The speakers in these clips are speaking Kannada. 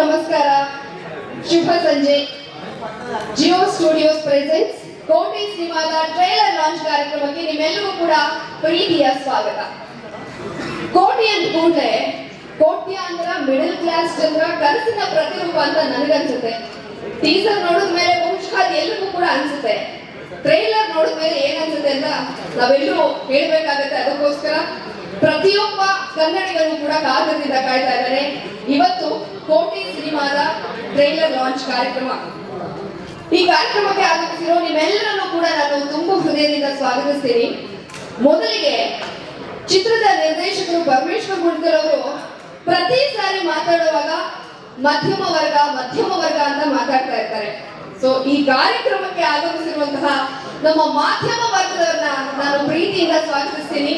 ನಮಸ್ಕಾರ. ಶುಭ ಸಂಜೆ. ಜಿಯೋ ಸ್ಟುಡಿಯೋಸ್ ಪ್ರೆಸೆಂಟ್ಸ್ ಕೋಟಿ ಸಿನಿಮಾದ ಟ್ರೈಲರ್ ಲಾಂಚ್ ಕಾರ್ಯಕ್ರಮಕ್ಕೆ ನಿಮ್ಮೆಲ್ಲರಿಗೂ ಕೂಡ ಪ್ರೀತಿಯ ಸ್ವಾಗತ. ಕೋಟಿ ಅಂದ ಕೂಡಲೇ ಕೋಟ್ಯಾಂತರ ಮಿಡಲ್ ಕ್ಲಾಸ್ ಜನರ ಕನಸಿನ ಪ್ರತಿರೂಪ ಅಂತ ನನಗನ್ಸುತ್ತೆ. ಟೀಸರ್ ನೋಡಿದ ಮೇಲೆ ಬಹುಶಃ ಅದು ಎಲ್ಲರಿಗೂ ಕೂಡ ಅನ್ಸುತ್ತೆ. ಟ್ರೈಲರ್ ನೋಡಿದ ಮೇಲೆ ಏನನ್ಸುತ್ತೆ ಅಂತ ನಾವೆಲ್ಲರೂ ಹೇಳ್ಬೇಕಾಗತ್ತೆ. ಅದಕ್ಕೋಸ್ಕರ ಪ್ರತಿಯೊಬ್ಬ ಕನ್ನಡಿಗರು ಕೂಡ ಕಾತರದಿಂದ ಕಾಯ್ತಾ ಇದ್ದಾರೆ. ಇವತ್ತು ಕೋಟಿ ಸಿನಿಮಾದ ಟ್ರೈಲರ್ ಲಾಂಚ್ ಕಾರ್ಯಕ್ರಮ. ಈ ಕಾರ್ಯಕ್ರಮಕ್ಕೆ ಆಗಮಿಸಿರೋ ನಿಮ್ಮೆಲ್ಲರನ್ನು ಕೂಡ ನಾನು ತುಂಬ ಹೃದಯದಿಂದ ಸ್ವಾಗತಿಸ್ತೀನಿ. ಮೊದಲಿಗೆ ಚಿತ್ರದ ನಿರ್ದೇಶಕರು ಪರಮೇಶ್ವರ್ ಗುಂಡ್ಕಲ್ ಅವರು ಪ್ರತಿ ಸಾರಿ ಮಾತಾಡುವಾಗ ಮಧ್ಯಮ ವರ್ಗ ಅಂತ ಮಾತಾಡ್ತಾ ಇರ್ತಾರೆ. ಸೊ ಈ ಕಾರ್ಯಕ್ರಮಕ್ಕೆ ಆಗಮಿಸಿರುವಂತಹ ನಮ್ಮ ಮಾಧ್ಯಮ ವರ್ಗದವರನ್ನ ನಾನು ಪ್ರೀತಿಯಿಂದ ಸ್ವಾಗತಿಸ್ತೀನಿ.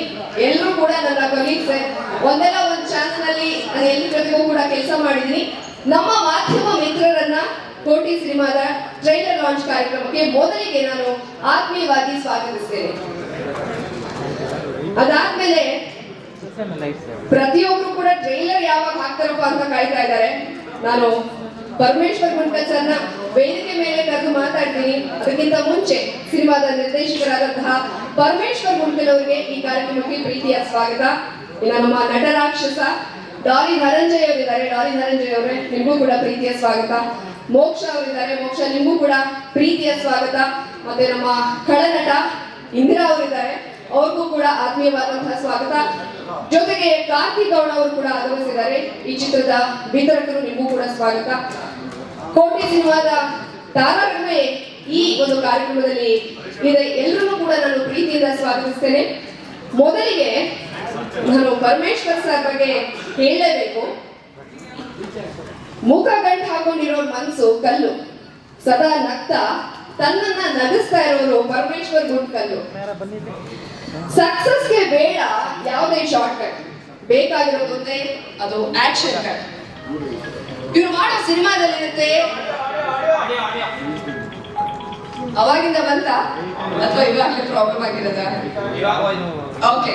ಎಲ್ಲರೂ ಕೂಡ ನನ್ನ ಕೊಲೀಗ್ಸ್. ಒಂದು ಚಾನಲ್ ಅಲ್ಲಿ ನಾನು ಎಲ್ಲಿ ಜೊತೆಗೂ ಕೂಡ ಕೆಲಸ ಮಾಡಿದ್ದೀನಿ. ನಮ್ಮ ಮಾಧ್ಯಮ ಮಿತ್ರರನ್ನ ಕೋಟಿ ಸಿನಿಮಾದ ಟ್ರೈಲರ್ ಲಾಂಚ್ ಕಾರ್ಯಕ್ರಮಕ್ಕೆ ಮೊದಲಿಗೆ ನಾನು ಆತ್ಮೀಯವಾಗಿ ಸ್ವಾಗತಿಸ್ತೇನೆ. ಅದಾದ್ಮೇಲೆ ಪ್ರತಿಯೊಬ್ರು ಕೂಡ ಟ್ರೈಲರ್ ಯಾವಾಗ ಹಾಕ್ತಾರಪ್ಪ ಅಂತ ಕಾಯ್ತಾ ಇದ್ದಾರೆ. ನಾನು ಪರಮೇಶ್ವರ್ ಗುಂಡ್ಕಲ್ ಸರ್ನ ವೇದಿಕೆ ಮೇಲೆ ಕರೆದು ಮಾತಾಡ್ತೀನಿ. ಅದಕ್ಕಿಂತ ಮುಂಚೆ ಸಿನಿಮಾದ ನಿರ್ದೇಶಕರಾದಂತಹ ಪರಮೇಶ್ವರ್ ಗುಂಡ್ಕಲ್ ಅವರಿಗೆ ಈ ಕಾರ್ಯಕ್ರಮಕ್ಕೆ ಪ್ರೀತಿಯ ಸ್ವಾಗತ. ಇನ್ನು ನಮ್ಮ ನಟ ರಾಕ್ಷಸ ಡಾಲಿ ಧನಂಜಯ್ ಅವರಿದ್ದಾರೆ. ಡಾಲಿ ಧನಂಜಯ್ ಅವರೇ, ನಿಮಗೂ ಕೂಡ ಪ್ರೀತಿಯ ಸ್ವಾಗತ. ಮೋಕ್ಷ ಅವರಿದ್ದಾರೆ. ಮೋಕ್ಷ, ನಿಮಗೂ ಕೂಡ ಪ್ರೀತಿಯ ಸ್ವಾಗತ. ಮತ್ತೆ ನಮ್ಮ ಖಳನಟ ಇಂದಿರಾ ಅವರಿದ್ದಾರೆ. ಅವ್ರಿಗೂ ಕೂಡ ಆತ್ಮೀಯವಾದಂತಹ ಸ್ವಾಗತ. ಜೊತೆಗೆ ಕಾರ್ತಿಕ್ ಗೌಡ ಅವರು ಕೂಡ ಆಗಮಿಸಿದ್ದಾರೆ. ಈ ಚಿತ್ರದ ವಿತರಕರು, ನಿಮಗೂ ಕೂಡ ಸ್ವಾಗತ. ಕೋಟಿ ಸಿನಿಮಾದ ತಾರಾಗಣೆ ಈ ಒಂದು ಕಾರ್ಯಕ್ರಮದಲ್ಲಿ ಇದೆ. ಎಲ್ಲರೂ ಕೂಡ ನಾನು ಪ್ರೀತಿಯಿಂದ ಸ್ವಾಗತಿಸ್ತೇನೆ. ಮೊದಲಿಗೆ ನಾನು ಪರಮೇಶ್ವರ್ ಸರ್ ಬಗ್ಗೆ ಹೇಳಲೇಬೇಕು. ಮುಖ ಗಂಟು ಹಾಕೊಂಡಿರೋ ಮನಸ್ಸು ಕಲ್ಲು, ಸದಾ ನಗ್ತಾ ತನ್ನನ್ನ ನಗಿಸ್ತಾ ಇರೋರು ಪರಮೇಶ್ವರ್ ಗುಂಡ್ಕಲ್. ಸಕ್ಸಸ್ಗೆ ಬೇಡ ಯಾವುದೇ ಶಾರ್ಟ್ ಕಟ್, ಬೇಕಾಗಿರೋದು ಅದು ಆಕ್ಷನ್ ಕಟ್. ಇವ್ರು ಮಾಡೋ ಸಿನಿಮಾದಲ್ಲಿರುತ್ತೆ. ಅವಾಗಿಂದ ಬಂತ ಅಥವಾ ಇವಾಗಲೇ ಪ್ರಾಬ್ಲಮ್ ಆಗಿರೋದ? ಓಕೆ,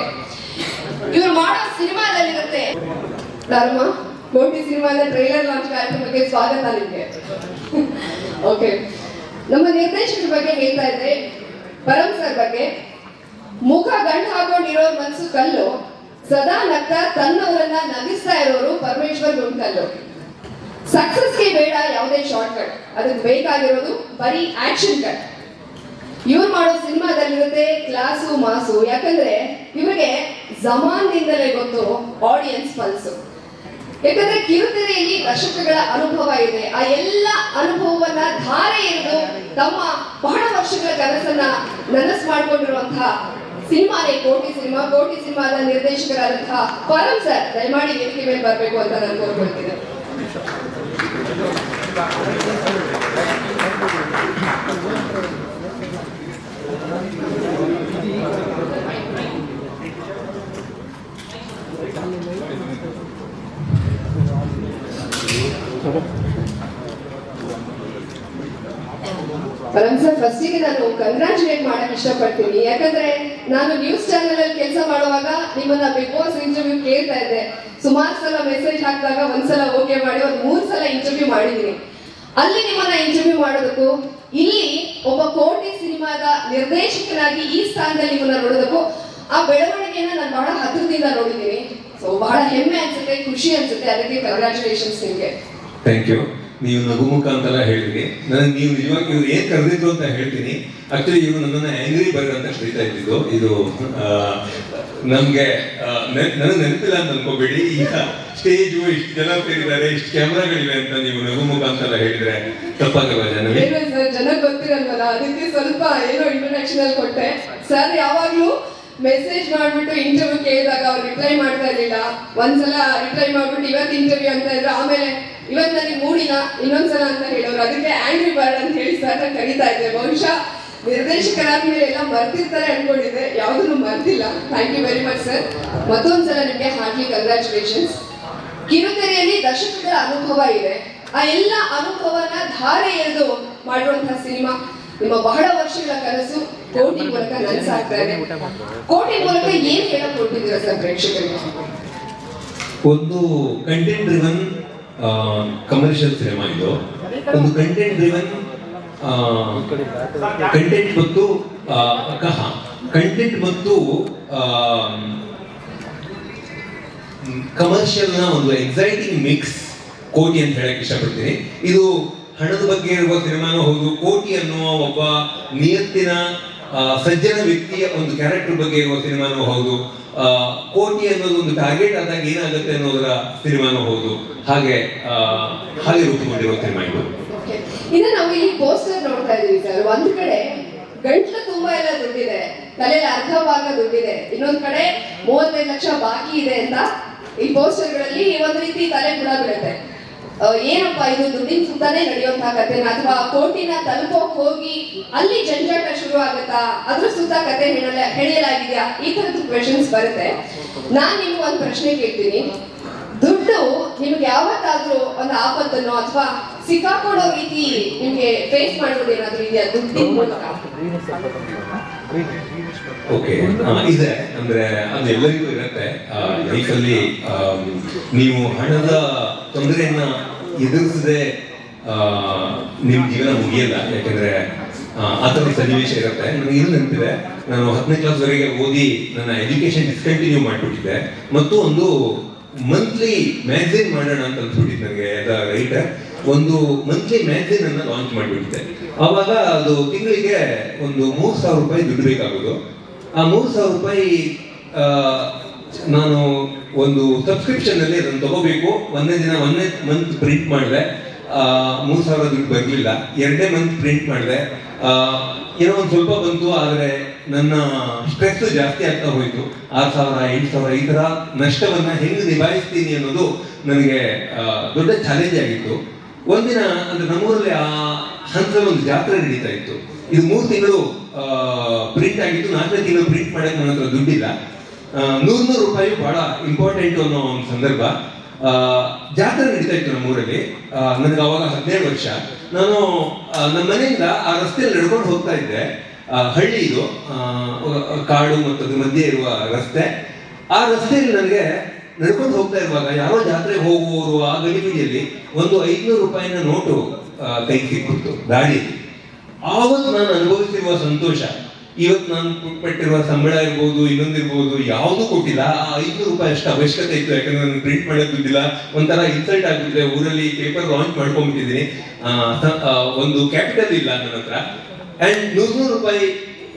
ಇವ್ರು ಮಾಡೋ ಸಿನಿಮಾದಲ್ಲಿರುತ್ತೆ. ಧರ್ಮ ಕೋಟಿ ಸಿನಿಮಾದ ಟ್ರೈಲರ್ ಲಾಂಚ್ ಕಾರ್ಯಕ್ರಮಕ್ಕೆ ಸ್ವಾಗತ ನಿಮಗೆ. ಓಕೆ, ನಮ್ಮ ನಿರ್ದೇಶಕರ ಬಗ್ಗೆ ಹೇಳ್ತಾ ಇದ್ದೆ. ಪರಮ್ ಸರ್ ಬಗ್ಗೆ ಮುಖ ಗಂಟು ಹಾಕೊಂಡಿರೋ ಮನ್ಸು ಕಲ್ಲು, ಸದಾ ನಗ್ತಾ ತನ್ನವರನ್ನ ನಗಿಸ್ತಾ ಇರೋರು ಪರಮೇಶ್ವರ್ ಗುಂಡ್ಕಲ್. ಸಕ್ಸಸ್ಗೆ ಬೇಡ ಯಾವುದೇ ಶಾರ್ಟ್ ಕಟ್, ಅದಕ್ಕೆ ಬೇಕಾಗಿರೋದು ಬರೀ ಆಕ್ಷನ್ ಕಟ್. ಇವ್ರು ಮಾಡೋ ಸಿನಿಮಾದಲ್ಲಿರುತ್ತೆ ಕ್ಲಾಸು ಮಾಸು. ಯಾಕಂದ್ರೆ ಇವ್ರಿಗೆ ಜಮಾನ್ದಿಂದಲೇ ಗೊತ್ತು ಆಡಿಯನ್ಸ್ ಪಲ್ಸು. ಯಾಕಂದ್ರೆ ಕಿರುತೆರೆಯಲ್ಲಿ ದಶಕಗಳ ಅನುಭವ ಇದೆ. ಆ ಎಲ್ಲ ಅನುಭವವನ್ನ ಧಾರೆ ಎರೆದು ತಮ್ಮ ಬಹಳ ವರ್ಷಗಳ ಕನಸನ್ನ ನನಸು ಮಾಡಿಕೊಂಡಿರುವಂತಹ ಸಿನಿಮಾನೇ ಕೋಟಿ ಸಿನಿಮಾ. ಕೋಟಿ ಸಿನಿಮಾದ ನಿರ್ದೇಶಕರಾದಂತಹ ಪರಮ್ ಸರ್ ದಯಮಾಡಿ ವೇದಿಕೆ ಮೇಲೆ ಬರಬೇಕು ಅಂತ ನಾನು ಕೋರ್ಕೊಳ್ತೀನಿ. ಪರಮ್ ಸರ್, ಫಸ್ಟಿಗೆ ನಾನು ಕಂಗ್ರಾಚುಲೇಟ್ ಮಾಡಕ್ ಇಷ್ಟಪಡ್ತೀನಿ. ಯಾಕಂದ್ರೆ ನಾನು ನ್ಯೂಸ್ ಚಾನೆಲ್ ಅಲ್ಲಿ ಕೆಲಸ ಮಾಡುವಾಗ ನಿಮ್ಮನ್ನ ಬಿಗ್ ಬಾಸ್ ಇಂಟರ್ವ್ಯೂ ಕೇಳ್ತಾ ಇದ್ದೆ. ಸುಮಾರು ಸಲ ಮೆಸೇಜ್ ಹಾಕಿದಾಗ ಒಂದ್ಸಲ ಓಕೆ ಮಾಡಿ ಒಂದು 3 ಸಲ ಇಂಟರ್ವ್ಯೂ ಮಾಡಿದೀನಿ. ಅಲ್ಲಿ ನಿಮ್ಮನ್ನ ಇಂಟರ್ವ್ಯೂ ಮಾಡೋದಕ್ಕೂ ಇಲ್ಲಿ ಒಬ್ಬ ಕೋಟಿ ಸಿನಿಮಾದ ನಿರ್ದೇಶಕನಾಗಿ ಈ ಸ್ಥಾನದಲ್ಲಿ ನಿಮ್ಮನ್ನ ನೋಡೋದಕ್ಕೂ ಆ ಬೆಳವಣಿಗೆಯನ್ನ ನಾನು ಬಹಳ ಹತ್ತಿರದಿಂದ ನೋಡಿದ್ದೀನಿ. ಸೊ ಬಹಳ ಹೆಮ್ಮೆ ಅನ್ಸುತ್ತೆ, ಖುಷಿ ಅನ್ಸುತ್ತೆ. ಅದಕ್ಕೆ ಕಂಗ್ರಾಚುಲೇಷನ್ಸ್ ನಿಮಗೆ. Thank you. ನೀವು ನಗುಮುಖ ಅಂತೆಲ್ಲ ಹೇಳಿದ್ರಿ. ನನಗೆ ನೀವು ನಿಜವಾಗಿ ಇವ್ರು ಏನ್ ಕರೆದಿದ್ರು ಅಂತ ಹೇಳ್ತೀನಿ. ಆಕ್ಚುಲಿ ಇವರು ನನ್ನನ್ನು ಆಂಗ್ರಿ ಬರ್ಡ್ ಅಂತ ಕರೀತಾ ಇದ್ದಿದ್ದು. ಇದು ನಮ್ಗೆ ನನಗೆ ನೆನಪಿಲ್ಲ ಅಂತ ಅನ್ಕೋಬೇಡಿ. ಈಗ ಸ್ಟೇಜು ಇಷ್ಟು ಜನ ಸೇರಿದ್ದಾರೆ, ಇಷ್ಟು ಕ್ಯಾಮ್ರಾಗಳಿವೆ ಅಂತ ನೀವು ನಗುಮುಖ ಅಂತೆಲ್ಲ ಹೇಳಿದ್ರೆ ತಪ್ಪಾಗಲ್ಲ ಜನರಿಗೆ. ಜನಕ್ಕೆ ಗೊತ್ತಿರಲ್ವಲ್ಲ, ಅದಕ್ಕೆ ಸ್ವಲ್ಪ ಏನೋ ಇಂಟ್ರೊಡಕ್ಷನ್ ಅಲ್ಲಿ ಕೊಟ್ಟೆ. ಸರ್ ಯಾವಾಗ್ಲೂ ಮೆಸೇಜ್ ಮಾಡ್ಬಿಟ್ಟು ಇಂಟರ್ವ್ಯೂ ಕೇಳಿದಾಗ ಅವ್ರು ರಿಪ್ಲೈ ಮಾಡ್ತಾ ಇರ್ಲಿಲ್ಲ. ಒಂದ್ಸಲ ರಿಪ್ಲೈ ಮಾಡ್ಬಿಟ್ಟು ಇವತ್ತು ಇಂಟರ್ವ್ಯೂ ಅಂತ ಇದ್ರು, ಆಮೇಲೆ ಇವತ್ತು ನನಗೆ ಮೂಡಿನ ಇನ್ನೊಂದ್ಸಲ ಅಂತ ಹೇಳೋರು. ಅದಕ್ಕೆ ಆಂಗ್ರಿ ಬರ್ಡ್ ಅಂತ ಹೇಳಿ ಸರ್ ಕರೀತಾ ಇದ್ದೆ. ಬಹುಶಃ ನಿರ್ದೇಶಕರಾದ್ಮೇಲೆ ಎಲ್ಲ ಮರ್ತಿರ್ತಾರೆ ಅನ್ಕೊಂಡಿದ್ದೆ, ಯಾವುದನ್ನು ಮರ್ತಿಲ್ಲ. Thank you very much sir. ಮತ್ತೊಂದ್ಸಲ ನಿಮಗೆ ಹಾರ್ಟ್ಲಿ ಕಂಗ್ರಾಚುಲೇಷನ್ಸ್. ಕಿರುತೆರೆಯಲ್ಲಿ ದಶಕಗಳ ಅನುಭವ ಇದೆ. ಆ ಎಲ್ಲ ಅನುಭವನ ಧಾರೆ ಎರೆದು ಮಾಡುವಂತಹ ಸಿನಿಮಾ. ನಿಮ್ಮ ಬಹಳ ವರ್ಷಗಳ ಕನಸು ಕೋಟಿ ಮೂಲಕ ನನಸಾಗ್ತಾ ಇದೆ. ಕೋಟಿ ಮೂಲಕ ಏನ್ ಹೇಳಕ್ ಹೊರಟಿದ್ದೀರಾ ಸರ್ ಪ್ರೇಕ್ಷಕರಿಗೆ? ಒಂದು ಕಂಟೆಂಟ್ ಡ್ರಿವನ್ ಕಮರ್ಷಿಯಲ್ ಸಿನಿಮಾ ಇದು. ಒಂದು ಕಂಟೆಂಟ್ ಡ್ರಿವನ್ ಕಂಟೆಂಟ್ ಮತ್ತು ಕಂಟೆಂಟ್ ಮತ್ತು ಕಮರ್ಷಿಯಲ್ ನ ಒಂದು ಎಕ್ಸೈಟಿಂಗ್ ಮಿಕ್ಸ್ ಕೋಟಿ ಅಂತ ಹೇಳಕ್ ಇಷ್ಟಪಡ್ತೀನಿ. ಇದು ಹಣದ ಬಗ್ಗೆ ಇರುವ ಸಿನಿಮಾನೂ ಹೌದು, ಕೋಟಿ ಅನ್ನುವ ಒಬ್ಬ ನಿಯತ್ತಿನ ಸಜ್ಜನ ವ್ಯಕ್ತಿಯ ಒಂದು ಕ್ಯಾರೆಕ್ಟರ್ ಬಗ್ಗೆ ಇರುವ ಸಿನಿಮಾನೂ ಹೌದು, ಕೋಟಿ ಅನ್ನೋದು ಒಂದು ಟಾರ್ಗೆಟ್ ಆದಾಗ ಏನಾಗುತ್ತೆ ಅನ್ನೋದರ ಸಿನಿಮಾನೂ ಹೌದು. ಹಾಗೆ ರೂಪುಗೊಂಡಿರುವ ಸಿನಿಮಾ ಇದು. ಇನ್ನು ನಾವು ಇಲ್ಲಿ ಪೋಸ್ಟರ್ ನೋಡ್ತಾ ಇದೀವಿ ಸರ್. ಒಂದ್ ಕಡೆ ಗಂಟ್ಲು ತುಂಬಾ ಎಲ್ಲ ದುಡ್ಡಿದೆ, ತಲೆಯಲ್ಲಿ ಅರ್ಧ ಭಾಗ ದುಡ್ಡಿದೆ, ಇನ್ನೊಂದ್ ಕಡೆ 35 ಲಕ್ಷ ಬಾಕಿ ಇದೆ ಅಂತ ಈ ಪೋಸ್ಟರ್ಗಳಲ್ಲಿ ಒಂದ್ ರೀತಿ ತಲೆ ಕೂಡ ಬೀಳುತ್ತೆ. ಏನಪ್ಪಾ ಇದು ದುಡ್ಡಿನ ಸುತ್ತಾನೆ ನಡೆಯುವಂತಹ ಕಥೆನ, ಅಥವಾ ಕೋಟಿನ ತಲುಪೋಕ್ ಹೋಗಿ ಅಲ್ಲಿ ಜಂಜಾಟ ಶುರು ಆಗುತ್ತಾ, ಅದ್ರ ಸುತ್ತ ಕತೆ ಹೆಳೆಯಲಾಗಿದ್ಯಾ, ಈ ತರದ್ದು ಕ್ವೆಶನ್ಸ್ ಬರುತ್ತೆ. ನಾನ್ ನಿಮ್ಗೆ ಒಂದ್ ಪ್ರಶ್ನೆ ಕೇಳ್ತೀನಿ. ದುಡ್ಡು ನಿಮ್ಗೆ ಯಾವತ್ತಾದ್ರೂ ಒಂದು ಆಪತ್ತನ್ನು ಅಥವಾ ಸಿಕ್ಕಾಕೊಳ್ಳೋ ರೀತಿ ನಿಮ್ಗೆ ಫೇಸ್ ಮಾಡೋದು ಏನಾದ್ರೂ ಇದೆಯಾ ದುಡ್ಡಿನ ಮೂಲಕ? ಓಕೆ, ಇದೆ. ಅಂದ್ರೆ ಅದು ಎಲ್ಲರಿಗೂ ಇರುತ್ತೆ ಲೈಫಲ್ಲಿ. ನೀವು ಹಣದ ತೊಂದರೆಯನ್ನ ಎದುರಿಸದೆ ನಿಮ್ ಜೀವನ ಮುಗಿಯಲ್ಲ. ಯಾಕಂದ್ರೆ ಆ ಥರ ಸನ್ನಿವೇಶ ಇರುತ್ತೆ. ನನಗೆ ಇದು ನೆನಪಿದೆ, ನಾನು 10ನೇ ಕ್ಲಾಸ್ ವರೆಗೆ ಓದಿ ನನ್ನ ಎಜುಕೇಶನ್ ಡಿಸ್ಕಂಟಿನ್ಯೂ ಮಾಡಿಬಿಟ್ಟಿದ್ದೆ. ಮತ್ತು ಒಂದು ಮಂತ್ಲಿ ಮ್ಯಾಗಝಿನ್ ಮಾಡೋಣ ಅಂತ ಅನ್ಸ್ಬಿಟ್ಟಿತ್ತು ನನಗೆ. ರೈಟರ್ ಒಂದು ಮಂತ್ಲಿ ಮ್ಯಾಗಝಿನ್ ಅನ್ನ ಲಾಂಚ್ ಮಾಡಿಬಿಟ್ಟಿದ್ದೆ. ಆವಾಗ ಅದು ತಿಂಗಳಿಗೆ ಒಂದು 3,000 ರೂಪಾಯಿ ದುಡ್ಡು ಬೇಕಾಗೋದು. ಆ 3,000 ರೂಪಾಯಿ ನಾನು ಒಂದು ಸಬ್ಸ್ಕ್ರಿಪ್ಷನ್ ಅಲ್ಲಿ ಅದನ್ನು ತಗೋಬೇಕು. ಒಂದನೇ ಮಂತ್ ಪ್ರಿಂಟ್ ಮಾಡಿದೆ, 3,000 ದುಡ್ಡು ಬರಲಿಲ್ಲ. 2ನೇ ಮಂತ್ ಪ್ರಿಂಟ್ ಮಾಡಿದೆ, ಏನೋ ಒಂದು ಸ್ವಲ್ಪ ಬಂತು. ಆದರೆ ನನ್ನ ಸ್ಟ್ರೆಸ್ ಜಾಸ್ತಿ ಆಗ್ತಾ ಹೋಯ್ತು. 6,000, 8,000 ಈ ತರ ನಷ್ಟವನ್ನ ಹೆಂಗೆ ನಿಭಾಯಿಸ್ತೀನಿ ಅನ್ನೋದು ನನಗೆ ದೊಡ್ಡ ಚಾಲೆಂಜ್ ಆಗಿತ್ತು. ಒಂದಿನ ಅಂದ್ರೆ ನಮ್ಮೂರಲ್ಲಿ ಆ ಹಂತದಲ್ಲಿ ಒಂದು ಜಾತ್ರೆ ನಡೀತಾ ಇತ್ತು. ಇದು 3 ತಿಂಗಳು ಪ್ರಿಂಟ್ ಆಗಿತ್ತು. 4ನೇ ತಿಂಗಳು ಪ್ರಿಂಟ್ ಮಾಡಕ್ಕೆ ನನ್ನ ಹತ್ರ ದುಡ್ಡಿಲ್ಲ. 100 ರೂಪಾಯಿ ಬಹಳ ಇಂಪಾರ್ಟೆಂಟ್ ಅನ್ನೋ ಒಂದು ಸಂದರ್ಭ. ಜಾತ್ರೆ ನಡೀತಾ ಇತ್ತು ನಮ್ಮೂರಲ್ಲಿ. ನನಗೆ ಅವಾಗ 17 ವರ್ಷ. ನಾನು ನಮ್ಮ ಮನೆಯಿಂದ ಆ ರಸ್ತೆಯಲ್ಲಿ ನಡ್ಕೊಂಡು ಹೋಗ್ತಾ ಇದ್ದೆ. ಹಳ್ಳಿ ಇದು, ಕಾಡು ಮತ್ತು ಅದ್ರ ಮಧ್ಯೆ ಇರುವ ರಸ್ತೆ. ಆ ರಸ್ತೆಯಲ್ಲಿ ನನಗೆ ನಡ್ಕೊಂಡು ಹೋಗ್ತಾ ಇರುವಾಗ ಯಾರೋ ಜಾತ್ರೆಗೆ ಹೋಗುವವರು ಆ ಗಲಿಬಿಲಿಯಲ್ಲಿ ಒಂದು 500 ರೂಪಾಯಿನ ನೋಟು ಕೈಗೆ ಸಿಕ್ಬಿಡ್ತು ದಾರಿಯಲ್ಲಿ. ಆವತ್ತು ನಾನು ಅನುಭವಿಸಿರುವ ಸಂತೋಷ, ಇವತ್ತು ನಾನು ಪಟ್ಟಿರುವ ಸಂಬಳ ಇರ್ಬೋದು, ಇನ್ನೊಂದಿರ್ಬೋದು, ಯಾವುದು ಕೊಟ್ಟಿಲ್ಲ. ಆ 500 ರೂಪಾಯಿ ಅಷ್ಟು ಅವಶ್ಯಕತೆ ಇತ್ತು. ಯಾಕಂದ್ರೆ ನಾನು ಪ್ರಿಂಟ್ ಮಾಡೋದು ದುಡ್ಡಿಲ್ಲ. ಒಂಥರ ಇನ್ಸಲ್ಟ್ ಆಗ್ಬಿಟ್ಟಿದೆ. ಊರಲ್ಲಿ ಪೇಪರ್ ಲಾಂಚ್ ಮಾಡ್ಕೊಂಡ್ಬಿಟ್ಟಿದ್ದೀನಿ. ಒಂದು ಕ್ಯಾಪಿಟಲ್ ಇಲ್ಲ ನನ್ನ ಹತ್ರ. ಅಂಡ್ 100 ರೂಪಾಯಿ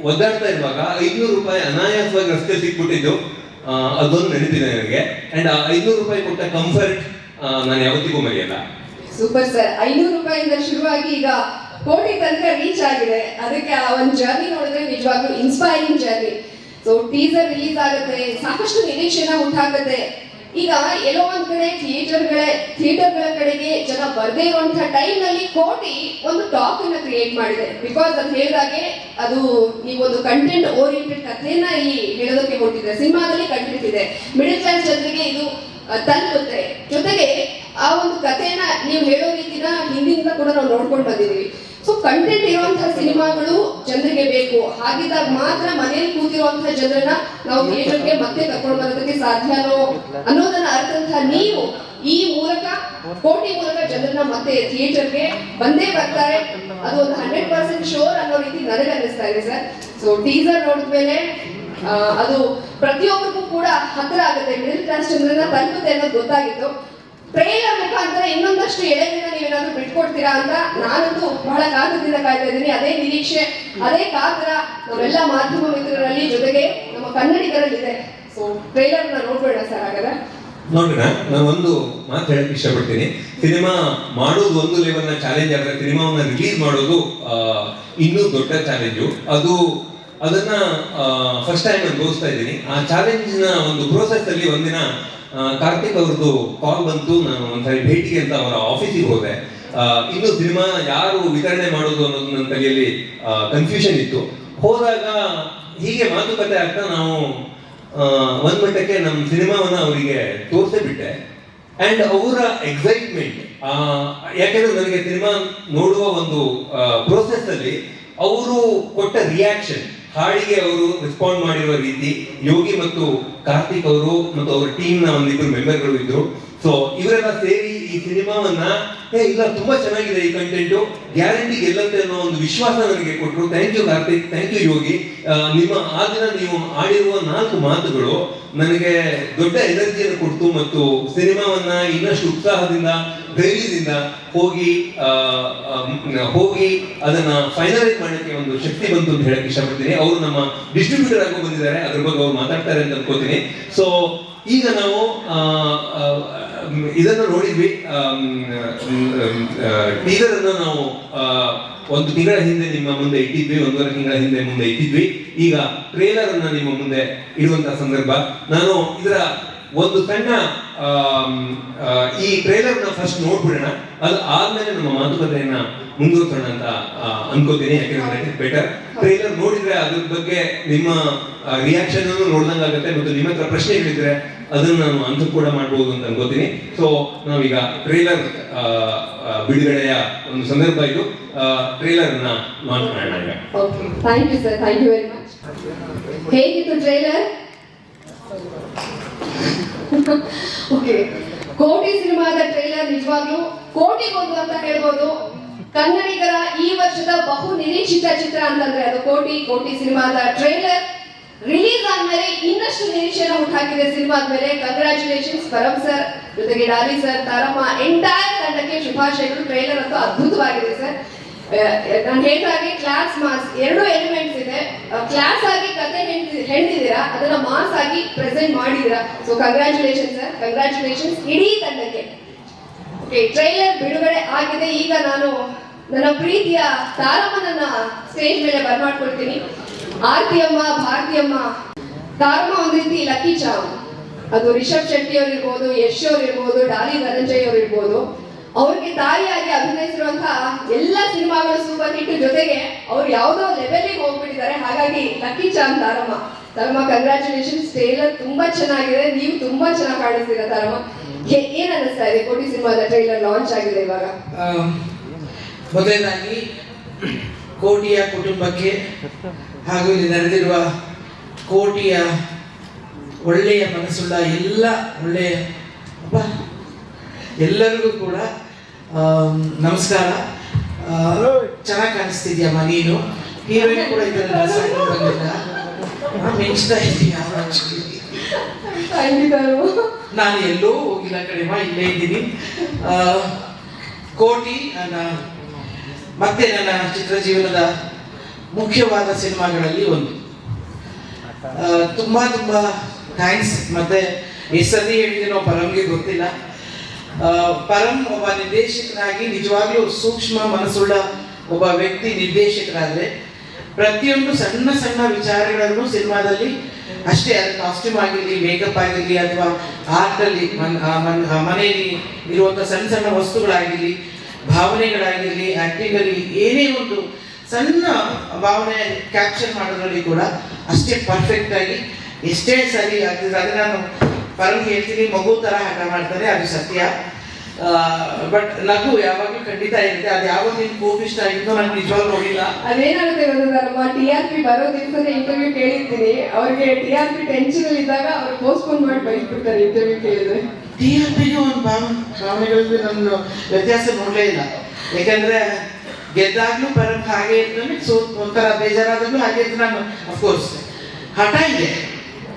ಒದ್ದಾಡ್ತಾ ಇರುವಾಗ 500 ರೂಪಾಯಿ ಅನಾಯಾಸವಾಗಿ ರಸ್ತೆ ಸಿಕ್ಬಿಟ್ಟಿದ್ದು, ಅದೊಂದು ನೆನಪಿದೆ ನನಗೆ. ಅಂಡ್ ಆ 500 ರೂಪಾಯಿ ಕೊಟ್ಟ ಕಂಫರ್ಟ್ ನಾನು ಯಾವತ್ತಿಗೂ ಮರೆಯಲ್ಲ. Super sir. 500 ರೂಪಾಯಿಂದ ಶುರುವಾಗಿ ಈಗ ಕೋಟಿ ತನಕ ರೀಚ್ ಆಗಿದೆ. ಅದಕ್ಕೆ ಆ ಒಂದು ಜರ್ನಿ ನೋಡಿದ್ರೆ ನಿಜವಾಗ್ಲೂ inspiring journey. So teaser release ಆಗುತ್ತೆ, ಸಾಕಷ್ಟು ನಿರೀಕ್ಷೆನ ಹುಟ್ಟಾಗುತ್ತೆ. ಈಗ ಎಲ್ಲೋ ಒಂದ್ ಕಡೆ ಥಿಯೇಟರ್ಗಳ ಕಡೆಗೆ ಜನ ಬರ್ದೇ ಇರುವಂತಹ ಟೈಮ್ ನಲ್ಲಿ ಕೋಟಿ ಒಂದು ಟಾಕ್ ಅನ್ನ ಕ್ರಿಯೇಟ್ ಮಾಡಿದೆ. ಬಿಕಾಸ್ ಅದು ಹೇಳಿದಾಗೆ ಅದು ನೀವೊಂದು ಕಂಟೆಂಟ್ ಓರಿಯೆಂಟೆಡ್ ಕಥೆಯನ್ನ ಇಲ್ಲಿ ಹೇಳೋದಕ್ಕೆ ಹೊರಟಿದೆ. ಸಿನಿಮಾದಲ್ಲಿ ಕಂಟೆಂಟ್ ಇದೆ, ಮಿಡಲ್ ಕ್ಲಾಸ್ ಜನರಿಗೆ ಇದು ತಲುಪುತ್ತೆ. ಜೊತೆಗೆ ಆ ಒಂದು ಕಥೆಯನ್ನ ನೀವು ಹೇಳೋ ರೀತಿನ ಹಿಂದಿನಿಂದ ಕೂಡ ನಾವು ನೋಡ್ಕೊಂಡು ಬಂದಿದ್ದೀವಿ. ಸೊ ಕಂಟೆಂಟ್ ಇರುವಂತಹ ಸಿನಿಮಾಗಳು ಜನರಿಗೆ ಬೇಕು. ಹಾಗಿದ್ದಾಗ ಮಾತ್ರ ಮನೆಯಲ್ಲಿ ಕೂತಿರುವಂತಹ ಜನರನ್ನ ನಾವು ಥಿಯೇಟರ್ಗೆ ಮತ್ತೆ ಕರ್ಕೊಂಡು ಬರೋದಕ್ಕೆ ಸಾಧ್ಯನೋ ಅನ್ನೋದನ್ನ ಅರ್ಥಂತಹ ನೀವು ಈ ಮೂಲಕ, ಕೋಟಿ ಮೂಲಕ ಜನರನ್ನ ಮತ್ತೆ ಥಿಯೇಟರ್ಗೆ ಬಂದೇ ಬರ್ತಾರೆ. ಅದು ಒಂದು 100% ಶೋರ್ ಅನ್ನೋ ರೀತಿ ನನಗೆ ಅನ್ನಿಸ್ತಾ ಇದೆ ಸರ್. ಸೊ ಟೀಸರ್ ನೋಡಿದ್ಮೇಲೆ ಅದು ಪ್ರತಿಯೊಬ್ಬರಿಗೂ ಕೂಡ ಹತ್ರ ಆಗುತ್ತೆ, ಮಿಡಲ್ ಕ್ಲಾಸ್ ಜನರನ್ನ ತಲುಪುತ್ತೆ ಅನ್ನೋದು ಗೊತ್ತಾಗಿತ್ತು. ಟ್ರೈಲರ್ ಮುಖಾಂತರ ಇನ್ನೊಂದಷ್ಟು ಎಳೆಗಳನ್ನ ನೀವೇನಾದ್ರೂ ಬಿಟ್ಕೊಡ್ತೀರಾ ಅಂತ ನಾನಂತೂ ಬಹಳ ಕಾತರದಿಂದ ಕಾಯ್ತಾ ಇದ್ದೀನಿ. ಅದೇ ನಿರೀಕ್ಷೆ, ಅದೇ ಕಾತರ ನಾವೆಲ್ಲ ಮಾಧ್ಯಮ ಮಿತ್ರರಲ್ಲಿ, ಜೊತೆಗೆ ನಮ್ಮ ಕನ್ನಡಿಗರಲ್ಲಿದೆ. ಸೊ ಟ್ರೈಲರ್ ನೋಡ್ಬೇಡ ಸರ್. ಹಾಗಾದ್ರೆ ನೋಡೋಣ. ನಾನು ಒಂದು ಮಾತು ಹೇಳಕ್ ಇಷ್ಟಪಡ್ತೀನಿ. ಸಿನಿಮಾ ಮಾಡೋದು ಒಂದು ಲೆವೆಲ್ನ ಚಾಲೆಂಜ್ ಆದ್ರೆ ಸಿನಿಮಾವನ್ನ ರಿಲೀಸ್ ಮಾಡೋದು ಇನ್ನೂ ದೊಡ್ಡ ಚಾಲೆಂಜು. ಅದನ್ನ ಫಸ್ಟ್ ಟೈಮ್ ಅನುಭವಿಸ್ತಾ ಇದ್ದೀನಿ. ಆ ಚಾಲೆಂಜಿನ ಒಂದು ಪ್ರೋಸೆಸ್ ಅಲ್ಲಿ ಒಂದಿನ ಕಾರ್ತಿಕ್ ಅವ್ರದ್ದು ಕಾಲ್ ಬಂತು. ನಾನು ಒಂದ್ಸರಿ ಭೇಟಿಗೆ ಅಂತ ಅವರ ಆಫೀಸಿಗೆ ಹೋದೆ. ಇನ್ನು ಸಿನಿಮಾ ಯಾರು ವಿತರಣೆ ಮಾಡೋದು ಅನ್ನೋದು ನನ್ನ ತಲೆಯಲ್ಲಿ ಕನ್ಫ್ಯೂಷನ್ ಇತ್ತು. ಹೋದಾಗ ಹೀಗೆ ಮಾತುಕತೆ ಆಗ್ತಾ ನಾವು ಒಂದ್ ಮಟ್ಟಕ್ಕೆ ನಮ್ಮ ಸಿನಿಮಾವನ್ನ ಅವರಿಗೆ ತೋರಿಸೇ ಬಿಟ್ಟೆ. ಅಂಡ್ ಅವರ ಎಕ್ಸೈಟ್ಮೆಂಟ್, ಯಾಕೆಂದ್ರೆ ನನಗೆ ಸಿನಿಮಾ ನೋಡುವ ಒಂದು ಪ್ರೋಸೆಸ್ ಅಲ್ಲಿ ಅವರು ಕೊಟ್ಟ ರಿಯಾಕ್ಷನ್, ಹಾಡಿಗೆ ಅವರು ರೆಸ್ಪಾಂಡ್ ಮಾಡಿರುವ ರೀತಿ, ಯೋಗಿ ಮತ್ತು ಕಾರ್ತಿಕ್ ಅವರು ಮತ್ತು ಅವರ ಟೀಮ್ ನ ಒಂದಿಬ್ಬರು ಮೆಂಬರ್ಗಳು ಇದ್ರು. ಸೊ ಇವರೆಲ್ಲ ಸೇರಿ ಈ ಸಿನಿಮಾವನ್ನ ಇಲ್ಲ ತುಂಬಾ ಚೆನ್ನಾಗಿದೆ ಈ ಕಂಟೆಂಟು, ಗ್ಯಾರಂಟಿ ಗೆಲ್ಲಂತೆ ಅನ್ನೋ ಒಂದು ವಿಶ್ವಾಸ ನನಗೆ ಕೊಟ್ಟರು. Thank you Karthik, thank you Yogi. ನಿಮ್ಮ ಆ ದಿನ ನೀವು ಆಡಿರುವ 4 ಮಾತುಗಳು ನನಗೆ ದೊಡ್ಡ ಎನರ್ಜಿಯನ್ನು ಕೊಡ್ತು ಮತ್ತು ಸಿನಿಮಾವನ್ನ ಇನ್ನಷ್ಟು ಉತ್ಸಾಹದಿಂದ ಧೈರ್ಯದಿಂದ ಹೋಗಿ ಅದನ್ನ ಫೈನಲೈಸ್ ಮಾಡಲಿಕ್ಕೆ ಒಂದು ಶಕ್ತಿ ಬಂತು ಅಂತ ಹೇಳಕ್ ಇಷ್ಟಪಡ್ತೀನಿ. ಅವರು ನಮ್ಮ ಡಿಸ್ಟ್ರಿಬ್ಯೂಟರ್ ಆಗೋ ಬಂದಿದ್ದಾರೆ, ಅದ್ರ ಬಗ್ಗೆ ಅವ್ರು ಮಾತಾಡ್ತಾರೆ ಅಂತ ಅನ್ಕೋತೀನಿ. ಸೊ ಈಗ ನಾವು ಇದನ್ನು ನೋಡಿದ್ವಿ, ಟೀಸರ್ ಅನ್ನು ನಾವು 1 ತಿಂಗಳ ಹಿಂದೆ ನಿಮ್ಮ ಮುಂದೆ ಇಟ್ಟಿದ್ವಿ, 1.5 ತಿಂಗಳ ಹಿಂದೆ ಮುಂದೆ ಇಟ್ಟಿದ್ವಿ. ಈಗ ಟ್ರೇಲರ್ ಅನ್ನ ನಿಮ್ಮ ಮುಂದೆ ಇಡುವಂತಹ ಸಂದರ್ಭ. ನಾನು ಇದರ ಒಂದು ಸಣ್ಣ ಈ ಟ್ರೇಲರ್ ನ ಫಸ್ಟ್ ನೋಡ್ಬಿಡೋಣ, ಅದು ಆದ್ಮೇಲೆ ನಮ್ಮ ಮಾತುಕತೆಯನ್ನ ಮುಂದುವರ್ಸೋಣ ಅಂತ ಅನ್ಕೋತೀನಿ. ಯಾಕೆಂದ್ರೆ ಬೆಟರ್ ಟ್ರೇಲರ್ ನೋಡಿದ್ರೆ ಅದ್ರ ಬಗ್ಗೆ ನಿಮ್ಮ ರಿಯಾಕ್ಷನ್ ಅನ್ನು ನೋಡ್ದಂಗ ಆಗುತ್ತೆ ಮತ್ತು ನಿಮ್ಮ ಹತ್ರ ಪ್ರಶ್ನೆಗಳಿದ್ರೆ ಅದನ್ನು ನಾನು ಆನ್ಸರ್ ಕೂಡ ಮಾಡಬಹುದು ಅಂತ ಅನ್ಕೋತೀನಿ. ಸೊ ನಾವೀಗ ಟ್ರೇಲರ್ ಬಿಡುಗಡೆಯ ಒಂದು ಸಂದರ್ಭ ಇದು. ಟ್ರೇಲರ್ ನ ಲಾಂಚ್ ಮಾಡೋಣ ಈಗ. Okay, thank you sir, thank you very much. ಹೇಗಿತ್ತು ಟ್ರೇಲರ್? ಓಕೆ, ಕೋಟಿ ಸಿನಿಮಾದ ಟ್ರೇಲರ್ ನಿಜವಾಗ್ಲೂ ಕೋಟಿಗೊಂದು ಅಂತ ಹೇಳ್ಬೋದು. ಕನ್ನಡಿಗರ ಈ ವರ್ಷದ ಬಹು ನಿರೀಕ್ಷಿತ ಚಿತ್ರ ಅಂತಂದ್ರೆ ಅದು ಕೋಟಿ ಸಿನಿಮಾದ ಟ್ರೇಲರ್ ರಿಲೀಸ್ ಆದ್ಮೇಲೆ ಇನ್ನಷ್ಟು ನಿರೀಕ್ಷೆನ ಹುಟ್ಟಾಕಿದೆ ಸಿನಿಮಾದ ಮೇಲೆ. ಕಂಗ್ರಾಚುಲೇಷನ್ಸ್ ಪರಮ್ ಸರ್, ಜೊತೆಗೆ ಡಾಲಿ ಸರ್, ತಾರಮ್ಮ, ಎಂಟೈರ್ ತಂಡಕ್ಕೆ ಶುಭಾಶಯಗಳು. ಟ್ರೇಲರ್ ಅಂತೂ ಅದ್ಭುತವಾಗಿದೆ ಸರ್. ನಾನು ಹೇಳಿದ ಹಾಗೆ ಕ್ಲಾಸ್ ಮಾಸ್ 2 ಎಲಿಮೆಂಟ್ಸ್ ಇದೆ. ಕ್ಲಾಸ್ ಆಗಿ ಕತೆ ಹೇಳ್ತಿದ್ದೀರಾ, ಅದನ್ನ ಮಾಸ್ ಆಗಿ ಪ್ರೆಸೆಂಟ್ ಮಾಡಿದ್ದೀರಾ. ಸೊ ಕಂಗ್ರಾಚುಲೇಷನ್ ಸರ್, ಕಂಗ್ರಾಚುಲೇಷನ್ಸ್ ಇಡೀ ತಂಡಕ್ಕೆ. ಓಕೆ, ಟ್ರೈಲರ್ ಬಿಡುಗಡೆ ಆಗಿದೆ. ಈಗ ನಾನು ನನ್ನ ಪ್ರೀತಿಯ ತಾರಮ್ಮನನ್ನ ಸ್ಟೇಜ್ ಮೇಲೆ ಬರ್ಮಾಡ್ಕೊಳ್ತೀನಿ. ಆರ್ತಿಯಮ್ಮ, ಭಾರತಿಯಮ್ಮ, ತಾರಮ್ಮ ಒಂದ್ ರೀತಿ ಲಕ್ಕಿ ಚಾಮ್. ಅದು ರಿಷಬ್ ಶೆಟ್ಟಿ ಅವ್ರು ಇರ್ಬೋದು, ಯಶ್ ಅವ್ರು ಇರ್ಬೋದು, ಡಾಲಿ ಧನಂಜಯ್ ಅವ್ರು ಇರ್ಬೋದು. ಅವ್ರಿಗೆ ತಾಯಿಯಾಗಿ ಅಭಿನಯಿಸಿರುವಂತಹ ಎಲ್ಲ ಸಿನಿಮಾಗಳು ಸೂಪರ್ ಹಿಟ್, ಜೊತೆಗೆ ಅವ್ರು ಯಾವ್ದೋ ಲೆವೆಲ್ಗೆ ಹೋಗ್ಬಿಟ್ಟಿದ್ದಾರೆ. ಹಾಗಾಗಿ ಲಕ್ಕಿ ಚಾಮ್ ತಾರಮ್ಮ ಕಂಗ್ರಾಚುಲೇಷನ್ಸ್. ಟ್ರೈಲರ್ ತುಂಬಾ ಚೆನ್ನಾಗಿದೆ, ನೀವು ತುಂಬಾ ಚೆನ್ನಾಗಿ ಕಾಣಿಸ್ತೀರಾ ತಾರಮ್ಮ. ಏನ್ ಅನಿಸ್ತಾ ಇದೆ ಕೋಟಿ ಸಿನಿಮಾದ ಟ್ರೈಲರ್ ಲಾಂಚ್ ಆಗಿದೆ ಇವಾಗ? ಮೊದಲನೇದಾಗಿ ಕೋಟಿಯ ಕುಟುಂಬಕ್ಕೆ ಹಾಗೂ ಇಲ್ಲಿ ನಡೆದಿರುವ ಕೋಟಿಯ ಒಳ್ಳೆಯ ಮನಸ್ಸುಳ್ಳ ಎಲ್ಲರಿಗೂ ಕೂಡ ನಮಸ್ಕಾರ. ಚೆನ್ನಾಗಿ ಕಾಣಿಸ್ತಿದ್ಯಮ್ಮ ನೀನು. ಹೀರೋಯಿನ್ ಕೂಡ ಮಿಂಚ್ತಾ ಇದೀಯ. ನಾನು ಎಲ್ಲೋ ಹೋಗಿಲ್ಲ ಕಡೆಮ, ಇಲ್ಲೇ ಇದ್ದೀನಿ. ಕೋಟಿ ಮತ್ತೆ ನನ್ನ ಚಿತ್ರ ಜೀವನದ ಮುಖ್ಯವಾದ ಸಿನಿಮಾಗಳಲ್ಲಿ ಒಂದು. ತುಂಬಾ ಥ್ಯಾಂಕ್ಸ್. ಮತ್ತೆ ಹೆಸರು ಹೇಳಿದ್ದೀನೋ ಪರಂಗೆ ಗೊತ್ತಿಲ್ಲ. ಪರಂ ಒಬ್ಬ ನಿರ್ದೇಶಕನಾಗಿ ನಿಜವಾಗ್ಲೂ ಸೂಕ್ಷ್ಮ ಮನಸ್ಸುಳ್ಳ ಒಬ್ಬ ವ್ಯಕ್ತಿ ನಿರ್ದೇಶಕರಾದ್ರೆ ಪ್ರತಿಯೊಂದು ಸಣ್ಣ ಸಣ್ಣ ವಿಚಾರಗಳನ್ನು ಸಿನಿಮಾದಲ್ಲಿ ಅಷ್ಟೇ, ಅದು ಕಾಸ್ಟ್ಯೂಮ್ ಆಗಿರಲಿ, ಮೇಕಪ್ ಆಗಿರಲಿ, ಅಥವಾ ಆರ್ಟ್ ಅಲ್ಲಿ ಮನೆಯಲ್ಲಿ ಇರುವಂತಹ ಸಣ್ಣ ಸಣ್ಣ ವಸ್ತುಗಳಾಗಿರ್ಲಿ, ಭಾವನೆಗಳಾಗಿರ್ಲಿ, ಆಕ್ಟಿಂಗ್ ಅಲ್ಲಿ ಏನೇ ಒಂದು ಸಣ್ಣ ಭಾವನೆ ಕ್ಯಾಪ್ಚರ್ ಮಾಡೋದ್ರಲ್ಲಿ ಕೂಡ ಅಷ್ಟೇ ಪರ್ಫೆಕ್ಟ್ ಆಗಿ ಎಷ್ಟೇ ಸರಿ ಆಗ್ತದೆ. ಅದು ನಾನು ಪರಂಗೆ ಹೇಳ್ತೀನಿ, ಮಗು ತರ ಹಠ ಮಾಡ್ತಾರೆ, ಅದು ಸತ್ಯ. ಬಟ್ ನಗು ಯಾವಾಗಲೂ ಖಂಡಿತ ಇರುತ್ತೆ. ಅದು ಯಾವಾಗ ನಿನ್ ಕೋಪಿಷ್ಟ ಆಗಿದ್ದು ನಾನು ನಿಜವಾಗ್ಲೂ ನೋಡಿಲ್ಲ. ಅದೇನಾಗುತ್ತೆ ಗೊತ್ತಮ್ಮ, TRP ಬರೋ ದಿವಸನೇ ಇಂಟರ್ವ್ಯೂ ಕೇಳಿರ್ತೀನಿ. ಅವ್ರಿಗೆ TRP ಟೆನ್ಷನ್ ಅಲ್ಲಿ ಇದ್ದಾಗ ಅವ್ರು ಪೋಸ್ಟ್ಪೋನ್ ಮಾಡಿ ಬೈಸ್ಬಿಡ್ತಾರೆ ಇಂಟರ್ವ್ಯೂ ಕೇಳಿದ್ರೆ. TRPಗೆ ಒಂದು ಭಾವನೆಗಳಲ್ಲಿ ನಾನು ವ್ಯತ್ಯಾಸ ನೋಡಲೇ ಇಲ್ಲ. ಯಾಕಂದ್ರೆ ಗೆದ್ದಾಗ್ಲೂ ಪರಂಗ್ ಹಾಗೆ ಇರ್ತದೆ, ಒಂಥರ ಬೇಜಾರಾದಾಗ್ಲೂ ಹಾಗೆ ಇರ್ತದೆ. ನಾನು ಅಫ್ಕೋರ್ಸ್ ಹಠ ಇದೆ,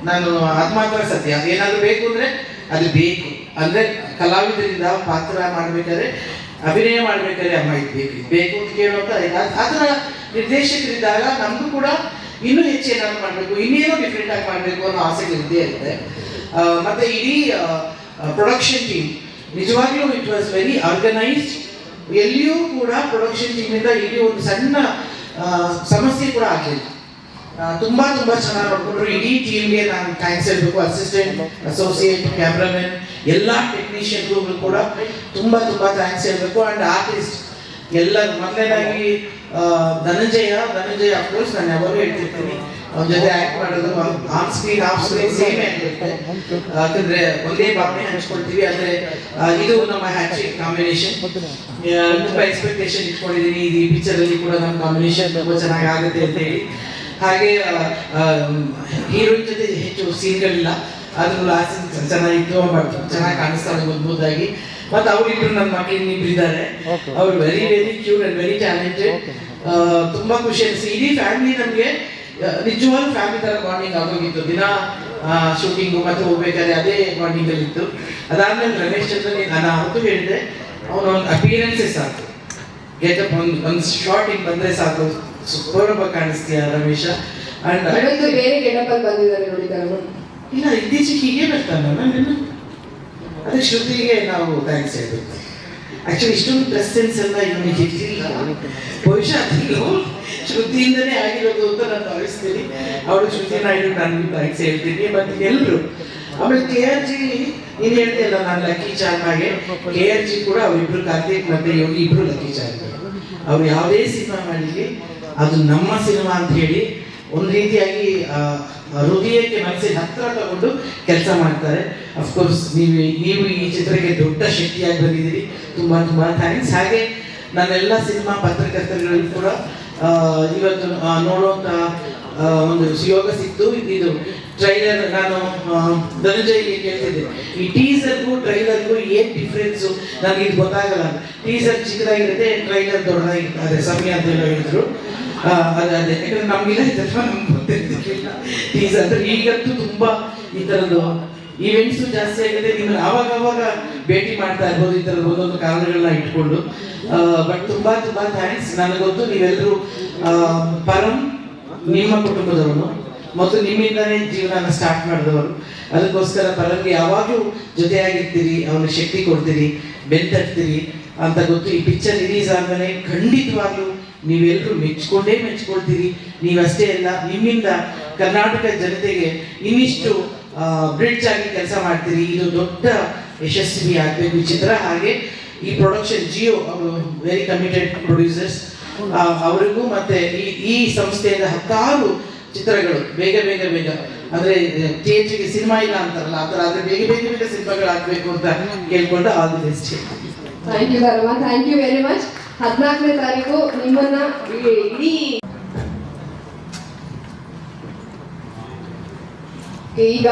ನಾನು ಅದು ಮಾತ್ರ ಸತ್ಯ. ಏನಾದ್ರು ಬೇಕು ಅಂದ್ರೆ ಅದು ಬೇಕು. ಅಂದ್ರೆ ಕಲಾವಿದರಿಂದ ಪಾತ್ರ ಮಾಡ್ಬೇಕಾದ್ರೆ, ಅಭಿನಯ ಮಾಡ್ಬೇಕಾದ್ರೆ ಅಮ್ಮ ಇದು ಬೇಕು ಅಂತ ಕೇಳುವಂತ ಅದರ ನಿರ್ದೇಶಕರಿದ್ದಾಗ ನಮಗೂ ಕೂಡ ಇನ್ನೂ ಹೆಚ್ಚು ಏನಾದ್ರು ಮಾಡಬೇಕು, ಇನ್ನೇನೋ ಡಿಫ್ರೆಂಟ್ ಆಗಿ ಮಾಡಬೇಕು ಅನ್ನೋ ಆಸೆಗಳು ಇದ್ದೇ ಇರುತ್ತೆ. ಮತ್ತೆ ಇಡೀ ಪ್ರೊಡಕ್ಷನ್ ಟೀಮ್ ನಿಜವಾಗ್ಲೂ ಇಟ್ ವಾಸ್ ವೆರಿ ಆರ್ಗನೈಸ್ಡ್. ಎಲ್ಲಿಯೂ ಕೂಡ ಪ್ರೊಡಕ್ಷನ್ ಟೀಮಿಂದ ಇಲ್ಲಿ ಒಂದು ಸಣ್ಣ ಸಮಸ್ಯೆ ಕೂಡ ಆಗಲಿಲ್ಲ. ತುಂಬಾ ಚೆನ್ನಾಗಿ ನೋಡ್ಕೊಂಡ್ರು. ಇಡೀ ಟೀಮ್ಗೆ ನಾನು ಥ್ಯಾಂಕ್ಸ್ ಹೇಳ್ಬೇಕು. ಅಸಿಸ್ಟೆಂಟ್, ಅಸೋಸಿಯೇಟ್, ಕ್ಯಾಮ್ರಾಮನ್, ಎಲ್ಲ ಟೆಕ್ನಿಷಿಯನ್ಗಳು ಕೂಡ ತುಂಬಾ ಥ್ಯಾಂಕ್ಸ್ ಹೇಳ್ಬೇಕು. ಅಂಡ್ ಆರ್ಟಿಸ್ಟ್ ಎಲ್ಲರೂ. ಮೊದಲನೇದಾಗಿ ಧನಂಜಯ ಅಫ್ಕೋರ್ಸ್ ನಾನು ಯಾವಾಗಲೂ ಹೇಳ್ತಿರ್ತೀನಿ, ಅವನ ಜೊತೆ ಆಕ್ಟ್ ಮಾಡೋದು on screen off screen same ಆಗಿರುತ್ತೆ. ಯಾಕಂದ್ರೆ ಒಂದೇ ಭಾವನೆ ಹಂಚ್ಕೊಳ್ತೀವಿ. ಅಂದ್ರೆ ಇದು ನಮ್ಮ ಹ್ಯಾಟ್ರಿಕ್ ಕಾಂಬಿನೇಷನ್. ತುಂಬಾ ಎಕ್ಸ್ಪೆಕ್ಟೇಷನ್ ಇಟ್ಕೊಂಡಿದ್ದೀನಿ ಈ ಪಿಕ್ಚರ್ ಅಲ್ಲಿ ಕೂಡ ನಮ್ಮ ಕಾಂಬಿನೇಷನ್ ತುಂಬಾ ಚೆನ್ನಾಗಿ ಆಗುತ್ತೆ ಅಂತ ಹೇಳಿ. ಹಾಗೆ ಹೀರೋಯಿನ್ ಜೊತೆ ಹೆಚ್ಚು ಸೀನ್ಗಳಿಲ್ಲ, ಅದ್ರ ಲಾಸ್ಟ್ ಚೆನ್ನಾಗಿತ್ತು, ಬಟ್ ಚೆನ್ನಾಗಿ ಕಾಣಿಸ್ತಾಳೆ ಮುದ್ದಾಗಿ. ಮತ್ತು ಅವರಿಬ್ರು ನನ್ನ ಮಕ್ಕಳು ಇನ್ನಿಬ್ರು ಇದ್ದಾರೆ. ಅವ್ರು very very cute and very talented. ತುಂಬ ಖುಷಿ ಅನಿಸಿ. ಇಡೀ ಫ್ಯಾಮಿಲಿ ನಮಗೆ ನಿಜವಾದ ಫ್ಯಾಮಿಲಿ ಥರ ಬಾಂಡಿಂಗ್ ಆಗೋಗಿತ್ತು. ದಿನ ಶೂಟಿಂಗು ಮತ್ತು ಹೋಗ್ಬೇಕಾದ್ರೆ ಅದೇ ಬಾಂಡಿಂಗಲ್ಲಿ ಇತ್ತು. ಅದಾದ್ಮೇಲೆ ರಮೇಶ್ ಚಂದ್ರನ್ ನಾನು ಅವತ್ತು ಹೇಳಿದೆ, ಅವನ ಒಂದು ಅಪಿಯರೆನ್ಸೇ ಸಾಕು, ಗೆಟಪ್ ಒಂದು ಶಾರ್ಟ್ ಹಿಂಗೆ ಬಂದರೆ ಸಾಕು, ಸೂಪರ್ ಕಾಣಿಸ್ತೀಯ ರಮೇಶ. ಅಂಡ್ ಇವತ್ತು ಬೇರೆ ಗೆಟಪಲ್ಲಿ ಬಂದಿದ್ದಾರೆ ನೋಡಿ ಕಣಮ್ಮ. ಇಲ್ಲ, ಇತ್ತೀಚೆಗೆ ಹೀಗೆ ಬರ್ತಾನೆ ನಾನು. ಅದೇ ಶ್ರುತಿಗೆ ನಾವು ಥ್ಯಾಂಕ್ಸ್ ಹೇಳ್ಬೇಕು. ಆ್ಯಕ್ಚುಲಿ ಇಷ್ಟೊಂದು ಡ್ರೆಸ್ ಸೆನ್ಸ್ ಎಲ್ಲ ಇವನಿಗೆ ಇರಲಿಲ್ಲ. ಬಹುಶಃ ಅದು ಶ್ರುತಿಯಿಂದನೇ ಆಗಿರೋದು ಅಂತ ನಾನು ಭಾವಿಸ್ತೀನಿ. ಅವಳು ಶ್ರುತಿ ನಾಯ್ಡು ನಾನು ಥ್ಯಾಂಕ್ಸ್ ಹೇಳ್ತೀನಿ. ಮತ್ತು ಎಲ್ಲರೂ ಆಮೇಲೆ KRG ನೀನು ಹೇಳ್ತಿಲ್ಲ, ನಾನು ಲಕ್ಕಿ ಚಾರ್ಮಾಗೆ KRG ಕೂಡ ಅವರಿಬ್ರು ಕಾರ್ತಿಕ್ ಮತ್ತು ಯೋಗಿ ಇಬ್ರು ಲಕ್ಕಿ ಚಾರ್ಮ್. ಅವ್ರು ಯಾವುದೇ ಸಿನಿಮಾ ಮಾಡಿರಲಿ ಅದು ನಮ್ಮ ಸಿನಿಮಾ ಅಂತ ಹೇಳಿ ಒಂದು ರೀತಿಯಾಗಿ ಹೃದಯಕ್ಕೆ ಮನಸ್ಸಿಗೆ ಹತ್ತಿರ ತಗೊಂಡು ಕೆಲಸ ಮಾಡ್ತಾರೆ. ಅಫ್ಕೋರ್ಸ್ ನೀವು ಈ ಚಿತ್ರಕ್ಕೆ ದೊಡ್ಡ ಶಕ್ತಿಯಾಗಿ ಬಂದಿದ್ದೀರಿ. ತುಂಬ ತುಂಬ ಥ್ಯಾಂಕ್ಸ್. ಹಾಗೆ ನನ್ನೆಲ್ಲ ಸಿನಿಮಾ ಪತ್ರಕರ್ತರುಗಳಿಗೂ ಕೂಡ ಇವತ್ತು ನೋಡುವಂಥ ಒಂದು ಯೋಗ ಸಿಕ್ತು. ಇದು ಟ್ರೈಲರ್ ನಾನು ಧನಂಜಯ್ಗೆ ಕೇಳ್ತಿದ್ದೆ, ಈ ಟೀಸರ್ಗೂ ಟ್ರೈಲರ್ಗೂ ಏನು ಡಿಫ್ರೆನ್ಸು ನನಗೆ ಇದು ಗೊತ್ತಾಗಲ್ಲ. ಟೀಸರ್ ಚಿಕ್ಕದಾಗಿರುತ್ತೆ, ಟ್ರೈಲರ್ ದೊಡ್ಡದಾಗಿರುತ್ತೆ. ಅದೇ ಸಮಯ ಅಂತ ಹೇಳಿದ್ರು. ಅದೇ ಯಾಕಂದ್ರೆ ನಮಗಿಲ್ಲ ಇದೆಲ್ಲ ನಮ್ಗೆ ಗೊತ್ತಿರ್ತಿರ್ಲಿಲ್ಲ. ಟೀಸರ್ ಅಂದರೆ ಈಗಂತೂ ತುಂಬ ಈ ಥರದ್ದು ಈವೆಂಟ್ಸು ಜಾಸ್ತಿ ಆಗಿದೆ. ನಿಮ್ಮನ್ನು ಆವಾಗ ಭೇಟಿ ಮಾಡ್ತಾ ಇರ್ಬೋದು ಈ ಥರದ ಒಂದೊಂದು ಕಾರಣಗಳನ್ನ ಇಟ್ಕೊಂಡು. ಬಟ್ ತುಂಬ ತುಂಬ ಥ್ಯಾಂಕ್ಸ್. ನನಗೊತ್ತು ನೀವೆಲ್ಲರೂ ಪರಂ ನಿಮ್ಮ ಕುಟುಂಬದವನು ಮತ್ತು ನಿಮ್ಮಿಂದನೇ ಜೀವನ ಸ್ಟಾರ್ಟ್ ಮಾಡಿದವರು. ಅದಕ್ಕೋಸ್ಕರ ಪರಂಗೆ ಯಾವಾಗಲೂ ಜೊತೆಯಾಗಿರ್ತೀರಿ, ಅವನಿಗೆ ಶಕ್ತಿ ಕೊಡ್ತೀರಿ, ಬೆಂತಟ್ತೀರಿ ಅಂತ ಗೊತ್ತು. ಈ ಪಿಕ್ಚರ್ ರಿಲೀಸ್ ಆದಮೇಲೆ ಖಂಡಿತವಾಗ್ಲೂ ನೀವೆಲ್ಲರೂ ಮೆಚ್ಕೊಳ್ತೀರಿ. ನೀವಷ್ಟೇ ಅಲ್ಲ, ನಿಮ್ಮಿಂದ ಕರ್ನಾಟಕ ಜನತೆಗೆ ಇನ್ನಿಷ್ಟು ಬ್ರಿಡ್ಜ್ ಆಗಿ ಕೆಲಸ ಮಾಡ್ತೀರಿ. ಇದು ದೊಡ್ಡ ಯಶಸ್ವಿ ಆಗಬೇಕು ಈ ಚಿತ್ರ. ಹಾಗೆ ಈ ಪ್ರೊಡಕ್ಷನ್ ಜಿಯೋ ಅವರು ವೆರಿ ಕಮಿಟೆಡ್ ಪ್ರೊಡ್ಯೂಸರ್ಸ್, ಅವರಿಗೂ ಮತ್ತೆ ಈ ಸಂಸ್ಥೆಯಿಂದ 10 ಚಿತ್ರಗಳು ಬೇಗ ಅಂದರೆ ಥಿಯೇಟ್ರಿಗೆ ಸಿನಿಮಾ ಇಲ್ಲ ಅಂತಾರಲ್ಲ ಆ ಥರ, ಆದರೆ ಬೇಗ ಸಿನಿಮಾಗಳು ಆಗಬೇಕು ಅಂತ ಕೇಳ್ಕೊಂಡು all the best. Thank you Dharma, thank you very much. 14ನೇ ತಾರೀಕು ನಿಮ್ಮನ್ನ ಇಡೀ ಈಗ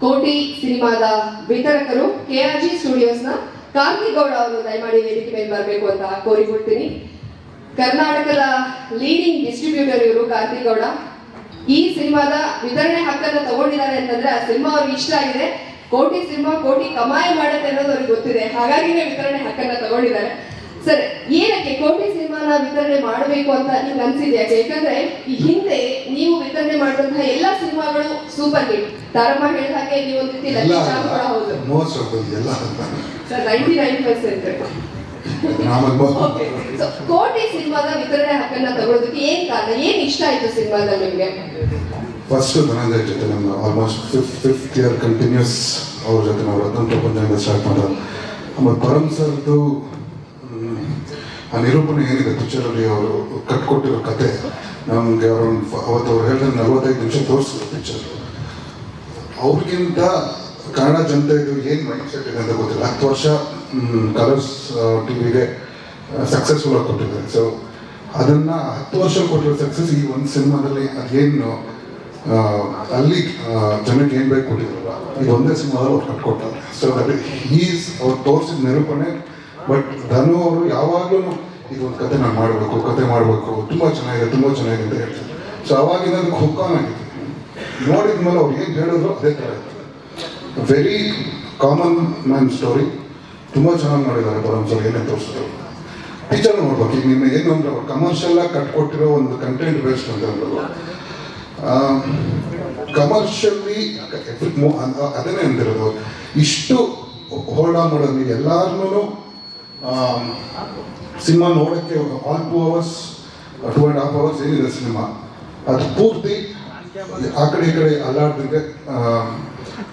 ಕೋಟಿ ಸಿನಿಮಾದ ವಿತರಕರು KRG ಸ್ಟುಡಿಯೋಸ್ನ ಕಾರ್ತಿಕ್ ಗೌಡ ಅವರು ದಯಮಾಡಿ ವೇದಿಕೆ ಮೇಲೆ ಬರಬೇಕು ಅಂತ ಕೋರಿಕೊಳ್ತೀನಿ. ಕರ್ನಾಟಕದ ಲೀಡಿಂಗ್ ಡಿಸ್ಟ್ರಿಬ್ಯೂಟರ್ ಇವರು ಕಾರ್ತಿಕ್ ಗೌಡ. ಈ ಸಿನಿಮಾದ ವಿತರಣೆ ಹಕ್ಕನ್ನು ತಗೊಂಡಿದ್ದಾರೆ ಅಂತಂದ್ರೆ ಆ ಸಿನಿಮಾ ಅವ್ರಿಗೆ ಇಷ್ಟ ಆಗಿದೆ. ಕೋಟಿ ಸಿನಿಮಾ ಕೋಟಿ ಕಮಾಯಿ ಮಾಡುತ್ತೆ ಅನ್ನೋದು ಅವ್ರಿಗೆ ಗೊತ್ತಿದೆ, ಹಾಗಾಗಿನೇ ವಿತರಣೆ ಹಕ್ಕನ್ನ ತಗೊಂಡಿದ್ದಾರೆ. ಸರ್, ಏನಕ್ಕೆ ಕೋಟಿ ಸಿನಿಮಾನ ವಿತರಣೆ ಮಾಡಬೇಕು ಅಂತ ನಿಮ್ಗೆ ಅನ್ಸಿದ್ಯಾ? ಯಾಕಂದ್ರೆ ಈ ಹಿಂದೆ ನೀವು ವಿತರಣೆ ಮಾಡಿದಂತಹ ಎಲ್ಲಾ ಸಿನಿಮಾಗಳು ಸೂಪರ್ ಹಿಟ್. ತಾರಮ್ಮ ಹೇಳಿದ ಹಾಗೆ ನೀವು ಒಂದು ರೀತಿ ಲಕ್ಕಿ ಚಾರ್ಮ್ ಕೂಡ ಹೌದು ಸರ್, 99%. ಕೋಟಿ ಸಿನಿಮಾದ ವಿತರಣೆ ಹಕ್ಕನ್ನ ತಗೊಳ್ಳೋದಕ್ಕೆ ಏನ್ ಕಾರಣ, ಏನ್ ಇಷ್ಟ ಆಯ್ತು ಸಿನಿಮಾದಲ್ಲಿ ನಿಮ್ಗೆ? ಫಸ್ಟ್ ಧನಂಜಯ್ ಜೊತೆ ನಮ್ಮ ಆಲ್ಮೋಸ್ಟ್ 5th ಇಯರ್ ಕಂಟಿನ್ಯೂಸ್ ಅವ್ರ ಜೊತೆ ನಾವು ರತ್ನ ಪ್ರಪಂಚದಿಂದ ಸ್ಟಾರ್ಟ್ ಮಾಡೋದು. ಆಮೇಲೆ ಪರಂ ಸರ್ದು ಆ ನಿರೂಪಣೆ ಏನಿದೆ ಪಿಕ್ಚರಲ್ಲಿ ಅವರು ಕಟ್ಕೊಟ್ಟಿರೋ ಕತೆ ನಮಗೆ ಅವತ್ತು ಅವ್ರು ಹೇಳಿದ್ರೆ 45 ನಿಮಿಷ ತೋರಿಸಿದ್ರು ಪಿಕ್ಚರ್. ಅವ್ರಿಗಿಂತ ಕನ್ನಡ ಜನತೆಗೆ ಏನು ಮೈಂಡ್ ಸೆಟ್ ಇದೆ ಅಂತ ಗೊತ್ತಿಲ್ಲ. 10 ವರ್ಷ ಕಲರ್ಸ್ ಟಿವಿಗೆ ಸಕ್ಸಸ್ಫುಲ್ ಆಗಿ ಕೊಟ್ಟಿದ್ದಾರೆ. ಸೊ ಅದನ್ನು 10 ವರ್ಷ ಕೊಟ್ಟಿರೋ ಸಕ್ಸಸ್ ಈ ಒಂದು ಸಿನಿಮಾದಲ್ಲಿ ಅದೇನು ಅಲ್ಲಿ ಜನಕ್ಕೆ ಏನು ಬೇಕು ಕೊಟ್ಟಿದ್ರಲ್ಲ, ಇದು ಒಂದೇ ಸಿನಿಮಾದಲ್ಲಿ ಅವ್ರು ಕಟ್ಕೊಡ್ತಾರೆ. ಸೊ ದಟ್ ಈಸ್ ಅವ್ರು ತೋರಿಸಿದ ನಿರೂಪಣೆ. ಬಟ್ ಧನು ಅವರು ಯಾವಾಗಲೂ ಇದೊಂದು ಕತೆ ನಾನು ಮಾಡಬೇಕು ತುಂಬ ಚೆನ್ನಾಗಿದೆ ಅಂತ ಹೇಳ್ತಾರೆ. ಸೊ ಅವಾಗಿಂದ ಅದಕ್ಕೆ ಹುಕ್ಕಾನ್ ಆಗಿತ್ತು. ನೋಡಿದ ಮೇಲೆ ಅವ್ರು ಏನು ಹೇಳಿದ್ರು ಅದೇ ಥರ ಇತ್ತು. Very common man story. ತುಂಬ ಚೆನ್ನಾಗಿ ಮಾಡಿದ್ದಾರೆ ಪರಂ ಸರ್. ಏನೇ ತೋರಿಸಿದ್ರು ಪಿಕ್ಚರ್ ನೋಡ್ಬೇಕು. ಈಗ ನಿನ್ನೆ ಏನು ಅಂದ್ರೆ ಅವ್ರು ಕಮರ್ಷಿಯಲ್ಲಾಗಿ ಕಟ್ಕೊಟ್ಟಿರೋ ಒಂದು ಕಂಟೆಂಟ್ ಬೇಸ್ಡ್ ಅಂತ ಅಂದ್ರಲ್ಲ, ಕಮರ್ಷಿಯಲಿ ಅದನ್ನೇ ಅಂದಿರೋದು. ಇಷ್ಟು ಹೋಲ್ಡ್ ಆನ್ ಮಾಡೋದು ನೀವು ಎಲ್ಲಾರನ್ನೂ ಸಿನಿಮಾ ನೋಡೋಕ್ಕೆ ಆಲ್ 2 hours 2.5 hours ಏನಿದೆ ಸಿನಿಮಾ, ಅದು ಪೂರ್ತಿ ಆ ಕಡೆ ಈ ಕಡೆ ಅಲ್ಲಾಡ್ದಂಗೆ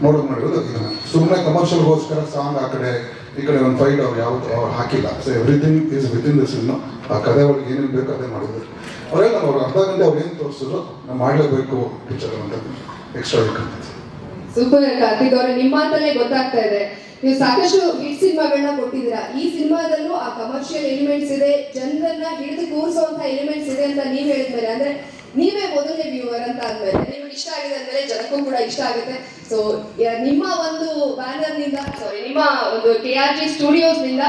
ನೋಡೋಕೆ ಮಾಡಿರೋದು. ಇದನ್ನು ಸುಮ್ಮನೆ ಕಮರ್ಷಿಯಲ್ಗೋಸ್ಕರ ಸಾಂಗ್ ಆ ಕಡೆ ಈ ಕಡೆ ಒಂದು ಫೈಟ್ ಅವ್ರು ಯಾವುದು ಅವ್ರು ಹಾಕಿಲ್ಲ. So everything is within the cinema. ಆ ಕಥೆ ಒಳಗೆ ಏನೇನು ಬೇಕು ಅದೇ ಮಾಡಿದ್ರು. ಅವರೆಲ್ಲ ಅವ್ರು ಅರ್ಧ ಗಂಟೆ ಅವ್ರು ಏನು ತೋರಿಸಿದ್ರು ನಾವು ಮಾಡಲೇಬೇಕು ಪಿಕ್ಚರ್ ಅಂತ ಎಕ್ಸ್ಟ್ರಾ ಇಟ್ಕೊಂಡಿದ್ದೆ. ಸೂಪರ್ ಕಾರ್ತಿಕ್ ಅವರೇ, ನಿಮ್ಮ ಮಾತಲ್ಲೇ ಗೊತ್ತಾಗ್ತಾ ಇದೆ ನೀವು ಸಾಕಷ್ಟು ಹಿಟ್ ಸಿನಿಮಾಗಳನ್ನ ಕೊಟ್ಟಿದ್ದೀರಾ. ಈ ಸಿನಿಮಾದಲ್ಲೂ ಆ ಕಮರ್ಷಿಯಲ್ ಎಲಿಮೆಂಟ್ಸ್ ಇದೆ, ಜನರನ್ನ ಹಿಡಿದು ಕೂರಿಸುವಂತ ಎಲಿಮೆಂಟ್ಸ್ ಇದೆ ಅಂತ ನೀವು ಹೇಳಿದ್ಮೇಲೆ, ಅಂದ್ರೆ ನೀವೇ ಮೊದಲನೇ ವ್ಯೂವರ್ ಅಂತ ಅಂದ್ಮೇಲೆ ನಿಮ್ಗೆ ಇಷ್ಟ ಆಗಿದೆ ಅಂದ್ಮೇಲೆ ಜನಕ್ಕೂ ಕೂಡ ಇಷ್ಟ ಆಗುತ್ತೆ. ಸೊ ನಿಮ್ಮ ಒಂದು ಬ್ಯಾನರ್ ನಿಂದ ನಿಮ್ಮ ಒಂದು KRG ಸ್ಟುಡಿಯೋಸ್ ನಿಂದ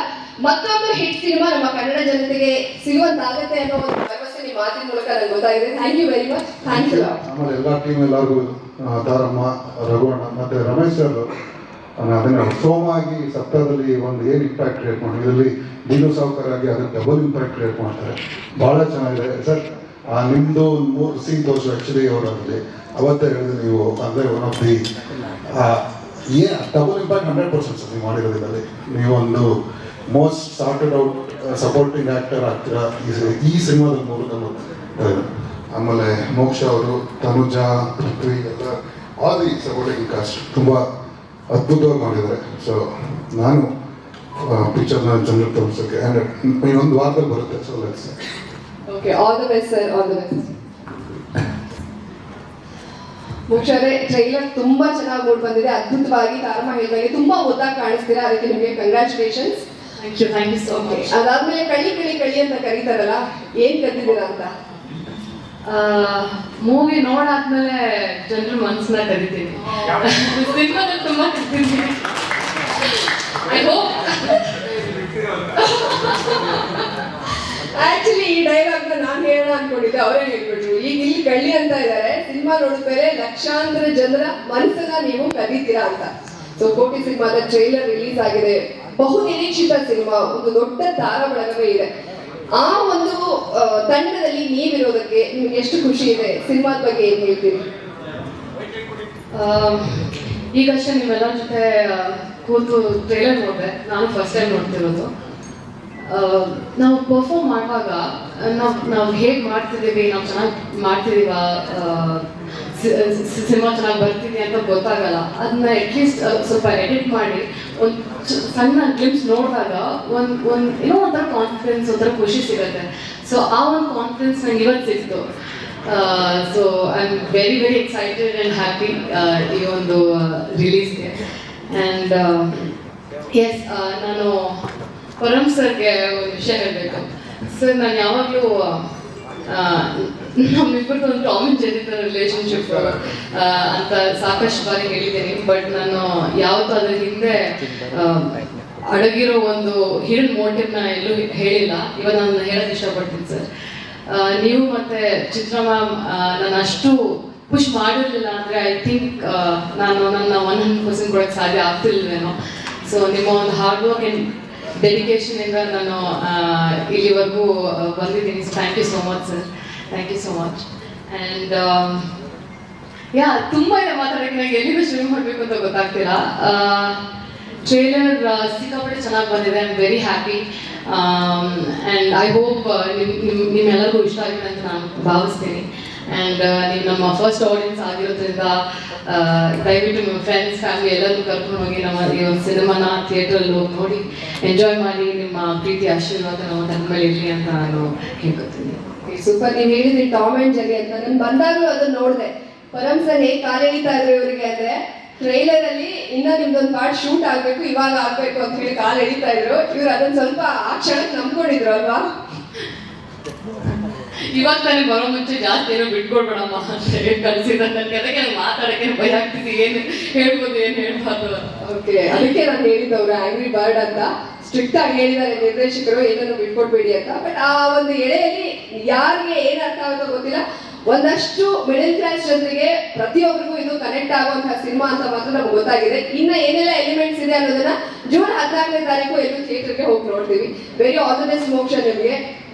ಮತ್ತೊಂದು ಹಿಟ್ ಸಿನಿಮಾ ನಮ್ಮ ಕನ್ನಡ ಜನತೆಗೆ ಸಿಗುವಂತಾಗತ್ತೆ ಅನ್ನೋ ಒಂದು ಭರವಸೆ ನಿಮ್ಮ ಮಾತಿನ ಮೂಲಕ ನನಗೆ ಗೊತ್ತಾಗಿದೆ. Thank you very much. Thank you. ಆಮೇಲೆ ಎಲ್ಲ ಟೀಮ್ ಎಲ್ಲರಿಗೂ ತಾರಮ್ಮ, ರಘುವಣ್ಣ ಮತ್ತೆ ರಮೇಶ್ ಸರ್ ಅದನ್ನ ಸೋಮಾಗಿ ಸಪ್ತಾಹದಲ್ಲಿ ಒಂದು ಏನು ಇಂಪ್ಯಾಕ್ಟ್ ಕ್ರಿಯೇಟ್ ಮಾಡಿ ಇದರಲ್ಲಿ ದೀನು ಸಾವುಕಾರಾಗಿ ಅದನ್ನ ಡಬಲ್ ಇಂಪ್ಯಾಕ್ಟ್ ಕ್ರಿಯೇಟ್ ಮಾಡ್ತಾರೆ. ಭಾಳ ಚೆನ್ನಾಗಿದೆ ಸರ್. ನಿಮ್ಮದು 3 ಸೀನ್ ತೋರಿಸು ಆ್ಯಕ್ಚುಲಿ ಅವರಲ್ಲಿ ಅವತ್ತೇ ಹೇಳಿದ್ರೆ ನೀವು ಅಂದರೆ one of the double impact 100% sir ನೀವು ಮಾಡಿರೋದ್ರಲ್ಲಿ. ನೀವೊಂದು most sorted out supporting actor ಆಗ್ತೀರಾ ಈ ಸಿನಿಮಾದ ಮೂಲಕ. ಆಮೇಲೆ ಮೋಕ್ಷ ಅವರು, ತನುಜಾ, ಪೃಥ್ವಿ ಎಲ್ಲ ಆಲ್ ದಿ ಸಪೋರ್ಟಿಂಗ್ ಕಾಸ್ಟ್ ತುಂಬ ಅದ್ಭುತವಾಗಿ ಮಾಡಿದ್ದಾರೆ. ಸೊ ನಾನು ಪಿಕ್ಚರ್ನ ಜನರಿಗೆ ತೋರಿಸೋಕ್ಕೆ ಆ್ಯಂಡ್ ಇನ್ನೊಂದು ವಾರದಲ್ಲಿ ಬರುತ್ತೆ. So let's okay, all the best sir, all the best. ಮುಖ್ಯರೇ ಟ್ರೈಲರ್ ತುಂಬಾ ಚೆನ್ನಾಗಿ ಮೂಡ್ ಬಂದಿದೆ. ಅದ್ಭುತವಾಗಿ ತಾರಮ್ಮ ಹೇಳಿದಾಗೆ ತುಂಬಾ ಮುದ್ದಾಗಿ ಕಾಣಿಸ್ತೀರಾ. ಅದಕ್ಕೆ ನಿಮಗೆ congratulations. Thank you so much. ಅದಾದ್ಮೇಲೆ ಕಳಿ ಕಳಿ ಕಳಿ ಅಂತ ಕರೀತಾರಲ್ಲ, ಏನ್ ಕರೀತೀರಾ ಅಂತ? ಮೂವಿ ನೋಡಾದ್ಮೇಲೆ ಜನರ ಮನಸ್ಸನ್ನ ಕರಿತೀನಿ. ಸಿನಿಮಾದಲ್ಲಿ ತುಂಬಾ ಕರಿತೀನಿ. ಐ ಹೋಪ್ ಆಕ್ಚುಲಿ ಈ ಡೈಲಾಗ್ ನಾನು ಹೇಳೋಣ ಅನ್ಕೊಂಡಿದ್ದೆ, ಅವರೇ ಹೇಳ್ಬಿಟ್ರು. ಈಗ ಇಲ್ಲಿ ಕಳ್ಳಿ ಅಂತ ಇದ್ದಾರೆ, ಸಿನಿಮಾ ನೋಡಿದ್ಮೇಲೆ ಲಕ್ಷಾಂತರ ಜನರ ಮನಸ್ಸನ್ನ ನೀವು ಕದೀತೀರಾ ಅಂತ. ಸೊ ಕೋಟಿ ಸಿನಿಮಾದ ಟ್ರೈಲರ್ ರಿಲೀಸ್ ಆಗಿದೆ. ಬಹು ನಿರೀಕ್ಷಿತ ಸಿನಿಮಾ, ಒಂದು ದೊಡ್ಡ ತಾರ ಬಳಗವೇ ಇದೆ. ಆ ಒಂದು ತಂಡದಲ್ಲಿ ನೀವಿರೋದಕ್ಕೆ ನಿಮ್ಗೆ ಎಷ್ಟು ಖುಷಿ ಇದೆ? ಸಿನಿಮಾದ ಬಗ್ಗೆ ಏನ್ ಹೇಳ್ತೀರಿ? ಈಗಷ್ಟೇ ನಿಮ್ಮೆಲ್ಲರ ಜೊತೆ ಕೂತು ಟ್ರೈಲರ್ ನೋಡಿದೆ. ನಾನು ಫಸ್ಟ್ ಟೈಮ್ ನೋಡ್ತಿರೋದು. ನಾವು ಪರ್ಫಾರ್ಮ್ ಮಾಡುವಾಗ ನಾವು ಹೇಗೆ ಮಾಡ್ತಿದ್ದೀವಿ, ನಾವು ಚೆನ್ನಾಗಿ ಮಾಡ್ತಿದ್ದೀವ, ಸಿನಿಮಾ ಚೆನ್ನಾಗಿ ಬರ್ತಿದೆ ಅಂತ ಗೊತ್ತಾಗಲ್ಲ. ಅದನ್ನ ಅಟ್ಲೀಸ್ಟ್ ಸ್ವಲ್ಪ ಎಡಿಟ್ ಮಾಡಿ ಒಂದು ಸಣ್ಣ ಕ್ಲಿಪ್ಸ್ ನೋಡಿದಾಗ ಏನೋ ಒಂಥರ ಕಾನ್ಫಿಡೆನ್ಸ್, ಒಂಥರ ಖುಷಿ ಸಿಗುತ್ತೆ. ಸೊ ಆ ಒಂದು ಕಾನ್ಫಿಡೆನ್ಸ್ ನಂಗೆ ಇವತ್ತು ಸಿಕ್ತು. So I am very very excited and happy ಈ ಒಂದು ರಿಲೀಸ್ಗೆ. ಆ್ಯಂಡ್ ಎಸ್, ನಾನು ಪರಮ್ ಸರ್ಗೆ ಒಂದು ವಿಷಯ ಹೇಳಬೇಕು. ಸರ್, ನಾನು ಯಾವಾಗಲೂ ನಮ್ಮಿಬ್ಬರದ್ದು ಒಂದು ಟಾಮ್ ಅಂಡ್ ಜೆರ್ರಿ ರಿಲೇಶನ್ಶಿಪ್ ಅಂತ ಸಾಕಷ್ಟು ಬಾರಿ ಹೇಳಿದ್ದೀನಿ. ಬಟ್ ನಾನು ಯಾವತ್ತೂ ಅದ್ರ ಹಿಂದೆ ಅಡಗಿರೋ ಒಂದು ಹಿಡನ್ ಮೋಟಿವ್ನ ಎಲ್ಲೂ ಹೇಳಿಲ್ಲ. ಇವಾಗ ನಾನು ಹೇಳೋದು ಇಷ್ಟಪಡ್ತೀನಿ ಸರ್. ನೀವು ಮತ್ತೆ ಚಿತ್ರ ಮ್ಯಾಮ್ ನಾನು ಅಷ್ಟು ಪುಷ್ ಮಾಡಿರಲಿಲ್ಲ ಅಂದರೆ ಐ ಥಿಂಕ್ ನಾನು ನನ್ನ 100% ಕೊಡೋಕ್ಕೆ ಸಾಧ್ಯ ಆಗ್ತಿರ್ಲಿಲ್ವೇನೋ. ಸೊ ನಿಮ್ಮ ಒಂದು ಹಾರ್ಡ್ ವರ್ಕ್ ಆ್ಯಂಡ್ ಡೆಡಿಕೇಶನ್ ಇಂದ ನಾನು ಇಲ್ಲಿವರೆಗೂ ಬಂದಿದ್ದೀನಿ. So thank you so much sir, thank you so much. And ತುಂಬ ಇದೆ ಮಾತಾಡೋಕ್ಕೆ. ನನಗೆ ಎಲ್ಲಿಂದ ಶುರು ಮಾಡಬೇಕು ಅಂತ ಗೊತ್ತಾಗ್ತಿಲ್ಲ. ಟ್ರೇಲರ್ ಸಿಕ್ಕಾಪಟ್ಟೆ ಚೆನ್ನಾಗಿ ಬಂದಿದೆ. I am very happy. And I hope ನಿಮ್ಮೆಲ್ಲರಿಗೂ ಇಷ್ಟ ಆಗಿದೆ ಅಂತ ನಾನು ಭಾವಿಸ್ತೀನಿ. ಆ್ಯಂಡ್ ನೀವು ನಮ್ಮ ಫಸ್ಟ್ ಆಡಿಯನ್ಸ್ ಆಗಿರೋದ್ರಿಂದ ದಯವಿಟ್ಟು ನಿಮ್ಮ ಫ್ರೆಂಡ್ಸ್, ಫ್ಯಾಮಿಲಿ ಎಲ್ಲರೂ ಕರ್ಕೊಂಡು ಹೋಗಿ ನಮ್ಮ ಈ ಒಂದು ಸಿನಿಮಾನ ಥಿಯೇಟ್ರಲ್ಲಿ ಹೋಗಿ ನೋಡಿ ಎಂಜಾಯ್ ಮಾಡಿ. ನಿಮ್ಮ ಪ್ರೀತಿ ಆಶೀರ್ವಾದ ನಮ್ಮ ತನ್ನ ಮೇಲೆ ಇರಲಿ ಅಂತ ನಾನು ಕೇಳ್ಕೊತೀನಿ. ಸೂಪರ್. ನೀವು ಹೇಳಿದ್ರಿ ಟಾಮ್ ಅಂಡ್ ಜೆರ್ರಿ ಅಂತ. ನಾನು ಬಂದಾಗಲೂ ಅದನ್ನ ನೋಡಿದೆ. ಪರಮ್ ಸರ್ ಹೇಗೆ ಕಾಲ್ ಎಳಿತಾ ಇದ್ರು ಇವರಿಗೆ ಅಂದ್ರೆ, ಟ್ರೈಲರ್ ಅಲ್ಲಿ ಇನ್ನ ನಿಮ್ದೊಂದು ಪಾರ್ಟ್ ಶೂಟ್ ಆಗ್ಬೇಕು, ಇವಾಗ ಆಗ್ಬೇಕು ಅಂತ ಹೇಳಿ ಕಾಲ್ ಎಳಿತಾ ಇದ್ರು. ಇವ್ರು ಅದನ್ನ ಸ್ವಲ್ಪ ಆ ಕ್ಷಣಕ್ಕೆ ನಂಬ್ಕೊಂಡಿದ್ರು ಅಲ್ವಾ? ಇವಾಗ ತಾನೇ ಬರೋ ಮುಂಚೆ ಜಾಸ್ತಿ ಏನೋ ಬಿಟ್ಕೊಡ್ಬೇಡಮ್ಮ ಅಂತ ಹೇಳಿ ಕಳಿಸಿದ. ನನಗೆ ಅದಕ್ಕೆ ನಾನು ಮಾತಾಡೋಕ್ಕೆ ಭಯ ಆಗ್ತಿದೆ, ಏನು ಹೇಳ್ಬೋದು ಏನು ಹೇಳ್ಬಾರ್ದು. ಓಕೆ, ಅದಕ್ಕೆ ನಾನು ಹೇಳಿದ್ದವ್ರು ಆಂಗ್ರಿ ಬರ್ಡ್ ಅಂತ ಸ್ಟ್ರಿಕ್ಟ್ ಆಗಿ ಹೇಳಿದ್ದಾರೆ ನಿರ್ದೇಶಕರು, ಏನನ್ನು ಬಿಟ್ಕೊಡ್ಬೇಡಿ ಅಂತ. ಬಟ್ ಆ ಒಂದು ಎಳೆಯಲ್ಲಿ ಯಾರಿಗೆ ಏನ್ ಅರ್ಥ ಆಗುತ್ತೋ ಗೊತ್ತಿಲ್ಲ, ಒಂದಷ್ಟು ಮಿಡಲ್ ಕ್ಲಾಸ್ ಜನರಿಗೆ ಪ್ರತಿಯೊಬ್ಬರಿಗೂ ಇದು ಕನೆಕ್ಟ್ ಆಗುವಂತಹ ಸಿನಿಮಾ ಅಂತ ಮಾತ್ರ ನಮ್ಗೆ ಗೊತ್ತಾಗಿದೆ. ಇನ್ನ ಏನೆಲ್ಲ ಎಲಿಮೆಂಟ್ಸ್ ಇದೆ ಅನ್ನೋದನ್ನ ಜೂನ್ 14ನೇ ತಾರೀಕು ಎಲ್ಲೂ ಥಿಯೇಟರ್ಗೆ ಹೋಗಿ ನೋಡ್ತೀವಿ. ವೆರಿ ಆಲ್ ದ ಬೆಸ್ಟ್ ಮೋಕ್ಷ, ನಿಮಗೆ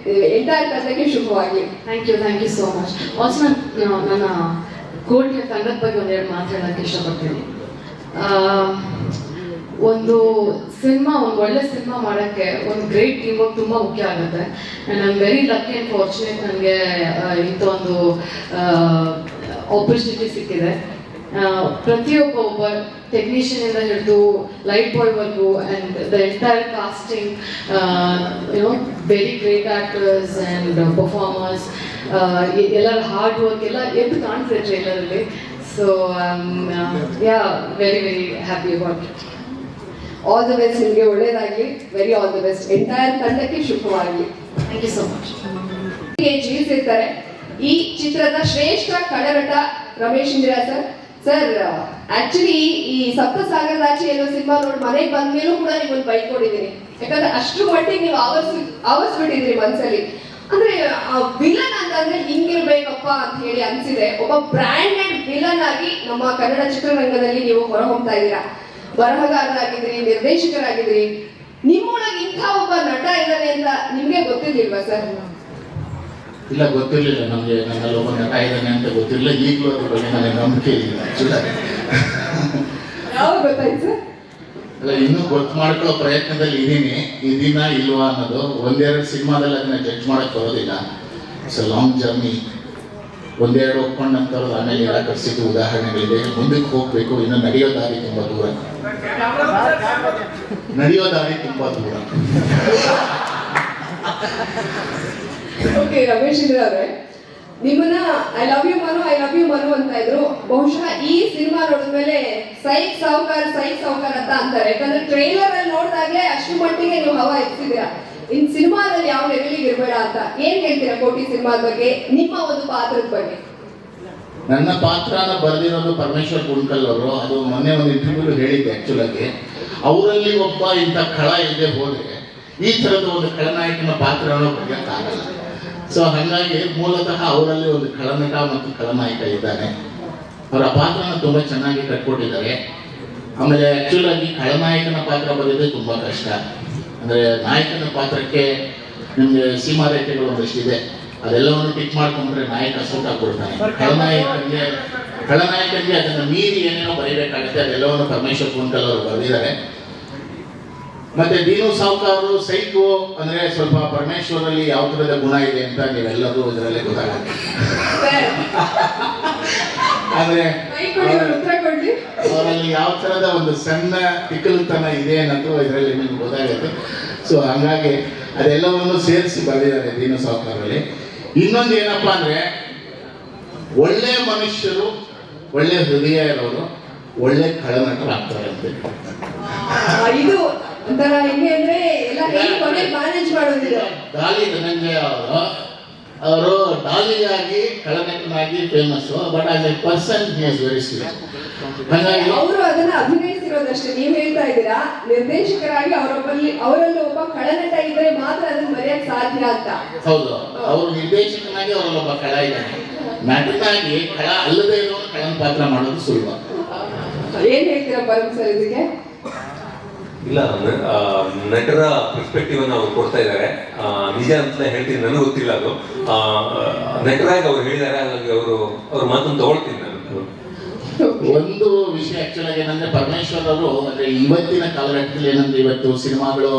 ಎಂಟೈರ್ ತಂಡಕ್ಕೆ ಶುಭವಾಗಲಿ. Thank you so much. Also ನನ್ನ ಕೋಟಿಯ ತಂಡದ ಬಗ್ಗೆ ಒಂದೆರಡು ಮಾತಾಡೋಕ್ಕೆ ಇಷ್ಟಪಡ್ತೀನಿ. ಒಂದು ಸಿನಿಮಾ, ಒಂದು ಒಳ್ಳೆ ಸಿನಿಮಾ ಮಾಡೋಕ್ಕೆ ಒಂದು ಗ್ರೇಟ್ ಟೀಮ್ ವರ್ಕ್ ತುಂಬ ಮುಖ್ಯ ಆಗುತ್ತೆ. And I am very lucky and fortunate, ನನಗೆ ಇಂಥ ಒಂದು ಆಪರ್ಚುನಿಟಿ ಸಿಕ್ಕಿದೆ. ಪ್ರತಿಯೊಬ್ಬ ಟೆಕ್ನಿಷಿಯನಿಂದ ಹಿಡಿದು ಲೈಟ್ ಬಾಯ್ವರೆಗೂ and the entire casting, you know very great actors and performers, ಎಲ್ಲರ ಹಾರ್ಡ್ ವರ್ಕ್ ಎಲ್ಲ ಎದ್ದು ಕಾಣ್ತಿದೆ ಟ್ರೈಲರಲ್ಲಿ. So very very happy about it. All the best, ನಿಮಗೆ ಒಳ್ಳೇದಾಗಲಿ. Very all the best. Entire ತಂಡಕ್ಕೆ ಶುಭವಾಗಲಿ. Thank you so much. ಜೀವಿಸಿರ್ತಾರೆ. ಈ ಚಿತ್ರದ ಶ್ರೇಷ್ಠ ಖಳನಟ Ramesh Indira sir. Sir actually ಈ ಸಪ್ತಸಾಗರದಾಚೆ ಅನ್ನೋ ಸಿನಿಮಾ ನೋಡಿ ಮನೆಗೆ ಬಂದ ಮೇಲೂ ಕೂಡ ನಿಮ್ಮನ್ನು ಬೈಕೊಂಡಿದ್ದೀನಿ. ಯಾಕಂದ್ರೆ ಅಷ್ಟು ಮಟ್ಟಿಗೆ ನೀವು ಆವರಿಸ್ಬಿಟ್ಟಿದ್ರಿ ಮನ್ಸಲ್ಲಿ. ಅಂದ್ರೆ ವಿಲನ್ ಅಂತಂದ್ರೆ ಹಿಂಗಿರ್ಬೇಕಪ್ಪ ಅಂತ ಹೇಳಿ ಅನ್ಸಿದೆ. ಒಬ್ಬ ಬ್ರ್ಯಾಂಡೆಡ್ ವಿಲನ್ ಆಗಿ ನಮ್ಮ ಕನ್ನಡ ಚಿತ್ರರಂಗದಲ್ಲಿ ನೀವು ಹೊರಹೊಮ್ತಾ ಇದ್ದೀರಾ. ಬರಹಗಾರರಾಗಿದ್ರಿ, ನಿರ್ದೇಶಕರಾಗಿದ್ರಿ. ನಿಮ್ಮೊಳಗೆ ಇಂಥ ಒಬ್ಬ ನಟ ಇದ್ದಾನೆ ಅಂತ ನಿಮ್ಗೆ ಗೊತ್ತಿರ್ಲಿಲ್ವಾ ಸರ್? ಇಲ್ಲ, ಗೊತ್ತಿರಲಿಲ್ಲ ನಮಗೆ. ನನ್ನಲ್ಲಿ ಒಬ್ಬ ನಟ ಇದ್ದಾನೆ ಅಂತ ಗೊತ್ತಿರಲಿಲ್ಲ. ಈಗಲೂ ಅದ್ರ ಬಗ್ಗೆ ನನಗೆ ನಂಬಿಕೆ ಇಲ್ಲ ಆಕ್ಚುಲಾಗಿ. ಯಾವಾಗ ಗೊತ್ತಾಯ್ತು ಸರ್? ಅಲ್ಲ, ಇನ್ನೂ ಗೊತ್ತು ಮಾಡ್ಕೊಳ್ಳೋ ಪ್ರಯತ್ನದಲ್ಲಿ ಇದೀನಾ ಇಲ್ವಾ ಅನ್ನೋದು. ಒಂದೆರಡು ಸಿನಿಮಾದಲ್ಲಿ ಅದನ್ನ ಜಡ್ಜ್ ಮಾಡಕ್ ಬರೋದಿಲ್ಲ. It's a long journey. ಒಂದೆರಡು ಒಪ್ಕೊಂಡಂತವ್ರು ಆಮೇಲೆ ನಿರಾಕರಿಸಿದ್ದು ಉದಾಹರಣೆಗಳಿದೆ. ಮುಂದಕ್ಕೆ ಹೋಗ್ಬೇಕು. ಇನ್ನು ನಡೆಯೋ ದಾರಿ ತುಂಬಾ ದೂರ. ಓಕೆ, ರಮೇಶ್ ಇಂದಿರಾ ಅವರೇ, ನಿಮ್ಮನ್ನ ಐ ಲವ್ ಯು ಮನು ಅಂತ ಇದ್ರು. ಬಹುಶಃ ಈ ಸಿನಿಮಾ ನೋಡಿದ್ಮೇಲೆ ಸೈಕ್ ಸಾವುಕಾರ ಅಂತ ಅಂತಾರೆ. ಯಾಕಂದ್ರೆ ಟ್ರೈಲರ್ ಅಲ್ಲಿ ನೋಡಿದಾಗ್ಲೇ ಅಷ್ಟು ಮಟ್ಟಿಗೆ ನೀವು ಹವಾ ಎತ್ತಿದ್ದೀರಾ. ಇನ್ ಸಿನಿಮಾದಲ್ಲಿ ಯಾವ ಲೆವೆಲಿಗೆ ಇರಬೇಡ ಅಂತ ಏನ್ ಹೇಳ್ತೀರಾ ಕೋಟಿ ಸಿನಿಮಾದ ಬಗ್ಗೆ, ನಿಮ್ಮ ಒಂದು ಪಾತ್ರದ ಬಗ್ಗೆ? ನನ್ನ ಪಾತ್ರನ ಬರೆದಿರೋದು ಪರಮೇಶ್ವರ್ ಗುಂಡ್ಕಲ್ ಅವರು. ಅದು ಮೊನ್ನೆ ಒಂದು ಇಂಟರ್ವ್ಯೂ ಹೇಳಿದ್ದೆ ಆಕ್ಚುಲಾಗಿ. ಅವರಲ್ಲಿ ಒಬ್ಬ ಇಂಥ ಖಳ ಇಲ್ಲದೆ ಹೋದ್ರೆ ಈ ಥರದ ಒಂದು ಖಳನಾಯಕನ ಪಾತ್ರನ ಬರೆಯೋಕ್ಕಾಗಲ್ಲ. ಸೊ ಹಾಗಾಗಿ ಮೂಲತಃ ಅವರಲ್ಲಿ ಒಂದು ಖಳನಟ ಮತ್ತು ಖಳನಾಯಕ ಇದ್ದಾನೆ. ಅವರ ಪಾತ್ರನ ತುಂಬ ಚೆನ್ನಾಗಿ ಕಟ್ಕೊಟ್ಟಿದ್ದಾರೆ. ಆಮೇಲೆ ಆ್ಯಕ್ಚುಲಾಗಿ ಖಳನಾಯಕನ ಪಾತ್ರ ಬರೆಯೋದೇ ತುಂಬ ಕಷ್ಟ. ಅಂದರೆ ನಾಯಕನ ಪಾತ್ರಕ್ಕೆ ನಿಮಗೆ ಸೀಮಾರೇಖೆಗಳು ಒಂದಷ್ಟಿದೆ. ಅದೆಲ್ಲವನ್ನು ಟಿಕ್ ಮಾಡ್ಕೊಂಡ್ರೆ ನಾಯಕ ಸೂಟ್ ಕೊಡ್ತಾನೆ. ಖಳನಾಯಕನಿಗೆ ಅದನ್ನು ಮೀರಿ ಏನೇನೋ ಬರೀಬೇಕಾಗುತ್ತೆ. ಅದೆಲ್ಲವನ್ನು ಪರಮೇಶ್ವರ್ ಗುಂಡ್ಕಲ್ ಅವರು ಬರೆದಿದ್ದಾರೆ. ಮತ್ತೆ ದೀನು ಸಾವ್ಕಾರರು ಸೈಕೋ ಅಂದ್ರೆ ಸ್ವಲ್ಪ ಪರಮೇಶ್ವರಲ್ಲಿ ಯಾವ ತರದ ಗುಣ ಇದೆ ಅಂತ ನೀವೆಲ್ಲರೂ ಇದರಲ್ಲೇ ಗೊತ್ತಾಗುತ್ತೆ. ಆದ್ರೆ ಅವರಲ್ಲಿ ಯಾವ ತರದ ಒಂದು ಸಣ್ಣ ತಿಕ್ಕಲುತನ ಇದೆ ಅನ್ನೋದು ಇದರಲ್ಲಿ ನಿಮ್ಗೆ ಗೊತ್ತಾಗುತ್ತೆ. ಸೊ ಹಂಗಾಗಿ ಅದೆಲ್ಲವನ್ನು ಸೇರಿಸಿ ಬರೆದಿದ್ದಾರೆ ದೀನು ಸಾವ್ಕಾರಲ್ಲಿ. ಇನ್ನೊಂದು ಏನಪ್ಪಾ ಅಂದ್ರೆ, ಒಳ್ಳೆ ಮನುಷ್ಯರು, ಒಳ್ಳೆ ಹೃದಯ ಇರೋರು ಒಳ್ಳೆ ಖಳನಟರಾಗ್ತಾರೆ ಅಂತ. ಇದು ಒಂಥರ ಹೆಂಗೆ ಅಂದ್ರೆ ಎಲ್ಲ ಹೇಗೆ ಕೊನೆಗೆ ಮ್ಯಾನೇಜ್ ಮಾಡೋದಿಲ್ಲ. ಡಾಲಿ ಧನಂಜಯ ಅವರು ಡಾಲಿಯಾಗಿ ಖಳನಟನಾಗಿ famous. But as a person he is very sweet. ಹಾಗಾಗಿ ಅವರು ಅದನ್ನ ಅಭಿನಯಿಸಿರೋದಷ್ಟೇ. ನೀವು ಹೇಳ್ತಾ ಇದ್ದೀರಾ ನಿರ್ದೇಶಕರಾಗಿ ಅವರಲ್ಲಿ ಒಬ್ಬ ಖಳನಟ ಇದ್ರೆ ಮಾತ್ರ ಅದನ್ನ ಬರೆಯಕ್ ಸಾಧ್ಯ ಅಂತ. ಹೌದು, ಅವರು ನಿರ್ದೇಶಕನಾಗಿ ಅವರಲ್ಲಿ ಒಬ್ಬ ಖಳ ಇದ್ದಾನೆ. ನಟನಾಗಿ ಖಳ ಅಲ್ಲದೆ ಇರೋನು ಖಳನ ಪಾತ್ರ ಮಾಡೋದು ಸುಲಭ. ಏನ್ ಹೇಳ್ತೀರಾ ಪರಮ್ ಸರ್ ಇದಕ್ಕೆ? ಇಲ್ಲ, ನಟರ ಪರ್ಸ್ಪೆಕ್ಟಿವ್ ಅನ್ನು ಅವ್ರು ಕೊಡ್ತಾ ಇದ್ದಾರೆ. ನಿಜ ಅಂತ ಹೇಳ್ತೀನಿ, ನನಗೆ ಗೊತ್ತಿಲ್ಲ ಅದು. ನಟರಾಗಿ ಅವ್ರು ಹೇಳಿದ್ದಾರೆ, ಹಾಗಾಗಿ ಅವ್ರ ಮಾತನ್ನು ತಗೊಳ್ತೀನಿ ನಾನು. ಒಂದು ವಿಷಯ ಆಕ್ಚುಲಾಗಿ ಏನಂದ್ರೆ, ಪರಮೇಶ್ವರ್ ಅವರು ಅಂದ್ರೆ ಇವತ್ತಿನ ಕಾಲಘಟ್ಟದಲ್ಲಿ ಏನಂದ್ರೆ, ಇವತ್ತು ಸಿನಿಮಾಗಳು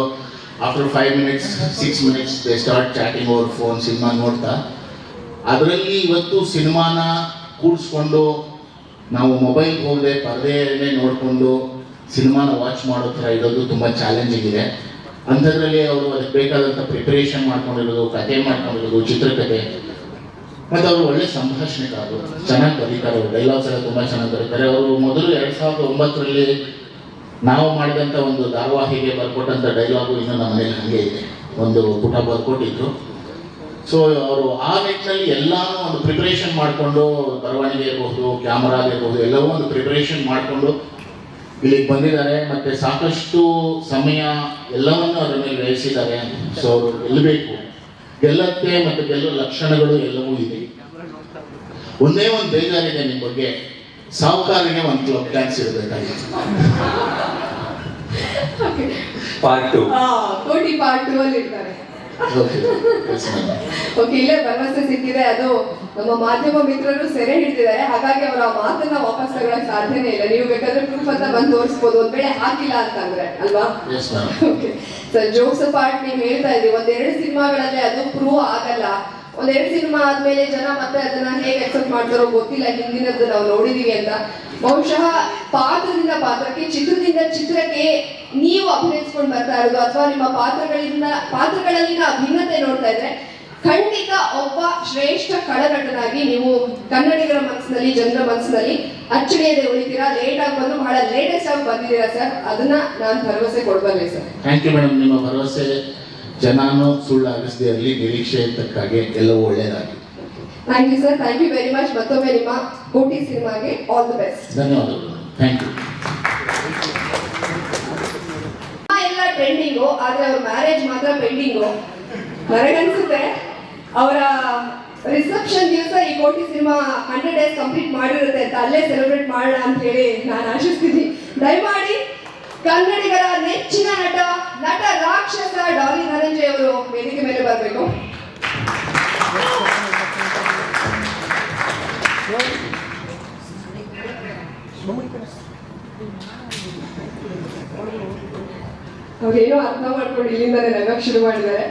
after 5 minutes 6 minutes they start chatting over phone. Cinema ನೋಡ್ತಾ ಅದರಲ್ಲಿ ಇವತ್ತು ಸಿನಿಮಾನ ಕೂಡಿಸ್ಕೊಂಡು ನಾವು ಮೊಬೈಲ್ ಹೋಗದೆ ಪರದೆಯನ್ನೇ ನೋಡಿಕೊಂಡು ಸಿನಿಮಾನ ವಾಚ್ ಮಾಡೋ ಥರ ಇರೋದು ತುಂಬ ಚಾಲೆಂಜಿಂಗ್ ಇದೆ. ಅಂಥದ್ರಲ್ಲಿ ಅವರು ಅದಕ್ಕೆ ಬೇಕಾದಂಥ ಪ್ರಿಪರೇಷನ್ ಮಾಡ್ಕೊಂಡಿರೋದು, ಕತೆ ಮಾಡ್ಕೊಂಡಿರೋದು, ಚಿತ್ರಕಥೆ, ಮತ್ತು ಅವರು ಒಳ್ಳೆ ಸಂಭಾಷಣೆಗಾರರು, ಚೆನ್ನಾಗಿ ಬರೀತಾರೆ. ಅವರು ಡೈಲಾಗ್ಸ್ ಎಲ್ಲ ತುಂಬ ಚೆನ್ನಾಗಿ ಬರೀತಾರೆ. ಅವರು ಮೊದಲು 2009ರಲ್ಲಿ ನಾವು ಮಾಡಿದಂಥ ಒಂದು ಧಾರಾವಾಹಿಗೆ ಬರ್ಕೊಟ್ಟಂಥ ಡೈಲಾಗು ಇನ್ನೂ ನಮ್ಮ ಮನೇಲಿ ಹಾಗೆ ಇದೆ. ಒಂದು ಪುಟ ಬರ್ಕೊಟ್ಟಿದ್ರು. ಸೊ ಅವರು ಆ ನಿಟ್ಟಿನಲ್ಲಿ ಎಲ್ಲಾನು ಒಂದು ಪ್ರಿಪರೇಷನ್ ಮಾಡಿಕೊಂಡು, ಬರವಣಿಗೆ ಇರಬಹುದು, ಕ್ಯಾಮರಾ ಇರಬಹುದು, ಎಲ್ಲವೂ ಒಂದು ಪ್ರಿಪರೇಷನ್ ಮಾಡಿಕೊಂಡು ಇಲ್ಲಿಗೆ ಬಂದಿದ್ದಾರೆ. ಮತ್ತು ಸಾಕಷ್ಟು ಸಮಯ ಎಲ್ಲವನ್ನೂ ಅದರ ಮೇಲೆ ವ್ಯಯಿಸಿದ್ದಾರೆ. ಸೊ ಅವರು ಗೆಲ್ಲಬೇಕು, ಗೆಲ್ಲತ್ತೆ ಮತ್ತು ಗೆಲ್ಲೋ ಲಕ್ಷಣಗಳು ಎಲ್ಲವೂ ಇದೆ. ಒಂದೇ ಒಂದು ಬೇಜಾರಿದೆ ನಿಮ್ಮ ಬಗ್ಗೆ, ಸಾವುಕಾರರಿಗೆ ಒಂದು ಕ್ಲಬ್ ಡ್ಯಾನ್ಸ್ ಇರಬೇಕಾಗಿತ್ತು. ಪಾರ್ಟ್ 2 ಕೋಟಿ ಪಾರ್ಟ್ 2 ಅಲ್ಲಿ ಇರ್ತಾರೆ. ಓಕೆ, ಇಲ್ಲೇ ಭರವಸೆ ಸಿಕ್ಕಿದೆ. ಅದು ನಮ್ಮ ಮಾಧ್ಯಮ ಮಿತ್ರರು ಸೆರೆ ಹಿಡಿದಿದ್ದಾರೆ. ಹಾಗಾಗಿ ಅವರ ಮಾತನ್ನ ವಾಪಸ್ ತಗೊಳಕ್ ಸಾಧ್ಯನೇ ಇಲ್ಲ. ನೀವು ಬೇಕಾದ್ರೆ ಪ್ರೂಫ್ ಅಂತ ಬಂದು ತೋರಿಸ್ಬೋದು, ಒಂದ್ ವೇಳೆ ಹಾಕಿಲ್ಲ ಅಂತಂದ್ರೆ ಅಲ್ವಾ? ಓಕೆ ಸರ್, ಜೋಕ್ಸ್ ಪಾರ್ಟ್ ನೀವು ಹೇಳ್ತಾ ಇದ್ರಿ, 1-2 ಸಿನಿಮಾಗಳಲ್ಲಿ ಅದು ಪ್ರೂವ್ ಆಗಲ್ಲ. 1-2 ಸಿನಿಮಾ ಆದ್ಮೇಲೆ ಜನ ಮತ್ತೆ ಅದನ್ನ ಹೇಗೆ ಅಕ್ಸೆಪ್ಟ್ ಮಾಡ್ತಾರೋ ಗೊತ್ತಿಲ್ಲ. ಹಿಂದಿನದ್ದು ನಾವು ನೋಡಿದೀವಿ ಅಂತ. ಬಹುಶಃ ಪಾತ್ರದಿಂದ ಪಾತ್ರಕ್ಕೆ, ಚಿತ್ರದಿಂದ ಚಿತ್ರಕ್ಕೆ ನೀವು ಅಭಿನಯಿಸ್ಕೊಂಡು ಬರ್ತಾ ಇರೋದು, ಅಥವಾ ನಿಮ್ಮ ಪಾತ್ರಗಳಲ್ಲಿನ ಭಿನ್ನತೆ ನೋಡ್ತಾ ಇದ್ರೆ ಖಂಡಿತ ಒಬ್ಬ ಶ್ರೇಷ್ಠ ಖಳನಟನಾಗಿ ನೀವು ಕನ್ನಡಿಗರ ಮನಸ್ಸಿನಲ್ಲಿ, ಜನರ ಮನಸ್ಸಿನಲ್ಲಿ ಅಚ್ಚಳಿಯದೆ ಉಳಿತೀರಾ. ಲೇಟ್ ಆಗಿ ಬಂದು ಬಹಳ ಲೇಟೆಸ್ಟ್ ಆಗಿ ಬಂದಿದ್ದೀರಾ ಸರ್. ಅದನ್ನ ನಾನು ಭರವಸೆ ಕೊಡ್ಬಲ್ಲೆ ಸರ್. Thank you madam. ನಿಮ್ಮ ಭರವಸೆ ಜನನೂ ಸುಳ್ಳಾಗಿಸದೇ ಇರಲಿ, ನಿರೀಕ್ಷೆ ತಕ್ಕಾಗೆ ಎಲ್ಲವೂ ಒಳ್ಳೆಯದಾಗಿ. Thank you sir, thank you very much. ಮತ್ತೊಮ್ಮೆ ನಿಮ್ಮ ಕೋಟಿ ಸಿನಿಮಾಗೆ ಆಲ್ ದಿ ಬೆಸ್ಟ್. ಧನ್ಯವಾದಗಳು. Thank you. ಎಲ್ಲ ಟ್ರೆಂಡಿಂಗು, ಆದ್ರೆ ಅವ್ರ ಮ್ಯಾರೇಜ್ ಮಾತ್ರ ಪೆಂಡಿಂಗು. ನನಗನ್ಸುತ್ತೆ ಅವರ ರಿಸೆಪ್ಷನ್ ದಿವಸ ಈ ಕೋಟಿ ಸಿನಿಮಾ 100 ಡೇಸ್ ಕಂಪ್ಲೀಟ್ ಮಾಡಿರುತ್ತೆ ಅಂತ ಅಲ್ಲೇ ಸೆಲೆಬ್ರೇಟ್ ಮಾಡೋಣ ಅಂತ ಹೇಳಿ ನಾನು ಆಶಿಸ್ತೀನಿ. ದಯಮಾಡಿ ಕನ್ನಡಿಗರ ನೆಚ್ಚಿನ ನಟ ರಾಕ್ಷಸ ಡಾಲಿ ಧನಂಜಯ್ ಅವರು ವೇದಿಕೆ ಮೇಲೆ ಬರಬೇಕು. ಅವ್ರೇನೋ ಅರ್ಥ ಮಾಡ್ಕೊಂಡು ಇಲ್ಲಿಂದಾನೆ ನಗಕ್ಕೆ ಶುರು ಮಾಡಿದ್ದಾರೆ.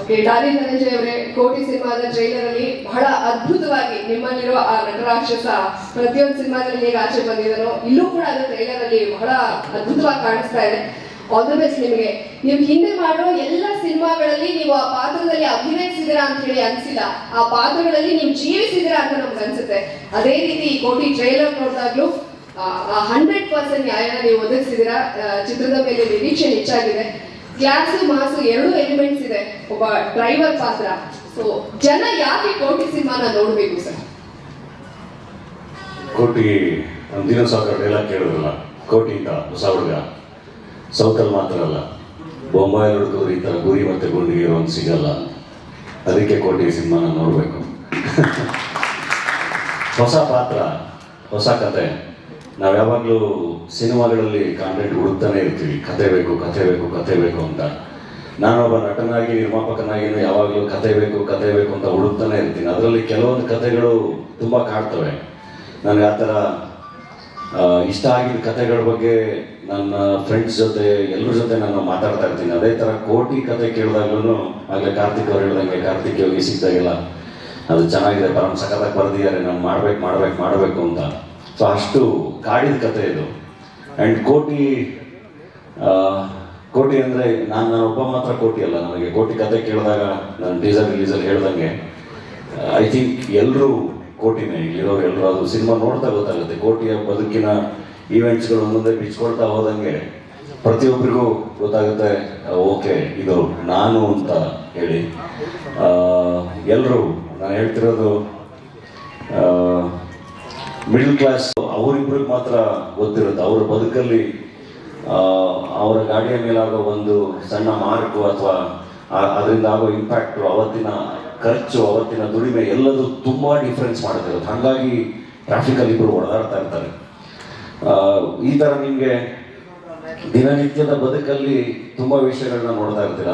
ಓಕೆ, ಡಾಲಿ ಧನಂಜಯ್ ಅವರೇ, ಕೋಟಿ ಸಿನಿಮಾದ ಟ್ರೈಲರ್ ಅಲ್ಲಿ ಬಹಳ ಅದ್ಭುತವಾಗಿ ನಿಮ್ಮಲ್ಲಿರುವ ಆ ನಟರಾಕ್ಷಸ ಪ್ರತಿಯೊಂದು ಸಿನಿಮಾದಲ್ಲಿ ಹೇಗೆ ಆಚೆ ಬಂದಿದ್ದಾನೋ ಇಲ್ಲೂ ಕೂಡ ಅದು ಟ್ರೈಲರ್ ಅಲ್ಲಿ ಬಹಳ ಅದ್ಭುತವಾಗಿ ಕಾಣಿಸ್ತಾ ಇದೆ. ಆಲ್ ದಿ ಬೆಸ್ಟ್ ನಿಮಗೆ. ನೀವು ಹಿಂದೆ ಮಾಡೋ ಎಲ್ಲ ಸಿನಿಮಾಗಳಲ್ಲಿ ನೀವು ಆ ಪಾತ್ರದಲ್ಲಿ ಅಭಿನಯಿಸಿದಿರಾ ಅಂತ ಹೇಳಿ ಅನ್ಸಿಲ್ಲ, ಆ ಪಾತ್ರಗಳಲ್ಲಿ ನೀವು ಜೀವಿಸಿದಿರಾ ಅಂತ ನಮ್ಗೆ ಅನ್ಸುತ್ತೆ. ಅದೇ ರೀತಿ ಈ ಕೋಟಿ ಟ್ರೈಲರ್ ನೋಡಿದಾಗ್ಲೂ 100% ನ್ಯಾಯನ ನೀವು ಒದಗಿಸಿದಿರಾ. ಚಿತ್ರದ ಮೇಲೆ ನಿರೀಕ್ಷೆ ಹೆಚ್ಚಾಗಿದೆ. ಕ್ಲಾಸು ಮಾಸು ಎರಡು ಎಲಿಮೆಂಟ್ಸ್ ಇದೆ, ಒಬ್ಬ ಡ್ರೈವರ್ ಪಾತ್ರ. ಸೊ ಜನ ಯಾಕೆ ಕೋಟಿ ಸಿನಿಮಾನ ನೋಡ್ಬೇಕು ಸರ್? ಕೋಟಿ ದಿನ ಸಾಕರ್ ಡೈಲಾಗ್ ಕೇಳಿದ್ರಲ್ಲ, ಕೋಟಿ ಅಂತ ಹೊಸ ಹುಡುಗ ಸೌಕಲ್ ಮಾತ್ರ ಅಲ್ಲ, ಬೊಂಬಾಯಿ ಹುಡುಗರು ಈ ಥರ ಗುರಿ ಮತ್ತೆ ಗುಂಡಿಗೆ ಒಂದು ಸಿಗಲ್ಲ. ಅದಕ್ಕೆ ಕೋಟಿ ಸಿನಿಮಾನ ನೋಡಬೇಕು. ಹೊಸ ಪಾತ್ರ, ಹೊಸ ಕತೆ. ನಾವು ಯಾವಾಗಲೂ ಸಿನಿಮಾಗಳಲ್ಲಿ ಕಾಂಟೆಂಟ್ ಹುಡುಕ್ತಾನೆ ಇರ್ತೀವಿ, ಕತೆ ಬೇಕು ಕತೆ ಬೇಕು ಕತೆ ಬೇಕು ಅಂತ. ನಾನೊಬ್ಬ ನಟನಾಗಿ ನಿರ್ಮಾಪಕನಾಗಿನೂ ಯಾವಾಗಲೂ ಕತೆ ಬೇಕು ಅಂತ ಹುಡುಕ್ತಾನೆ ಇರ್ತೀನಿ. ಅದರಲ್ಲಿ ಕೆಲವೊಂದು ಕತೆಗಳು ತುಂಬ ಕಾಡ್ತವೆ ನನಗೆ. ಆ ಥರ ಇಷ್ಟ ಆಗಿದ್ದ ಕತೆಗಳ ಬಗ್ಗೆ ನನ್ನ ಫ್ರೆಂಡ್ಸ್ ಜೊತೆ ಎಲ್ಲರ ಜೊತೆ ನಾನು ಮಾತಾಡ್ತಾ ಇರ್ತೀನಿ. ಅದೇ ಥರ ಕೋಟಿ ಕತೆ ಕೇಳಿದಾಗ್ಲೂ ಆಗಲೇ ಕಾರ್ತಿಕ್ ಅವ್ರು ಹೇಳ್ದಂಗೆ, ಕಾರ್ತಿಕ್ ಯೋಗಿ ಸಿಕ್ಕಿದಾಗೆಲ್ಲ ಅದು ಚೆನ್ನಾಗಿದೆ, ಪರಮ ಸಖತ್ತಾಗಿ ಬರೆದಿದ್ದಾರೆ, ನಾನು ಮಾಡಬೇಕು ಅಂತ. ಸೊ ಅಷ್ಟು ಕಾಡಿದ ಕತೆ ಇದು. ಆ್ಯಂಡ್ ಕೋಟಿ ಅಂದರೆ ನಾನು ಒಬ್ಬ ಮಾತ್ರ ಕೋಟಿ ಅಲ್ಲ. ನನಗೆ ಕೋಟಿ ಕತೆ ಕೇಳಿದಾಗ ನಾನು ಟೀಸರ್ ರಿಲೀಸಲ್ಲಿ ಹೇಳ್ದಂಗೆ ಐ ಥಿಂಕ್ ಎಲ್ಲರೂ ಕೋಟಿನೇ, ಇಲ್ಲಿರೋರು ಎಲ್ಲರೂ. ಅದು ಸಿನಿಮಾ ನೋಡ್ತಾ ಗೊತ್ತಾಗುತ್ತೆ. ಕೋಟಿಯ ಬದುಕಿನ ಈವೆಂಟ್ಸ್ಗಳು ಮುಂದೆ ಬಿಚ್ಕೊಳ್ತಾ ಹೋದಂಗೆ ಪ್ರತಿಯೊಬ್ಬರಿಗೂ ಗೊತ್ತಾಗುತ್ತೆ, ಓಕೆ ಇದು ನಾನು ಅಂತ ಹೇಳಿ. ಎಲ್ಲರೂ ನಾನು ಹೇಳ್ತಿರೋದು ಮಿಡಲ್ ಕ್ಲಾಸ್ ಅವರಿಬ್ರಿಗೆ ಮಾತ್ರ ಗೊತ್ತಿರುತ್ತೆ. ಅವರ ಬದುಕಲ್ಲಿ ಅವರ ಗಾಡಿಯ ಮೇಲಾಗೋ ಒಂದು ಸಣ್ಣ ಮಾರ್ಕು ಅಥವಾ ಅದರಿಂದ ಆಗೋ ಇಂಪ್ಯಾಕ್ಟು, ಅವತ್ತಿನ ಖರ್ಚು, ಅವತ್ತಿನ ದುಡಿಮೆ ಎಲ್ಲದೂ ತುಂಬ ಡಿಫ್ರೆನ್ಸ್ ಮಾಡ್ತಿರುತ್ತೆ. ಹಾಗಾಗಿ ಟ್ರಾಫಿಕಲ್ಲಿ ಇಬ್ಬರು ಓಡಾಡ್ತಾ ಇರ್ತಾರೆ. ಈ ಥರ ನಿಮಗೆ ದಿನನಿತ್ಯದ ಬದುಕಲ್ಲಿ ತುಂಬ ವಿಷಯಗಳನ್ನ ನೋಡ್ತಾ ಇರ್ತೀರ.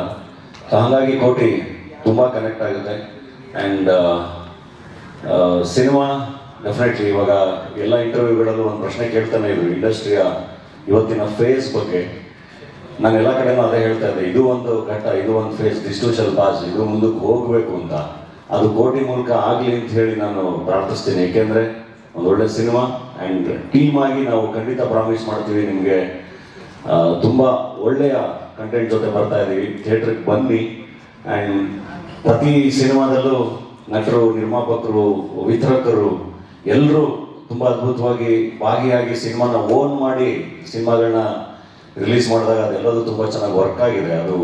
ಹಾಗಾಗಿ ಕೋಟಿ ತುಂಬ ಕನೆಕ್ಟ್ ಆಗುತ್ತೆ. ಆ್ಯಂಡ್ ಸಿನಿಮಾ ಡೆಫಿನೆಟ್ಲಿ ಇವಾಗ ಎಲ್ಲ ಇಂಟರ್ವ್ಯೂಗಳಲ್ಲೂ ಒಂದು ಪ್ರಶ್ನೆ ಕೇಳ್ತಾನೆ ಇದ್ರು ಇಂಡಸ್ಟ್ರಿಯ ಇವತ್ತಿನ ಫೇಸ್ ಬಗ್ಗೆ. ನಾನು ಎಲ್ಲ ಕಡೆನೂ ಅದೇ ಹೇಳ್ತಾ ಇದ್ದೆ, ಇದು ಒಂದು ಘಟ್ಟ, ಇದು ಒಂದು phase, this too shall pass, ಇದು ಮುಂದಕ್ಕೆ ಹೋಗಬೇಕು ಅಂತ. ಅದು ಕೋಟಿ ಮೂಲಕ ಆಗಲಿ ಅಂತ ಹೇಳಿ ನಾನು ಪ್ರಾರ್ಥಿಸ್ತೀನಿ. ಏಕೆಂದರೆ ಒಂದು ಒಳ್ಳೆ ಸಿನಿಮಾ ಆ್ಯಂಡ್ ಟೀಮ್ ಆಗಿ ನಾವು ಖಂಡಿತ ಪ್ರಾಮಿಸ್ ಮಾಡ್ತೀವಿ ನಿಮಗೆ ತುಂಬ ಒಳ್ಳೆಯ ಕಂಟೆಂಟ್ ಜೊತೆ ಬರ್ತಾ ಇದ್ದೀವಿ. ಥಿಯೇಟ್ರಿಗೆ ಬನ್ನಿ. ಆ್ಯಂಡ್ ಪ್ರತಿ ಸಿನಿಮಾದಲ್ಲೂ ನಟರು, ನಿರ್ಮಾಪಕರು, ವಿತರಕರು ಎಲ್ಲರೂ ತುಂಬ ಅದ್ಭುತವಾಗಿ ಭಾಗಿಯಾಗಿ ಸಿನಿಮಾನ ಓನ್ ಮಾಡಿ ಸಿನಿಮಾಗಳನ್ನ ರಿಲೀಸ್ ಮಾಡಿದಾಗ ಅದೆಲ್ಲದೂ ತುಂಬ ಚೆನ್ನಾಗಿ ವರ್ಕ್ ಆಗಿದೆ. ಅದು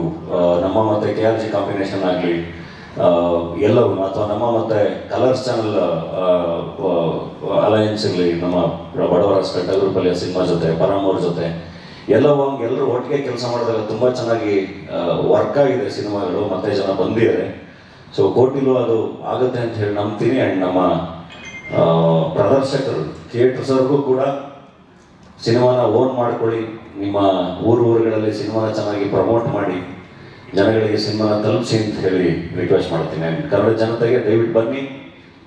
ನಮ್ಮ ಮತ್ತು KRG ಕಾಂಬಿನೇಷನ್ ಆಗಲಿ ಎಲ್ಲವೂ, ಅಥವಾ ನಮ್ಮ ಮತ್ತು ಕಲರ್ಸ್ ಚಾನಲ್ ಅಲಯನ್ಸ್ ಇರಲಿ, ನಮ್ಮ ಬಡವರ ಸ್ಪೆಟ್ಟ ಗ್ರೂಪಲ್ಲಿ ಸಿನಿಮಾ ಜೊತೆ, ಪರಮ್ ಅವ್ರ ಜೊತೆ ಎಲ್ಲವೂ ಎಲ್ಲರೂ ಒಟ್ಟಿಗೆ ಕೆಲಸ ಮಾಡಿದಾಗ ತುಂಬ ಚೆನ್ನಾಗಿ ವರ್ಕ್ ಆಗಿದೆ ಸಿನಿಮಾಗಳು, ಮತ್ತೆ ಜನ ಬಂದಿದ್ದಾರೆ. ಸೊ ಕೋಟಿಲೂ ಅದು ಆಗುತ್ತೆ ಅಂತ ಹೇಳಿ ನಂಬ್ತೀನಿ. ಆ್ಯಂಡ್ ನಮ್ಮ ಪ್ರದರ್ಶಕರು, ಥಿಯೇಟರ್ಸವ್ರಿಗೂ ಕೂಡ ಸಿನಿಮಾನ ಓನ್ ಮಾಡ್ಕೊಳ್ಳಿ. ನಿಮ್ಮ ಊರುಗಳಲ್ಲಿ ಸಿನಿಮಾನ ಚೆನ್ನಾಗಿ ಪ್ರಮೋಟ್ ಮಾಡಿ, ಜನಗಳಿಗೆ ಸಿನಿಮಾನ ತಲುಪಿಸಿ ಅಂತ ಹೇಳಿ ರಿಕ್ವೆಸ್ಟ್ ಮಾಡ್ತೀನಿ. ಆ್ಯಂಡ್ ಕನ್ನಡ ಜನತೆಗೆ ದಯವಿಟ್ಟು ಬನ್ನಿ.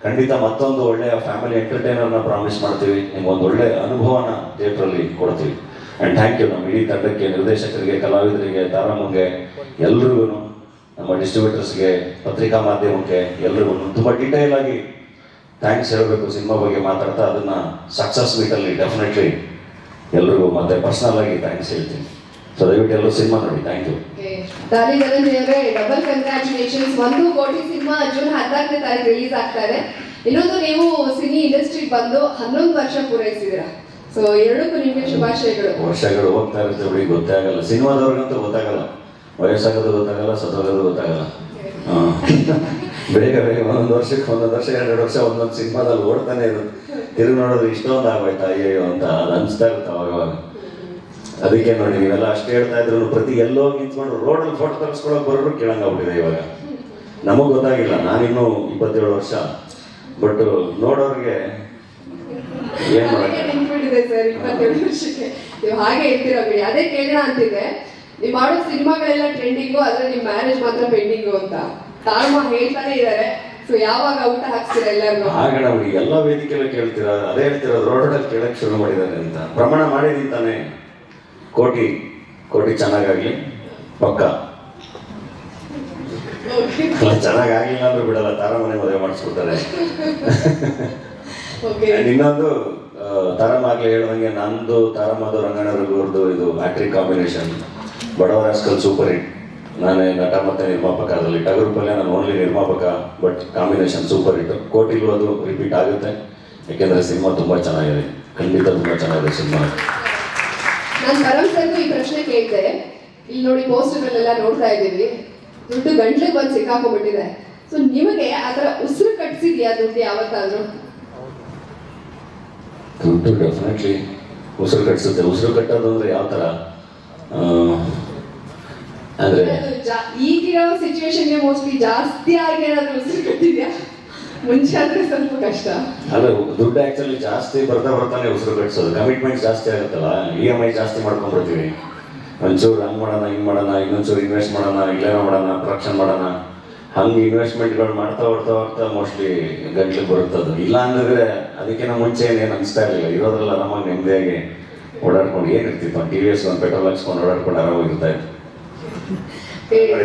ಖಂಡಿತ ಮತ್ತೊಂದು ಒಳ್ಳೆಯ ಫ್ಯಾಮಿಲಿ ಎಂಟರ್ಟೈನರ್ನ ಪ್ರಾಮಿಸ್ ಮಾಡ್ತೀವಿ. ನಿಮ್ಗೊಂದು ಒಳ್ಳೆಯ ಅನುಭವನ ಥಿಯೇಟ್ರಲ್ಲಿ ಕೊಡ್ತೀವಿ. ಆ್ಯಂಡ್ ಥ್ಯಾಂಕ್ ಯು ನಮ್ಮ ಇಡೀ ತಂಡಕ್ಕೆ, ನಿರ್ದೇಶಕರಿಗೆ, ಕಲಾವಿದರಿಗೆ, ತಾರಮ್ಮಂಗೆ, ಎಲ್ರಿಗೂ, ನಮ್ಮ ಡಿಸ್ಟ್ರಿಬ್ಯೂಟರ್ಸ್ಗೆ, ಪತ್ರಿಕಾ ಮಾಧ್ಯಮಕ್ಕೆ ಎಲ್ರಿಗೂ ತುಂಬ ಡೀಟೇಲ್ ಆಗಿ ಥ್ಯಾಂಕ್ಸ್ ಹೇಳಬೇಕು. ಸಿನಿಮಾ ಬಗ್ಗೆ ಮಾತಾಡ್ತಾ ಅದನ್ನು ಸಕ್ಸಸ್ ಮೀಟಲ್ಲಿ ಡೆಫಿನೆಟ್ಲಿ ಎಲ್ರಿಗೂ ಮತ್ತೆ ಪರ್ಸನಲ್ ಆಗಿ ಥ್ಯಾಂಕ್ಸ್ ಹೇಳ್ತೀನಿ. ಸೊ ದಯವಿಟ್ಟು ಎಲ್ಲರೂ ಸಿನಿಮಾ ನೋಡಿ. Thank you. ಡಾಲಿ ಧನಂಜಯ್ ಅವರೇ, ಡಬಲ್ ಕಂಗ್ರ್ಯಾಚುಲೇಷನ್ಸ್. ಒಂದು ಕೋಟಿ ಸಿನಿಮಾ ಜೂನ್ 14ನೇ ತಾರೀಕು ರಿಲೀಸ್ ಆಗ್ತಾ ಇದೆ. ಇನ್ನೊಂದು, ನೀವು ಸಿನಿ ಇಂಡಸ್ಟ್ರಿಗೆ ಬಂದು 11 ವರ್ಷ ಪೂರೈಸಿದ್ದೀರಾ. ಸೊ ಎರಡಕ್ಕೂ ನಿಮಗೆ ಶುಭಾಶಯಗಳು. ವರ್ಷಗಳು ಹೋಗ್ತಾ ಇರುತ್ತೆ ಬಿಡಿ, ಗೊತ್ತೇ ಆಗಲ್ಲ. ಸಿನಿಮಾದವ್ರಿಗಂತೂ ಗೊತ್ತಾಗಲ್ಲ, ವಯಸ್ಸಾಗೋದು ಗೊತ್ತಾಗಲ್ಲ, ಸತ್ತೋಗೋದು ಗೊತ್ತಾಗಲ್ಲ. ಬೇಗ ಬೇಗ ಒಂದೊಂದು ವರ್ಷ 2 ವರ್ಷ ಒಂದೊಂದು ಸಿನಿಮಾದಲ್ಲಿ ಓಡ್ತಾನೆ ಇರುತ್ತೆ. ತಿರುಗಿ ನೋಡಿದ್ರೆ ಇಷ್ಟೊಂದು ಆಗೋಯ್ತಾ ಅಯ್ಯೋ ಅಂತ ಅದು ಅನಿಸ್ತಾ ಇರುತ್ತೆ ಅವಾಗ. ಅದಕ್ಕೆ ನೋಡಿ ನೀವೆಲ್ಲ ಅಷ್ಟು ಹೇಳ್ತಾ ಇದ್ರು ಪ್ರತಿ ಎಲ್ಲೋ ನಿಂತ್ಕೊಂಡು ರೋಡಲ್ಲಿ ಫೋಟೋ ತೆಗೆಸ್ಕೊಳಕ್ ಬರೋರು ಕೇಳಂಗಾಗ್ಬಿಟ್ಟಿದೆ ಇವಾಗ. ನಮಗ್ ಗೊತ್ತಾಗಿಲ್ಲ, ನಾನಿನ್ನೂ 27 ವರ್ಷ, ಬಟ್ ನೋಡೋರಿಗೆ ಏನ್ ಹಾಗೆ ನಿಂತ್ಬಿಟ್ಟಿದೆ ಸರ್ 27 ವರ್ಷಕ್ಕೆ. ನೀವು ಹಾಗೆ ಇರ್ತೀರ ಬಿಡಿ. ಅದೇ ಕೇಳೋಣ ಅಂತಿದೆ, ನೀವು ಮಾಡೋ ಸಿನಿಮಾಗಳೆಲ್ಲ ಟ್ರೆಂಡಿಂಗು, ಆದ್ರೆ ನಿಮ್ ಮ್ಯಾರೇಜ್ ಮಾತ್ರ ಪೆಂಡಿಂಗು ಅಂತ ತಾಳ್ಮ ಹೇಳ್ತಾನೆ ಇದ್ದಾರೆ. ಸೊ ಯಾವಾಗ ಊಟ ಹಾಕ್ತೀರಾ ಎಲ್ಲರಿಗೂ? ಆಗೋಣ ಬಿಡಿ, ಎಲ್ಲ ವೇದಿಕೆಲ್ಲ ಕೇಳ್ತೀರಾ, ಅದೇ ಹೇಳ್ತೀರಾ ರೋಡಲ್ಲಿ ಕೇಳಕ್ ಶುರು ಮಾಡಿದ್ದಾರೆ ಅಂತ. ಪ್ರಮಾಣ ಮಾಡಿದೀನಿ ತಾನೆ, ಕೋಟಿ ಚೆನ್ನಾಗಾಗ್ಲಿ ಪಕ್ಕ. ಚೆನ್ನಾಗಾಗಿಲ್ಲ ಅಂದ್ರೆ ಬಿಡಲ್ಲ, ತಾರಮನೆ ಮದುವೆ ಮಾಡಿಸ್ಕೊಡ್ತಾರೆ. ಇನ್ನೊಂದು ತಾರಮಾಗ್ಲಿ ಹೇಳ್ದಂಗೆ ನಂದು ತಾರಮ್ಮದು ರಂಗಣ್ಣವ್ರಿಗೂ ಇದು ಹ್ಯಾಟ್ರಿಕ್ ಕಾಂಬಿನೇಷನ್. ಬಡವರ ರಾಸ್ಕಲ್ ಸೂಪರ್ ಹಿಟ್. ನಾನೇ ನಟ ಮತ್ತೆ ನಿರ್ಮಾಪಕ, ಅದರಲ್ಲಿ ಟಗರು ಪಲ್ಯ ನಾನು ಓನ್ಲಿ ನಿರ್ಮಾಪಕ, ಬಟ್ ಕಾಂಬಿನೇಷನ್ ಸೂಪರ್ ಹಿಟ್. ಕೋಟಿಗೂ ಅದು ರಿಪೀಟ್ ಆಗುತ್ತೆ, ಯಾಕೆಂದ್ರೆ ಸಿನಿಮಾ ತುಂಬಾ ಚೆನ್ನಾಗಿದೆ, ಖಂಡಿತ ತುಂಬಾ ಚೆನ್ನಾಗಿದೆ ಸಿನಿಮಾ. ನಾನು ಪರಮ್ ಸರ್ಗೂ ಈ ಪ್ರಶ್ನೆ ಕೇಳಿದೆ. ಇಲ್ಲಿ ನೋಡಿ ಪೋಸ್ಟರ್ಗಳೆಲ್ಲ ನೋಡ್ತಾ ಇದ್ದೀವಿ, ದುಡ್ಡು ಗಂಟ್ಲಿಗೆ ಬಂದು ಸಿಕ್ಕಾಕೊಂಡ್ಬಿಟ್ಟಿದೆ. ಸೊ ನಿಮಗೆ ಆತರ ಉಸಿರು ಕಟ್ಸಿದ್ಯಾ ದುಡ್ಡು ಯಾವತ್ತಾದ್ರೂ? ದುಡ್ಡು ಡೆಫಿನೆಟ್ಲಿ ಉಸಿರು ಕಟ್ಸುತ್ತೆ. ಉಸಿರು ಕಟ್ಟೋದು ಅಂದ್ರೆ ಯಾವ ತರ ಅಂದ್ರೆ ಈಗಿರೋ ಸಿಚುವೇಶನ್ಗೆ ಮೋಸ್ಟ್ಲಿ ಜಾಸ್ತಿ ಆಗಿ ಏನಾದ್ರೂ ಉಸಿರು ಕಟ್ಟಿದ್ಯಾ? ಮುಂಚೆ ಆದ್ರೆ ಸ್ವಲ್ಪ ಕಷ್ಟ. ಅಲ್ಲ, ದುಡ್ಡು ಆಕ್ಚುಲಿ ಜಾಸ್ತಿ ಬರ್ತಾನೆ ಉಸಿರು ಕಟ್ಸೋದು. ಕಮಿಟ್ಮೆಂಟ್ ಜಾಸ್ತಿ ಆಗುತ್ತಲ್ಲ, EMI ಜಾಸ್ತಿ ಮಾಡ್ಕೊಂಡ್ಬಿಡ್ತೀವಿ. ಒಂಚೂರು ಹಂಗ್ ಮಾಡೋಣ, ಹಿಂಗ್ ಮಾಡೋಣ, ಇನ್ನೊಂಚೂರು ಇನ್ವೆಸ್ಟ್ ಮಾಡೋಣ, ಇಲ್ಲೇನೋ ಮಾಡೋಣ, ಪ್ರೊಡಕ್ಷನ್ ಮಾಡೋಣ, ಹಂಗೆ ಇನ್ವೆಸ್ಟ್ಮೆಂಟ್ಗಳು ಮಾಡ್ತಾ ಮೋಸ್ಟ್ಲಿ ಗಂಟ್ಲಿಗೆ ಬರುತ್ತದು. ಇಲ್ಲ ಅಂದ್ರೆ ಅದಕ್ಕಿಂತ ಮುಂಚೆ ಏನು ಅನಿಸ್ತಾ ಇರಲಿಲ್ಲ. ಇರೋದ್ರಲ್ಲ ಆರಾಮಾಗಿ ನೆಮ್ಮದಿಯಾಗಿ ಓಡಾಡ್ಕೊಂಡು ಏನಿರ್ತಿತ್ತು, TVS ಒಂದು ಪೆಟ್ರೋಲ್ ಹಾಕ್ಸ್ಕೊಂಡು ಓಡಾಡ್ಕೊಂಡು ಆರಾಮಾಗಿರ್ತಾ ಇತ್ತು.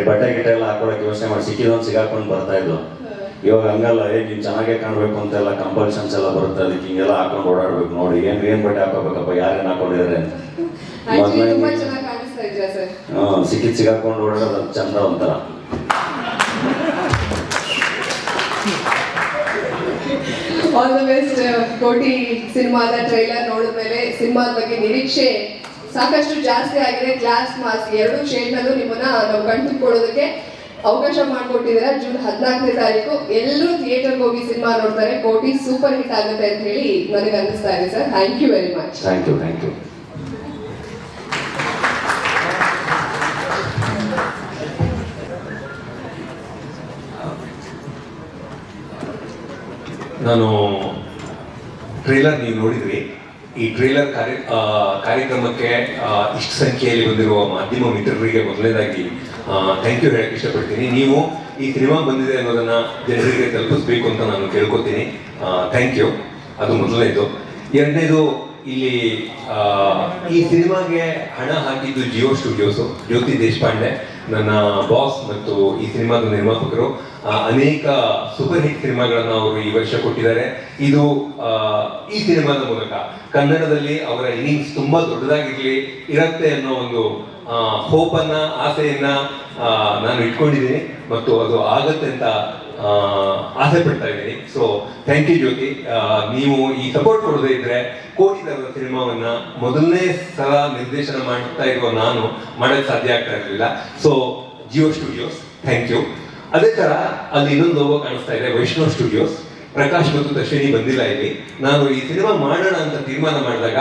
ಬಟ್ಟೆ ಗಿಟ್ಟೆ ಎಲ್ಲ ಹಾಕೊಳಕ್ಕೆ ಯೋಚನೆ ಮಾಡಿ ಸಿಕ್ಕಿದೊಂದು ಸಿಗಾಕೊಂಡು ಬರ್ತಾ ಇದ್ವು. ಇವಾಗ ಹಂಗಲ್ಲ, ನೀನ್ ಚೆನ್ನಾಗೇ ಕಾಣ್ಬೇಕು ಅಂತೆಲ್ಲ ಕಂಪಲ್ಷನ್ಸ್ ಎಲ್ಲ ಬರುತ್ತೆ, ಅದಕ್ಕೆ ಹಿಂಗೆಲ್ಲ ಹಾಕೊಂಡು ಓಡಾಡ್ಬೇಕು. ನೋಡಿ ಏನ್ ಬಟ್ಟೆ ಹಾಕೋಬೇಕಪ್ಪ, ಯಾರೇನು ಹಾಕೊಂಡಿದ್ದಾರೆ ಅಂತ. ಸಿಕ್ಕಿದ್ ಸಿಗಾಕೊಂಡು ಓಡಾಡೋದು ಚಂದ ಒಂಥರ. All the best. ಕೋಟಿ ಸಿನಿಮಾದ ಟ್ರೈಲರ್ ನೋಡಿದ್ಮೇಲೆ ಸಿನಿಮಾದ ಬಗ್ಗೆ ನಿರೀಕ್ಷೆ ಸಾಕಷ್ಟು ಜಾಸ್ತಿ ಆಗಿದೆ. ಕ್ಲಾಸ್ ಮಾಸ್ 2 ಶೇಡ್ನಲ್ಲೂ ನಿಮ್ಮನ್ನ ನಾವು ಕಣ್ತುಕೊಳ್ಳೋದಕ್ಕೆ ಅವಕಾಶ ಮಾಡಿಕೊಟ್ಟಿದ್ದೀರಾ. ಜೂನ್ 14ನೇ ತಾರೀಕು ಎಲ್ಲರೂ ಥಿಯೇಟರ್ಗೆ ಹೋಗಿ ಸಿನಿಮಾ ನೋಡ್ತಾರೆ. ಕೋಟಿ ಸೂಪರ್ ಹಿಟ್ ಆಗುತ್ತೆ ಅಂತ ಹೇಳಿ ನನಗೆ ಅನ್ನಿಸ್ತಾ ಇದೆ sir. Thank you very much. Thank you. ನಾನು ಟ್ರೇಲರ್ ನೀವು ನೋಡಿದ್ರಿ. ಈ ಟ್ರೇಲರ್ ಕಾರ್ಯಕ್ರಮಕ್ಕೆ ಇಷ್ಟು ಸಂಖ್ಯೆಯಲ್ಲಿ ಬಂದಿರುವ ಮಾಧ್ಯಮ ಮಿತ್ರರಿಗೆ ಮೊದಲನೇದಾಗಿ ಥ್ಯಾಂಕ್ ಯು ಹೇಳಕ್ಕೆ ಇಷ್ಟಪಡ್ತೀನಿ. ನೀವು ಈ ಸಿನಿಮಾ ಬಂದಿದೆ ಅನ್ನೋದನ್ನ ಜನರಿಗೆ ತಲುಪಿಸ್ಬೇಕು ಅಂತ ನಾನು ಕೇಳ್ಕೊತೀನಿ. ಥ್ಯಾಂಕ್ ಯು, ಅದು ಮೊದಲನೇದು. ಎರಡನೇದು, ಇಲ್ಲಿ ಈ ಸಿನಿಮಾಗೆ ಹಣ ಹಾಕಿದ್ದು ಜಿಯೋ ಸ್ಟುಡಿಯೋಸು. ಜ್ಯೋತಿ ದೇಶಪಾಂಡೆ ನನ್ನ ಬಾಸ್ ಮತ್ತು ಈ ಸಿನಿಮಾದ ನಿರ್ಮಾಪಕರು. ಅನೇಕ ಸೂಪರ್ ಹಿಟ್ ಸಿನಿಮಾಗಳನ್ನು ಅವರು ಈ ವರ್ಷ ಕೊಟ್ಟಿದ್ದಾರೆ. ಇದು ಈ ಸಿನಿಮಾದ ಮೂಲಕ ಕನ್ನಡದಲ್ಲಿ ಅವರ ಇನ್ನಿಂಗ್ಸ್ ತುಂಬಾ ದೊಡ್ಡದಾಗಿರ್ಲಿ ಇರತ್ತೆ ಅನ್ನೋ ಒಂದು ಹೋಪನ್ನ, ಆಸೆಯನ್ನ ನಾನು ಇಟ್ಕೊಂಡಿದ್ದೀನಿ ಮತ್ತು ಅದು ಆಗತ್ತೆ ಅಂತ ಆಸೆ ಪಡ್ತಾ ಇದ್ದೀನಿ. ಸೊ ಥ್ಯಾಂಕ್ ಯು ಜ್ಯೋತಿ. ನೀವು ಈ ಸಪೋರ್ಟ್ ಕೊಡದೇ ಇದ್ರೆ ಕೋಟಿ ತರದ ಸಿನಿಮಾವನ್ನ ಮೊದಲನೇ ಸಲ ನಿರ್ದೇಶನ ಮಾಡ್ತಾ ಇರುವ ನಾನು ಮಾಡಕ್ ಸಾಧ್ಯ ಆಗ್ತಾ ಇರಲಿಲ್ಲ. So Jio studios thank you. ಅದೇ ತರ ಅಲ್ಲಿ ಇನ್ನೊಂದು ಲೋಗೋ ಕಾಣಿಸ್ತಾ ಇದೆ, ವೈಷ್ಣವ್ ಸ್ಟುಡಿಯೋಸ್. ಪ್ರಕಾಶ್ ಮತ್ತು ದರ್ಶಿನಿ ಬಂದಿಲ್ಲ ಇಲ್ಲಿ. ನಾನು ಈ ಸಿನಿಮಾ ಮಾಡೋಣ ಅಂತ ತೀರ್ಮಾನ ಮಾಡಿದಾಗ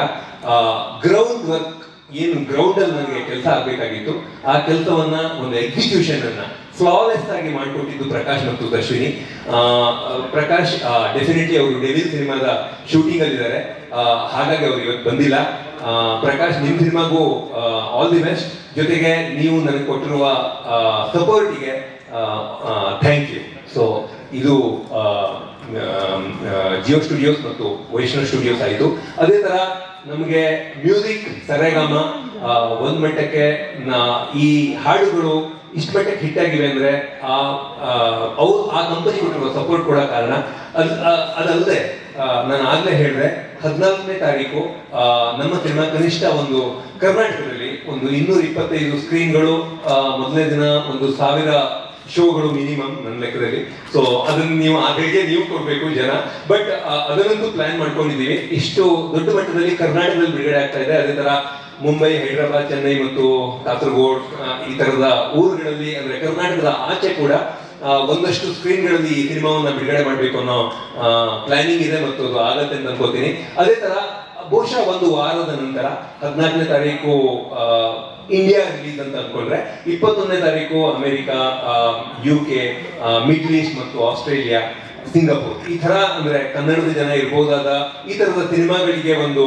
ಗ್ರೌಂಡ್ ವರ್ಕ್ ಏನು ಗ್ರೌಂಡ್ ಅಲ್ಲಿ ನನಗೆ ಕೆಲಸ ಆಗ್ಬೇಕಾಗಿತ್ತು, ಆ ಕೆಲಸವನ್ನ ಒಂದು ಎಕ್ಸಿಕ್ಯೂಷನ್ ಅನ್ನ ಫ್ಲಾಲೆಸ್ ಆಗಿ ಮಾಡಿಕೊಟ್ಟಿದ್ದು ಪ್ರಕಾಶ್ ಮತ್ತು ದರ್ಶಿನಿ. ಪ್ರಕಾಶ್ ಡೆಫಿನೆಟ್ಲಿ ಅವರು ಡೆವಿಲ್ ಸಿನಿಮಾದ ಶೂಟಿಂಗ್ ಅಲ್ಲಿ ಇದ್ದಾರೆ, ಹಾಗಾಗಿ ಅವರು ಇವತ್ತು ಬಂದಿಲ್ಲ. ಪ್ರಕಾಶ್, ನಿಮ್ ಸಿನಿಮಾಗೂ ಆಲ್ ದಿ ಬೆಸ್ಟ್. ಜೊತೆಗೆ ನೀವು ನನಗೆ ಕೊಟ್ಟಿರುವ ಸಪೋರ್ಟಿಗೆ ಥ್ಯಾಂಕ್ ಯು. ಸೊ ಇದು ಜಿಯೋ ಸ್ಟುಡಿಯೋಸ್ ಮತ್ತು ವೈಷ್ಣವ್ ಸ್ಟುಡಿಯೋಸ್ ಆಯಿತು. ಅದೇ ತರ ನಮಗೆ ಮ್ಯೂಸಿಕ್ ಸರೇಗಾಮ ಒಂದ್ ಮಟ್ಟಕ್ಕೆ ಈ ಹಾಡುಗಳು ಇಷ್ಟು ಮಟ್ಟಕ್ಕೆ ಹಿಟ್ ಆಗಿವೆ ಅಂದ್ರೆ ಅವ್ರು ಆ ಕಂಪನಿ ಕೊಟ್ಟಿರುವ ಸಪೋರ್ಟ್ ಕೊಡೋ ಕಾರಣ. ಅದಲ್ಲದೆ ನಾನು ಆಗ್ಲೇ ಹೇಳಿದೆ, 14ನೇ ತಾರೀಕು ನಮ್ಮ ಸಿನಿಮಾ ಕನಿಷ್ಠ ಒಂದು ಕರ್ನಾಟಕದಲ್ಲಿ ಒಂದು 225 ಸ್ಕ್ರೀನ್ಗಳು, ಮೊದಲನೇ ದಿನ 1,000 ಶೋಗಳು ಮಿನಿಮಮ್ ನನ್ನ ಲೆಕ್ಕದಲ್ಲಿ. ಸೊ ಅದನ್ನ ನೀವು ಅದೇ ನೀವು ಕೊಡ್ಬೇಕು ಜನ. ಬಟ್ ಅದನ್ನಂತೂ ಪ್ಲಾನ್ ಮಾಡ್ಕೊಂಡಿದೀವಿ. ಇಷ್ಟು ದೊಡ್ಡ ಮಟ್ಟದಲ್ಲಿ ಕರ್ನಾಟಕದಲ್ಲಿ ಬಿಡುಗಡೆ ಆಗ್ತಾ ಇದೆ. ಅದೇ ತರ ಮುಂಬೈ, ಹೈದರಾಬಾದ್, ಚೆನ್ನೈ ಮತ್ತು ಕಾಸರಗೋಡ್ ಈ ತರದ ಊರುಗಳಲ್ಲಿ, ಅಂದ್ರೆ ಕರ್ನಾಟಕದ ಆಚೆ ಕೂಡ ಒಂದಷ್ಟು ಸ್ಕ್ರೀನ್ಗಳಲ್ಲಿ ಈ ಸಿನಿಮಾವನ್ನ ಬಿಡುಗಡೆ ಮಾಡಬೇಕು ಅನ್ನೋ ಪ್ಲಾನಿಂಗ್ ಇದೆ ಮತ್ತು ಅದು ಆಗತ್ತೆ ಅಂತ ಅನ್ಕೋತೀನಿ. ಅದೇ ತರ ಬಹುಶಃ ಒಂದು ವಾರದ ನಂತರ 14ನೇ ತಾರೀಕು ಇಂಡಿಯಾ ರಿಲೀಸ್ ಅಂತ ಅನ್ಕೊಂಡ್ರೆ 21ನೇ ತಾರೀಕು ಅಮೆರಿಕ, UK, ಮಿಡ್ಲ್ ಈಸ್ಟ್ ಮತ್ತು ಆಸ್ಟ್ರೇಲಿಯಾ, ಸಿಂಗಾಪುರ್ ಈ ತರ ಅಂದ್ರೆ ಕನ್ನಡದ ಜನ ಇರ್ಬೋದಾದ ಈ ತರದ ಸಿನಿಮಾಗಳಿಗೆ ಒಂದು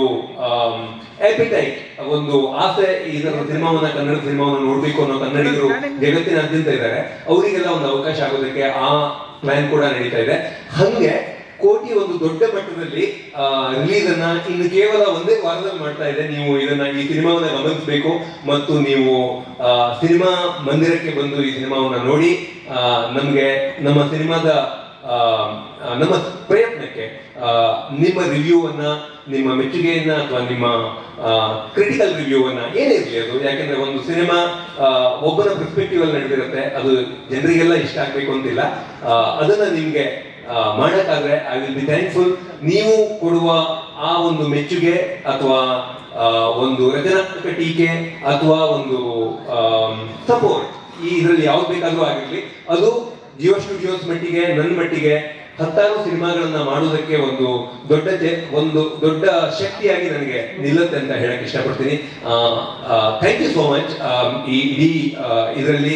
ಆಪಿಟೈಟ್, ಒಂದು ಆಸೆ ಈ ತರದ ಸಿನಿಮಾವನ್ನ ಕನ್ನಡ ಸಿನಿಮಾವನ್ನ ನೋಡ್ಬೇಕು ಅನ್ನೋ ಕನ್ನಡಿಗರು ಜಗತ್ತಿನಾದ್ಯಂತ ಇದ್ದಾರೆ. ಅವರಿಗೆಲ್ಲ ಒಂದು ಅವಕಾಶ ಆಗೋದಕ್ಕೆ ಆ ಪ್ಲಾನ್ ಕೂಡ ನಡೀತಾ ಇದೆ. ಹಂಗೆ ಕೋಟಿ ಒಂದು ದೊಡ್ಡ ಮಟ್ಟದಲ್ಲಿ ರಿಲೀಸ್ ಅನ್ನ ಇನ್ನು ಕೇವಲ ಒಂದೇ ವಾರದಲ್ಲಿ ಮಾಡ್ತಾ ಇದೆ. ನೀವು ಈ ಸಿನಿಮಾವನ್ನ ಗಮನಿಸಬೇಕು ಮತ್ತು ನೀವು ಸಿನಿಮಾ ಮಂದಿರಕ್ಕೆ ಬಂದು ಈ ಸಿನಿಮಾವನ್ನ ನೋಡಿ ನಮ್ಗೆ ನಮ್ಮ ಸಿನಿಮಾದ ನಮ್ಮ ಪ್ರಯತ್ನಕ್ಕೆ ನಿಮ್ಮ ರಿವ್ಯೂ ಅನ್ನ, ನಿಮ್ಮ ಮೆಚ್ಚುಗೆಯನ್ನ ಅಥವಾ ನಿಮ್ಮ ಕ್ರಿಟಿಕಲ್ ರಿವ್ಯೂ ಅನ್ನ ಏನೇ ಇರಲಿ ಅದು, ಯಾಕಂದ್ರೆ ಒಂದು ಸಿನಿಮಾ ಒಬ್ಬನ ಪರ್ಸ್ಪೆಕ್ಟಿವ್ ಅಲ್ಲಿ ನಡೆದಿರುತ್ತೆ, ಅದು ಜನರಿಗೆಲ್ಲ ಇಷ್ಟ ಆಗ್ಬೇಕು ಅಂತಿಲ್ಲ. ಅದನ್ನ ನಿಮ್ಗೆ ಮಾಡಕ್ಕಾದ್ರೆ ಐ ವಿಲ್ ಬಿ ಥ್ಯಾಂಕ್ಫುಲ್. ನೀವು ಕೊಡುವ ಆ ಒಂದು ಮೆಚ್ಚುಗೆ ಅಥವಾ ಒಂದು ರಚನಾತ್ಮಕ ಟೀಕೆ ಅಥವಾ ಒಂದು ಸಪೋರ್ಟ್, ಈ ಇದರಲ್ಲಿ ಯಾವ್ದು ಬೇಕಾದ್ರೂ ಆಗಿರ್ಲಿ, ಅದು ಜಿಯೋ ಸ್ಟುಡಿಯೋಸ್ ಮಟ್ಟಿಗೆ, ನನ್ನ ಮಟ್ಟಿಗೆ 10 ಸಿನಿಮಾಗಳನ್ನ ಮಾಡೋದಕ್ಕೆ ಒಂದು ದೊಡ್ಡ ಶಕ್ತಿಯಾಗಿ ನನಗೆ ನಿಲ್ಲುತ್ತೆ ಅಂತ ಹೇಳಕ್ ಇಷ್ಟಪಡ್ತೀನಿ. Thank you so much. ಈ ಇಡೀ ಇದರಲ್ಲಿ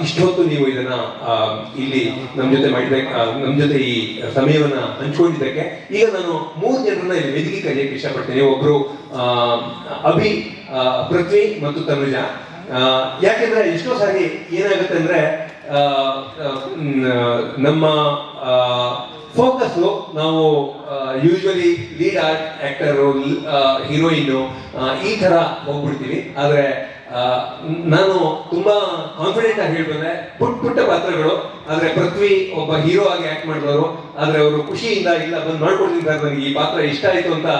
ಇಷ್ಟೊತ್ತು ನೀವು ಇದನ್ನ ಇಲ್ಲಿ ನಮ್ಮ ಜೊತೆ ಈ ಸಮಯವನ್ನ ಹಂಚ್ಕೊಂಡಿದ್ದಕ್ಕೆ. ಈಗ ನಾನು 3 ಜನರನ್ನ ಇಲ್ಲಿ ವೇದಿಕೆ ಕರೆಯಕ್ಕೆ ಇಷ್ಟಪಡ್ತೀನಿ. ಒಬ್ರು ಅಭಿ, ಪೃಥ್ವಿ ಮತ್ತು ತನುಜಾ. ಯಾಕೆಂದ್ರೆ ಎಷ್ಟೋ ಸಾರಿ ಏನಾಗುತ್ತೆ ಅಂದ್ರೆ ನಮ್ಮ ಫೋಕಸ್ ನಾವು ಯೂಶುವಲಿ ಲೀಡ್ ಆಕ್ಟರ್, ಹೀರೋಯಿನ್ ಈ ತರ ಹೋಗ್ಬಿಡ್ತೀವಿ. ಆದ್ರೆ ನಾನು ತುಂಬಾ ಕಾನ್ಫಿಡೆಂಟ್ ಆಗಿ ಹೇಳ್ಬಂದ್ರೆ ಪುಟ್ಟ ಪಾತ್ರಗಳು, ಆದ್ರೆ ಪೃಥ್ವಿ ಒಬ್ಬ ಹೀರೋ ಆಗಿ ಆಕ್ಟ್ ಮಾಡಿದವರು. ಆದ್ರೆ ಅವರು ಖುಷಿಯಿಂದ ಇಲ್ಲ ಬಂದು ಮಾಡ್ಕೊಡ್ತೀನಿ ಸರ್, ನನಗೆ ಈ ಪಾತ್ರ ಇಷ್ಟ ಆಯ್ತು ಅಂತ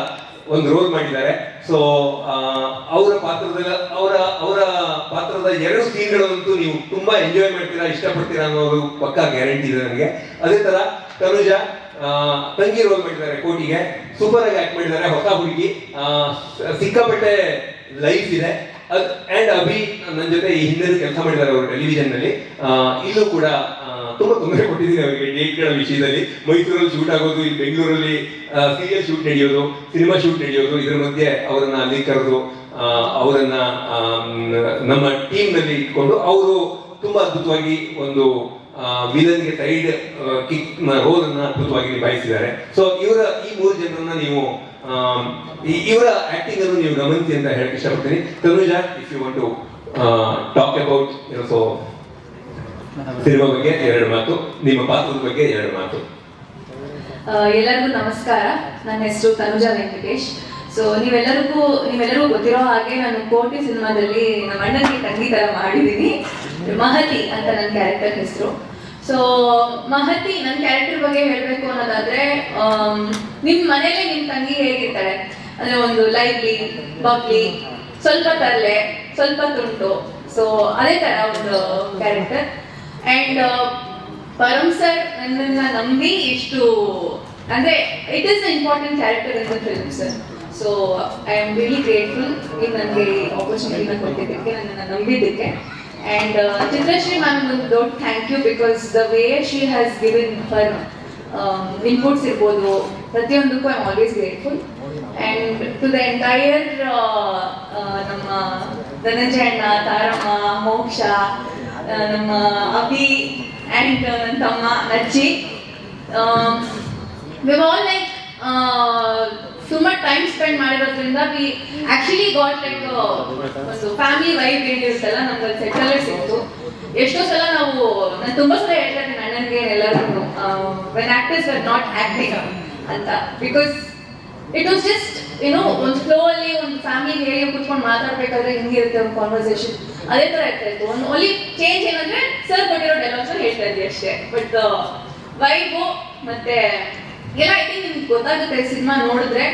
ಒಂದು ರೋಲ್ ಮಾಡಿದ್ದಾರೆ. ಸೊ ಅವರ ಪಾತ್ರದ 2 ಸೀನ್ಗಳಂತೂ ನೀವು ತುಂಬಾ ಎಂಜಾಯ್ ಮಾಡ್ತೀರಾ, ಇಷ್ಟಪಡ್ತೀರಾ ಅನ್ನೋದು ಪಕ್ಕಾ ಗ್ಯಾರಂಟಿ ಇದೆ ನನಗೆ. ಅದೇ ತರ ತನುಜಾ ತಂಗಿ ರೋಲ್ ಮಾಡಿದ್ದಾರೆ, ಕೋಟಿಗೆ ಸೂಪರ್ ಆಗಿ ಆಕ್ಟ್ ಮಾಡಿದ್ದಾರೆ. ಹೊಸ ಹುಡುಗಿ, ಸಿಕ್ಕಾಪಟ್ಟೆ ಲೈಫ್ ಇದೆ. ಅಂಡ್ ಅಭಿ ನನ್ನ ಜೊತೆ ಈ ಹಿಂದೆ ಕೆಲಸ ಮಾಡಿದ್ದಾರೆ ಅವರು ಟೆಲಿವಿಷನ್ ನಲ್ಲಿ. ಇಲ್ಲೂ ಕೂಡ ತುಂಬಾ ತೊಂದರೆ ಕೊಟ್ಟಿದ್ದೀನಿ ಅವರಿಗೆ ಡೇಟ್ಗಳ ವಿಷಯದಲ್ಲಿ. ಮೈಸೂರಲ್ಲಿ ಶೂಟ್ ಆಗೋದು, ಇಲ್ಲಿ ಬೆಂಗಳೂರಲ್ಲಿ ಸೀರಿಯಲ್ ಶೂಟ್ ನಡೆಯೋದು, ಸಿನಿಮಾ ಶೂಟ್ ನಡೆಯೋದು, ಇದರ ಮಧ್ಯೆ ಅವರನ್ನ ಅಲ್ಲಿ ಕರೆದು ಅವರನ್ನ ನಮ್ಮ ಟೀಮ್ ನಲ್ಲಿ ಇಟ್ಕೊಂಡು ಅವರು ತುಂಬಾ ಅದ್ಭುತವಾಗಿ ಒಂದು ವಿಲನ್ಗೆ ಸೈಡ್ ಕಿಕ್ ರೋಲ್ ಅನ್ನ ಅದ್ಭುತವಾಗಿ ನಿಭಾಯಿಸಿದ್ದಾರೆ. ಸೊ ಈ 3 ಜನರನ್ನ ನೀವು ಇವರ ಆಕ್ಟಿಂಗ್ ಅನ್ನು ನೀವು ಗಮನಿಸಿ ಅಂತ ಹೇಳಕ್ ಇಷ್ಟಪಡ್ತೀನಿ. Tanuja, if you want to talk about so cinema ಬಗ್ಗೆ 2 ಮಾತು, ನಿಮ್ಮ ಪಾತ್ರದ ಬಗ್ಗೆ 2 ಮಾತು. ಎಲ್ಲರಿಗೂ ನಮಸ್ಕಾರ. ನನ್ನ ಹೆಸರು ತನುಜಾ ವೆಂಕಟೇಶ್. ಸೊ ನೀವೆಲ್ಲರಿಗೂ ಗೊತ್ತಿರೋ ಹಾಗೆ ನಾನು ಕೋಟಿ ಸಿನಿಮಾದಲ್ಲಿ ನಮ್ಮ ಅಣ್ಣನಿಗೆ ತಂಗಿ ತರ ಮಾಡಿದ್ದೀನಿ. ಮಹತಿ ಅಂತ ನನ್ನ ಕ್ಯಾರೆಕ್ಟರ್ ಹೆಸರು. ಸೊ ಮಹತಿ ನನ್ನ ಕ್ಯಾರೆಕ್ಟರ್ ಬಗ್ಗೆ ಹೇಳಬೇಕು ಅನ್ನೋದಾದ್ರೆ, ನಿಮ್ಮ ಮನೇಲಿ ನಿಮ್ಮ ತಂಗಿ ಹೇಗಿರ್ತಾಳೆ ಅಂದ್ರೆ ಒಂದು ಲೈವ್ಲಿ, ಬಬ್ಲಿ, ಸ್ವಲ್ಪ ತರಲೆ, ಸ್ವಲ್ಪ ತುಂಟು. ಸೊ ಅದೇ ತರ ಒಂದು ಕ್ಯಾರೆಕ್ಟರ್. ಅಂಡ್ ಪರಮ್ ಸರ್ ನನ್ನನ್ನ ನಂಬಿ ಇಷ್ಟು ಅಂದ್ರೆ it is important character in the film sir. So I am really grateful ನೀವು ನನಗೆ ಆಪರ್ಚುನಿಟಿನ ಕೊಟ್ಟಿದ್ದಕ್ಕೆ, ನನ್ನನ್ನು ನಂಬಿದ್ದಕ್ಕೆ. ಅಂಡ್ ಚಿತ್ರಶ್ರೀ ಮ್ಯಾಮ್ ಒಂದು ದೊಡ್ಡ thank you, because the way she has given for inputs ಇರ್ಬೋದು, ಪ್ರತಿಯೊಂದಕ್ಕೂ I am always grateful. And to the entire ನಮ್ಮ ಧನಂಜಯ ಅಣ್ಣ, ತಾರಮ್ಮ, ಮೋಕ್ಷ, ನಮ್ಮ ಅಭಿ ಅಂಡ್ ನನ್ನ ತಮ್ಮ ನಜ್ಜಿ, ವಿ ಆಲ್ ಲೈಕ್ ತುಂಬಾ ಟೈಮ್ ಸ್ಪೆಂಡ್ ಮಾಡಿರೋದ್ರಿಂದ ವಿ ಆಕ್ಚುಲಿ ಗಾಟ್ ಲೈಕ್ ಒಂದು ಫ್ಯಾಮಿಲಿ ವೈಬ್ ಏನಿರುತ್ತಲ್ಲ ನಮ್ಗೆ ಸೆಟ್ಟಲ್ಲೇ ಸಿಕ್ತು. ಎಷ್ಟೋ ಸಲ ನಾನು ತುಂಬಾ ಸಲ ಹೇಳ್ತಾ ಇದ್ದೀನಿ ಅಣ್ಣನಿಗೆ ಎಲ್ಲರಿಗೂ, when actors are not acting ಅಂತ, ಬಿಕಾಸ್ ಇಟ್ ವಾಸ್ ಜಸ್ಟ್ ಒಂದು ಫ್ಲೋ ಅಲ್ಲಿ ಒಂದು ಫ್ಯಾಮಿಲಿ ಹೇಗೆ ಕುತ್ಕೊಂಡು ಮಾತಾಡ್ಬೇಕಾದ್ರೆ ಹೆಂಗಿರುತ್ತೆ ಒಂದು ಕಾನ್ವರ್ಸೇಷನ್, ಅದೇ ತರ ಇರ್ತಾ ಇತ್ತು. ಒಂದು ಓನ್ಲಿ ಚೇಂಜ್ ಏನಂದ್ರೆ ಸರ್ ಕೊಟ್ಟಿರೋ ಡೈಲಾಗ್ಸ್ ಹೇಳ್ತಾ ಇದ್ವಿ ಅಷ್ಟೇ. ಬಟ್ ವೈಬು ಮತ್ತೆ ಎಲ್ಲ ಐ ಥಿಂಕ್ ನಿಮ್ಗೆ ಗೊತ್ತಾಗುತ್ತೆ ಸಿನಿಮಾ ನೋಡಿದ್ರೆ.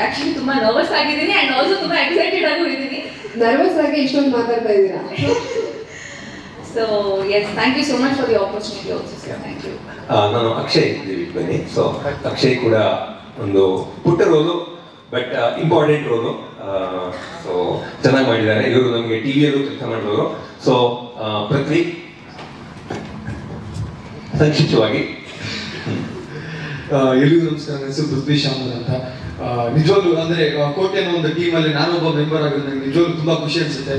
ಆಕ್ಚುಲಿ ತುಂಬಾ ನರ್ವಸ್ ಆಗಿದ್ದೀನಿ ಅಂಡ್ ಆಲ್ಸೋ ತುಂಬಾ ಎಕ್ಸೈಟೆಡ್ ಆಗೂ ಇದ್ದೀನಿ. ನರ್ವಸ್ ಆಗಿ ಇಷ್ಟೊಂದು ಮಾತಾಡ್ತಾ ಇದ್ದೀರಾ. So yes, thank you so much for the opportunity also sir. Thank you. ನಾನು ಅಕ್ಷಯ್ ಬನ್ನಿ. ಸೊ ಅಕ್ಷಯ್ ಕೂಡ ಒಂದು ಪುಟ್ಟ role, but important role. So ಚೆನ್ನಾಗಿ ಮಾಡಿದ್ದಾರೆ. ಇವರು ನಮಗೆ ಟಿವಿಯಲ್ಲೂ ಕೆಲಸ ಮಾಡಿದವರು. ಸೊ ಪೃಥ್ವಿ, ಸಂಕ್ಷಿಪ್ತವಾಗಿ ಎಲ್ಲಿಗೂ ನಮಸ್ಕಾರ. ನನ್ನ ಹೆಸರು ಪೃಥ್ವಿ ಶಾಮಲ್ ಅಂತ. ನಿಜವಾಗ್ಲೂ ಅಂದ್ರೆ ಕೋಟೆ ಅನ್ನೋ ಒಂದು ಟೀಮಲ್ಲಿ ನಾನೊಬ್ಬ ಮೆಂಬರ್ ಆಗೋದು ನನಗೆ ನಿಜವಾಗ್ಲೂ ತುಂಬಾ ಖುಷಿ ಅನ್ಸುತ್ತೆ.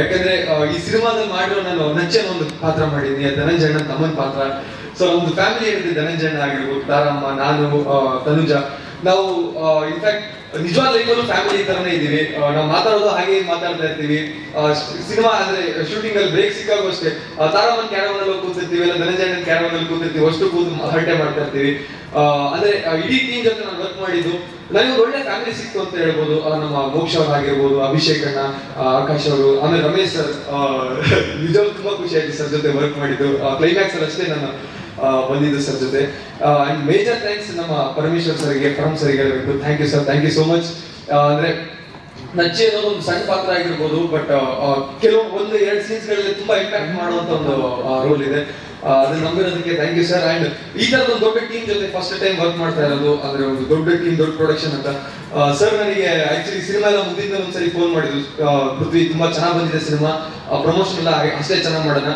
ಯಾಕಂದ್ರೆ ಈ ಸಿನಿಮಾದಲ್ಲಿ ಮಾಡಿರೋ ನಾನು ನಚ್ಚನ ಒಂದು ಪಾತ್ರ ಮಾಡಿದ್ದೀನಿ, ಧನಂಜಯ ಅಣ್ಣನ ತಮ್ಮನ ಪಾತ್ರ. ಸೊ ಒಂದು ಫ್ಯಾಮಿಲಿ ಏನಿದೆ, ಧನಂಜಯ ಅಣ್ಣ ಆಗಿರ್ಬೋದು, ತಾರಮ್ಮ, ನಾನು, ತನುಜಾ, ನಾವು ಇನ್ಫ್ಯಾಕ್ಟ್ ನಿಜವಾದ ಲೈಫಲ್ಲೂ ಫ್ಯಾಮಿಲಿ ತರನೇ ಇದೀವಿ. ನಾವು ಮಾತಾಡೋದು ಹಾಗೆ ಮಾತಾಡ್ತಾ ಇರ್ತೀವಿ. ಸಿನಿಮಾ ಅಂದ್ರೆ ಶೂಟಿಂಗ್ ಅಲ್ಲಿ ಬ್ರೇಕ್ ಸಿಕ್ಕಾಗೂ ಅಷ್ಟೇ ತಾರಮ್ಮನ ಕ್ಯಾರವನ್ ಅಲ್ಲಿ ಕೂತಿರ್ತೀವಿ, ಇಲ್ಲ ಧನಂಜಯನ ಕ್ಯಾರವನ್ ಅಲ್ಲಿ ಕೂತಿರ್ತೀವಿ, ಅಷ್ಟು ಕೂತು ಹರಟೆ ಮಾಡ್ತಾ ಇರ್ತೀವಿ. ಅಂದ್ರೆ ಇಡೀ ಟೀಮ್ ಜೊತೆ ನಾನು ವರ್ಕ್ ಮಾಡಿದ್ದು ನನಗೆ ಒಂದು ಒಳ್ಳೆ ಫ್ಯಾಮಿಲಿ ಸಿಕ್ತು ಅಂತ ಹೇಳ್ಬೋದು. ನಮ್ಮ ಮೋಕ್ಷ ಅವ್ರು ಆಗಿರ್ಬೋದು, ಅಭಿಷೇಕ್ ಅಣ್ಣ, ಆಕಾಶ್ ಅವರು, ಆಮೇಲೆ ರಮೇಶ್ ಸರ್, ನಿಜವಾಗ್ಲೂ ತುಂಬಾ ಖುಷಿ ಆಯ್ತು ಸರ್ ಜೊತೆ ವರ್ಕ್ ಮಾಡಿದ್ದು. ಕ್ಲೈಮ್ಯಾಕ್ಸ್ ಅಲ್ಲಿ ಅಷ್ಟೇ ನಾನು ಬಂದಿದ್ದು ಸರ್ ಜೊತೆ. ಅಂಡ್ ಮೇಜರ್ ಥ್ಯಾಂಕ್ಸ್ ನಮ್ಮ ಪರಮೇಶ್ವರ್ ಸರ್ಗೆ, ಪರಮ್ ಸರ್ಗೆ ಹೇಳಬೇಕು. Thank you sir, thank you so much. ಅಂದ್ರೆ ನಚ್ಚಿ ಅನ್ನೋದು ಒಂದು ಸಣ್ಣ ಪಾತ್ರ ಆಗಿರ್ಬೋದು, ಬಟ್ ಕೆಲವು 1-2 ಸೀನ್ಸ್ಗಳಲ್ಲಿ ತುಂಬಾ ಇಂಪ್ಯಾಕ್ಟ್ ಮಾಡುವಂತ ಒಂದು ರೋಲ್ ಇದೆ. ಅದನ್ನ ನಂಬಿರೋದಕ್ಕೆ ಥ್ಯಾಂಕ್ ಯು ಸರ್. ಅಂಡ್ ಈ ತರದ ಒಂದು ದೊಡ್ಡ ಟೀಮ್ ಜೊತೆ ಫಸ್ಟ್ ಟೈಮ್ ವರ್ಕ್ ಮಾಡ್ತಾ ಇರೋದು, ಅಂದ್ರೆ ಒಂದು ದೊಡ್ಡ ಟೀಮ್, ದೊಡ್ಡ ಪ್ರೊಡಕ್ಷನ್ ಅಂತ. ಸರ್ ನನಗೆ ಆಕ್ಚುಲಿ ಸಿನಿಮಾ ಎಲ್ಲ ಮುಂದಿನ ಒಂದ್ಸರಿ ಫೋನ್ ಮಾಡಿದ್ರು, ಪೃಥ್ವಿ ತುಂಬಾ ಚೆನ್ನಾಗಿ ಬಂದಿದೆ ಸಿನಿಮಾ, ಪ್ರಮೋಷನ್ ಎಲ್ಲ ಅಷ್ಟೇ ಚೆನ್ನಾಗಿ ಮಾಡೋಣ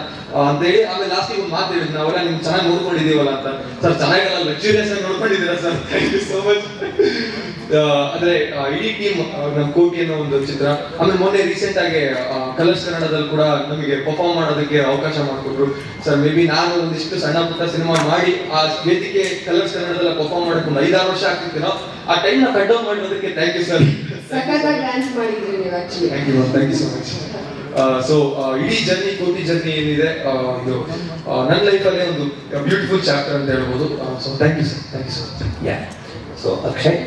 ಅಂತ ಹೇಳಿ. ಆಮೇಲೆ ಲಾಸ್ಟಿಗೆ ಒಂದು ಮಾತು ಹೇಳಿದ್ರು, ನಾವೆಲ್ಲ ನಿಮ್ಗೆ ಚೆನ್ನಾಗಿ ನೋಡ್ಕೊಂಡಿದೀವಲ್ಲ ಅಂತ. ಸರ್ ಚೆನ್ನಾಗೆಲ್ಲ ಲಕ್ಸುರಿಯಸ್ ಆಗಿ ನೋಡ್ಕೊಂಡಿದ್ದೀರಾ sir, thank you so much. ಅಂದ್ರೆ ಇಡೀ ಟೀಮ್, ನಮ್ಮ ಕೋಟಿ ಅನ್ನೋ ಒಂದು ಚಿತ್ರ, ಆಮೇಲೆ ಮೊನ್ನೆ ರೀಸೆಂಟ್ ಆಗಿ ಕಲರ್ಸ್ ಕನ್ನಡದಲ್ಲಿ ಕೂಡ ನಮಗೆ ಪರ್ಫಾರ್ಮ್ ಮಾಡೋದಕ್ಕೆ ಅವಕಾಶ ಮಾಡಿಕೊಟ್ರು ಸರ್. ಮೇ ಬಿ ನಾನು ಒಂದಿಷ್ಟು ಸಣ್ಣ ಪುಟ್ಟ ಸಿನಿಮಾ ಮಾಡಿ ಆ ವೇದಿಕೆ ಕಲರ್ಸ್ ಕನ್ನಡದಲ್ಲಿ ಪರ್ಫಾರ್ಮ್ ಮಾಡಕ್ಕೆ 5-6 ವರ್ಷ ಆಗ್ತಿತ್ತು. ಆ ಟೈಮ್ ನ ಕಟ್ ಡೌನ್ ಮಾಡೋದಕ್ಕೆ ಥ್ಯಾಂಕ್ ಯು ಸರ್. ಸಖತ್ತಾಗಿ ಡ್ಯಾನ್ಸ್ ಮಾಡಿದ್ರಿ ನೀವು actually. Thank you so much. So ಇಡೀ ಜರ್ನಿ, ಕೋಟಿ ಜರ್ನಿ ಏನಿದೆ, ಒಂದು ನನ್ನ ಲೈಫಲ್ಲೇ ಒಂದು ಬ್ಯೂಟಿಫುಲ್ ಚಾಪ್ಟರ್ ಅಂತ ಹೇಳ್ಬೋದು. So thank you sir, thank you so much. So Akshay,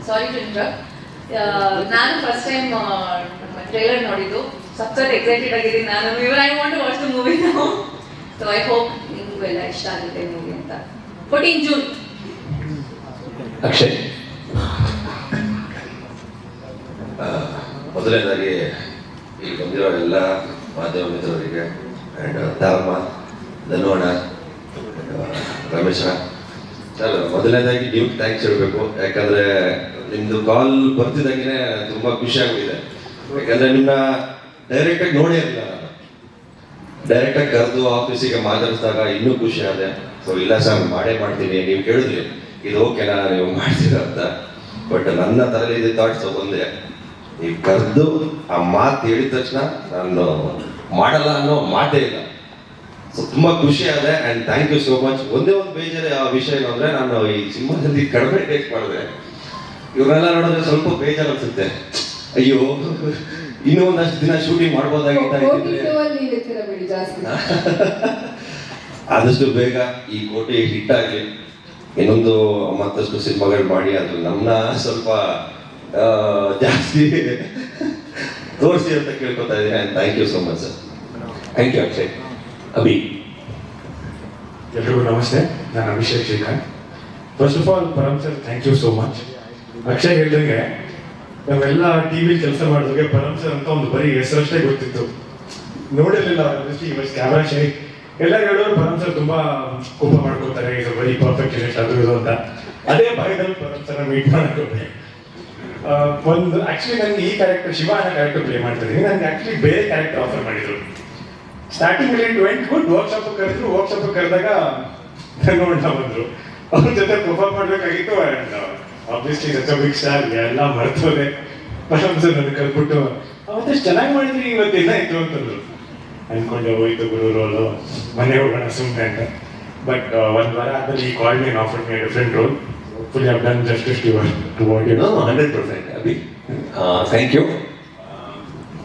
sorry to interrupt. ನಾನು ಫಸ್ಟ್ ಟೈಮ್ ಟ್ರೈಲರ್ ನೋಡಿದ್ದು, ಸಖತ್ ಎಕ್ಸೈಟೆಡ್ ಆಗಿದ್ದೀನಿ ನಾನು. Even I want to watch the movie now. So I hope ನಿಮಗೂ ಎಲ್ಲ ಇಷ್ಟ ಆಗುತ್ತೆ ಮೂವಿ ಅಂತ. 14 ಜೂನ್. ಅಕ್ಷಯ್. ಮೊದಲನೇದಾಗಿ ಇಲ್ಲಿ ಬಂದಿರೋ ಎಲ್ಲ ಮಾಧ್ಯಮ ಮಿತ್ರರಿಗೆ ಆ್ಯಂಡ್ ತಾರಮ್ಮ, ಧನುವಣ, ರಮೇಶ ಸರ್, ಮೊದಲನೇದಾಗಿ ನೀವು ಥ್ಯಾಂಕ್ಸ್ ಹೇಳಬೇಕು. ಯಾಕಂದರೆ ನಿಮ್ಮದು ಕಾಲ್ ಬರ್ತಿದ್ದಾಗೆ ತುಂಬ ಖುಷಿ ಆಗಿದೆ. ಯಾಕಂದರೆ ನಿಮ್ಮನ್ನ ಡೈರೆಕ್ಟಾಗಿ ನೋಡೇ ಇರಲಿಲ್ಲ ನಾನು. ಡೈರೆಕ್ಟಾಗಿ ಕರೆದು ಆಫೀಸಿಗೆ ಮಾತಾಡಿಸಿದಾಗ ಇನ್ನೂ ಖುಷಿ ಆದೆ. ಸೊ ಇಲ್ಲ ಸರ್ ಮಾಡೇ ಮಾಡ್ತೀನಿ, ನೀವು ಕೇಳಿದ್ರಿ ಇದು ಓಕೆನಾ ನೀವು ಮಾಡ್ತೀರಾ ಅಂತ. ಬಟ್ ನನ್ನ ತಲೆಯಲ್ಲಿ ಥಾಟ್ಸ್ ಒಂದೇ, ನೀವು ಕರೆದು ಆ ಮಾತು ಹೇಳಿದ ತಕ್ಷಣ ನಾನು ಮಾಡಲ್ಲ ಅನ್ನೋ ಮಾತೇ ಇಲ್ಲ. ಸೊ ತುಂಬ ಖುಷಿ ಆದೆ and thank you so much. ಒಂದೇ ಒಂದು ಬೇಜಾರು ವಿಷಯ ಏನು ಅಂದರೆ, ನಾನು ಈ ಸಿನಿಮಾದಲ್ಲಿ ಕಡಿಮೆ ಟೇಕ್ ಮಾಡಿದೆ. ಇವರೆಲ್ಲ ನೋಡಿದ್ರೆ ಸ್ವಲ್ಪ ಬೇಜಾರು ಅನ್ಸುತ್ತೆ, ಅಯ್ಯೋ ಇನ್ನೂ ಒಂದಷ್ಟು ದಿನ ಶೂಟಿಂಗ್ ಮಾಡ್ಬೋದಾಗಿತ್ತು. ಆದಷ್ಟು ಬೇಗ ಈ ಕೋಟೆ ಹಿಟ್ ಆಗಲಿ, ಇನ್ನೊಂದು ಮತ್ತಷ್ಟು ಸಿನಿಮಾಗಳು ಮಾಡಿ ಅದು ನಮ್ಮನ್ನ ಸ್ವಲ್ಪ ಜಾಸ್ತಿ ತೋರಿಸಿ ಅಂತ ಕೇಳ್ಕೊತಾ ಇದ್ದೀನಿ. And thank you so much sir. Thank you Akshay. Abhi. ಎಲ್ರಿಗೂ ನಮಸ್ತೆ, ನಾನು Abhishek Srikanth. First of all Param sir thank you so much. Akshay ಹೇಳಿದಂಗೆ ನಾವೆಲ್ಲ ಟಿವಿಲಿ ಕೆಲಸ ಮಾಡಿದಾಗ ಪರಮ್ ಸರ್ ಅಂತ ಒಂದು ಬರೀ ಹೆಸರಷ್ಟೇ ಗೊತ್ತಿತ್ತು, ನೋಡಿರಲಿಲ್ಲ. ಇವತ್ತು ಕ್ಯಾಮ್ರಾ ಶೈ ಎಲ್ಲರೂ ಹೇಳೋರು ಪರಮ್ ಸರ್ ತುಂಬಾ ಕೋಪ ಮಾಡ್ಕೋತಾರೆ, ಇದು ಬರೀ ಪರ್ಫೆಕ್ಷನಿಸ್ಟ್ ಅದು ಇದು ಅಂತ. ಅದೇ ಭಾಗದಲ್ಲಿ ಪರಮ್ ಸರ್ ಮೀಟ್ ಮಾಡ್ಕೋತೆ. ಒಂದು ಆಕ್ಚುಲಿ ನನಗೆ ಈ ಕ್ಯಾರೆಕ್ಟರ್ ಶಿವ ಅನ್ನೋ ಕ್ಯಾರೆಕ್ಟರ್ ಪ್ಲೇ ಮಾಡ್ತಿದ್ದೀನಿ. ನನಗೆ ಆಕ್ಚುಲಿ ಬೇರೆ ಕ್ಯಾರೆಕ್ಟರ್ ಆಫರ್ ಮಾಡಿದ್ರು. ಸ್ಟಾರ್ಟಿಂಗ್ ಅಲ್ಲಿ ಇಟ್ ವೆಂಟ್ ಗುಡ್. ವರ್ಕ್ಶಾಪ್ ಕರೆದ್ರು, ವರ್ಕ್ಶಾಪ್ ಕರೆದಾಗ ನೋಡ್ತಾ ಬಂದ್ರು, ಅವ್ರ ಜೊತೆ ಪರ್ಫಾರ್ಮ್ ಮಾಡ್ಬೇಕಾಗಿತ್ತು. And obviously such a big star, ಎಲ್ಲ ಮರ್ತೋದೆ. ಪರಮ್ ಸರ್ ನನಗೆ ಕಲ್ಬಿಟ್ಟು ಅವತ್ತಷ್ಟು ಚೆನ್ನಾಗಿ ಮಾಡಿದ್ರಿ, ಇವತ್ತೆಲ್ಲ ಇತ್ತು ಅಂತಂದ್ರು. ಅನ್ಕೊಂಡೆ ಹೋಯ್ತು ಗುರು ರೋಲು, ಮನೆ ಹೋಗೋಣ ಸುಮ್ಮನೆ ಅಂತ. ಬಟ್ ಒಂದು ವಾರ ಆದ್ಮೇಲೆ ಈ call mean offer me different role. Hopefully I've done justice to what you know. 100% Abhi. Thank you.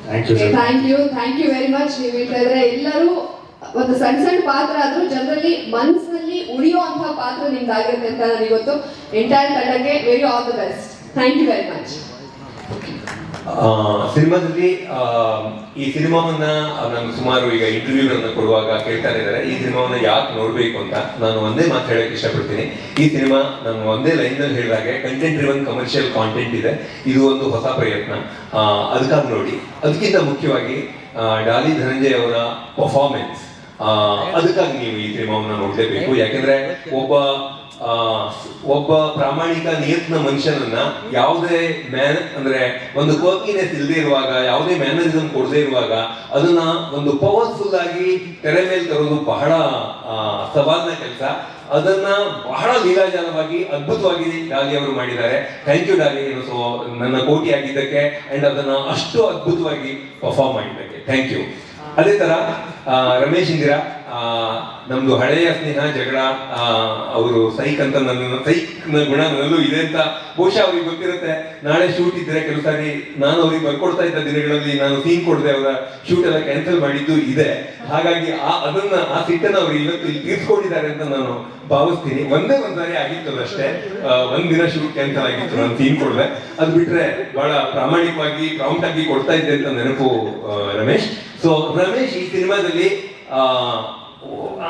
Thank you sir. Thank you very much. ನೀವು ಹೇಳ್ತಾ ಇದ್ರೆ ಎಲ್ಲರೂ ಒಂದು ಸಣ್ಣ ಸಣ್ಣ ಪಾತ್ರ ಆದ್ರೂ ಜನರಲ್ಲಿ ಮನಸ್ಸಿನಲ್ಲಿ ಉಳಿಯುವಂತಹ ಪಾತ್ರ ನಿಮ್ದಾಗಿರುತ್ತೆ ಅಂತ ನನಗೆ ಗೊತ್ತು. ಎಂಟೈರ್ ತಂಡಕ್ಕೆ very all the best. Thank you very much. ಸಿನಿಮಾದಲ್ಲಿ ಈ ಸಿನಿಮಾವನ್ನ ನಮ್ಗೆ ಸುಮಾರು ಈಗ ಇಂಟರ್ವ್ಯೂಗಳನ್ನ ಕೊಡುವಾಗ ಕೇಳ್ತಾ ಇದ್ದಾರೆ, ಈ ಸಿನಿಮಾವನ್ನ ಯಾಕೆ ನೋಡ್ಬೇಕು ಅಂತ. ನಾನು ಒಂದೇ ಮಾತು ಹೇಳಕ್ ಇಷ್ಟಪಡ್ತೀನಿ. ಈ ಸಿನಿಮಾ ನಾನು ಒಂದೇ ಲೈನ್ ನಲ್ಲಿ ಹೇಳಿದಾಗೆ ಕಂಟೆಂಟ್ ಡ್ರಿವನ್ ಕಮರ್ಷಿಯಲ್ ಕಾಂಟೆಂಟ್ ಇದೆ. ಇದು ಒಂದು ಹೊಸ ಪ್ರಯತ್ನ, ಅದಕ್ಕಾಗಿ ನೋಡಿ. ಅದಕ್ಕಿಂತ ಮುಖ್ಯವಾಗಿ ಡಾಲಿ ಧನಂಜಯ್ ಅವರ ಪರ್ಫಾರ್ಮೆನ್ಸ್, ಅದಕ್ಕಾಗಿ ನೀವು ಈ ಸಿನಿಮಾವನ್ನು ನೋಡಲೇಬೇಕು. ಯಾಕೆಂದ್ರೆ ಒಬ್ಬ ಪ್ರಾಮಾಣಿಕ ನಿಯತ್ನ ಮನುಷ್ಯನನ್ನ ಯಾವುದೇ ಅಂದ್ರೆ ಒಂದು ಕ್ವರ್ಕಿನೆಸ್ ಇಲ್ಲದೆ ಇರುವಾಗ, ಯಾವುದೇ ಮ್ಯಾನರಿಸಮ್ ಕೊಡದೇ ಇರುವಾಗ ಅದನ್ನ ಒಂದು ಪವರ್ಫುಲ್ ಆಗಿ ತೆರೆ ಮೇಲೆ ತರೋದು ಬಹಳ ಸವಾಲಿನ ಕೆಲಸ. ಅದನ್ನ ಬಹಳ ಲೀಲಾಜಾಲವಾಗಿ ಅದ್ಭುತವಾಗಿ ಡಾಲಿ ಅವರು ಮಾಡಿದ್ದಾರೆ. ಥ್ಯಾಂಕ್ ಯು ಡಾಲಿ, ಸೊ ನನ್ನ ಕೋಟಿ ಆಗಿದ್ದಕ್ಕೆ ಅಂಡ್ ಅದನ್ನ ಅಷ್ಟು ಅದ್ಭುತವಾಗಿ ಪರ್ಫಾರ್ಮ್ ಮಾಡಿದ್ದಕ್ಕೆ ಥ್ಯಾಂಕ್ ಯು. ಅದೇ ತರ ರಮೇಶ್ ಇಂದಿರಾ, ನಮ್ದು ಹಳೆಯ ಸ್ನೇಹ ಜಗಳ, ಅವರು ಸೈಕ್ ಅಂತ ಸೈಕ್ ಗುಣ ನನ್ನಲ್ಲೂ ಇದೆ ಅಂತ ಬಹುಶಃ ಅವ್ರಿಗೆ ಗೊತ್ತಿರುತ್ತೆ. ನಾಳೆ ಶೂಟ್ ಇದ್ರೆ ಕೆಲವು ಸಾರಿ ನಾನು ಅವ್ರಿಗೆ ಬರ್ಕೊಡ್ತಾ ಇದ್ದ ದಿನಗಳಲ್ಲಿ ನಾನು ಸೀನ್ ಕೊಡದೆ ಅವರ ಶೂಟ್ ಎಲ್ಲ ಕ್ಯಾನ್ಸಲ್ ಮಾಡಿದ್ದು ಇದೆ. ಹಾಗಾಗಿ ಆ ಸಿಟ್ಟನ್ನು ಅವ್ರು ಇವತ್ತು ಇಲ್ಲಿ ತೀರ್ಸ್ಕೊಂಡಿದ್ದಾರೆ ಅಂತ ನಾನು ಭಾವಿಸ್ತೀನಿ. ಒಂದೇ ಒಂದ್ಸಾರಿ ಆಗಿತ್ತು ಅಷ್ಟೇ, ಒಂದಿನ ಶೂಟ್ ಕ್ಯಾನ್ಸಲ್ ಆಗಿತ್ತು, ನಾನು ಸೀನ್ ಕೊಡದೆ. ಅದು ಬಿಟ್ರೆ ಬಹಳ ಪ್ರಾಮಾಣಿಕವಾಗಿ ಪ್ರಾಂಪ್ಟ್ ಆಗಿ ಕೊಡ್ತಾ ಇದ್ದೆ ಅಂತ ನೆನಪು ರಮೇಶ್. ಸೊ ರಮೇಶ್ ಈ ಸಿನಿಮಾದಲ್ಲಿ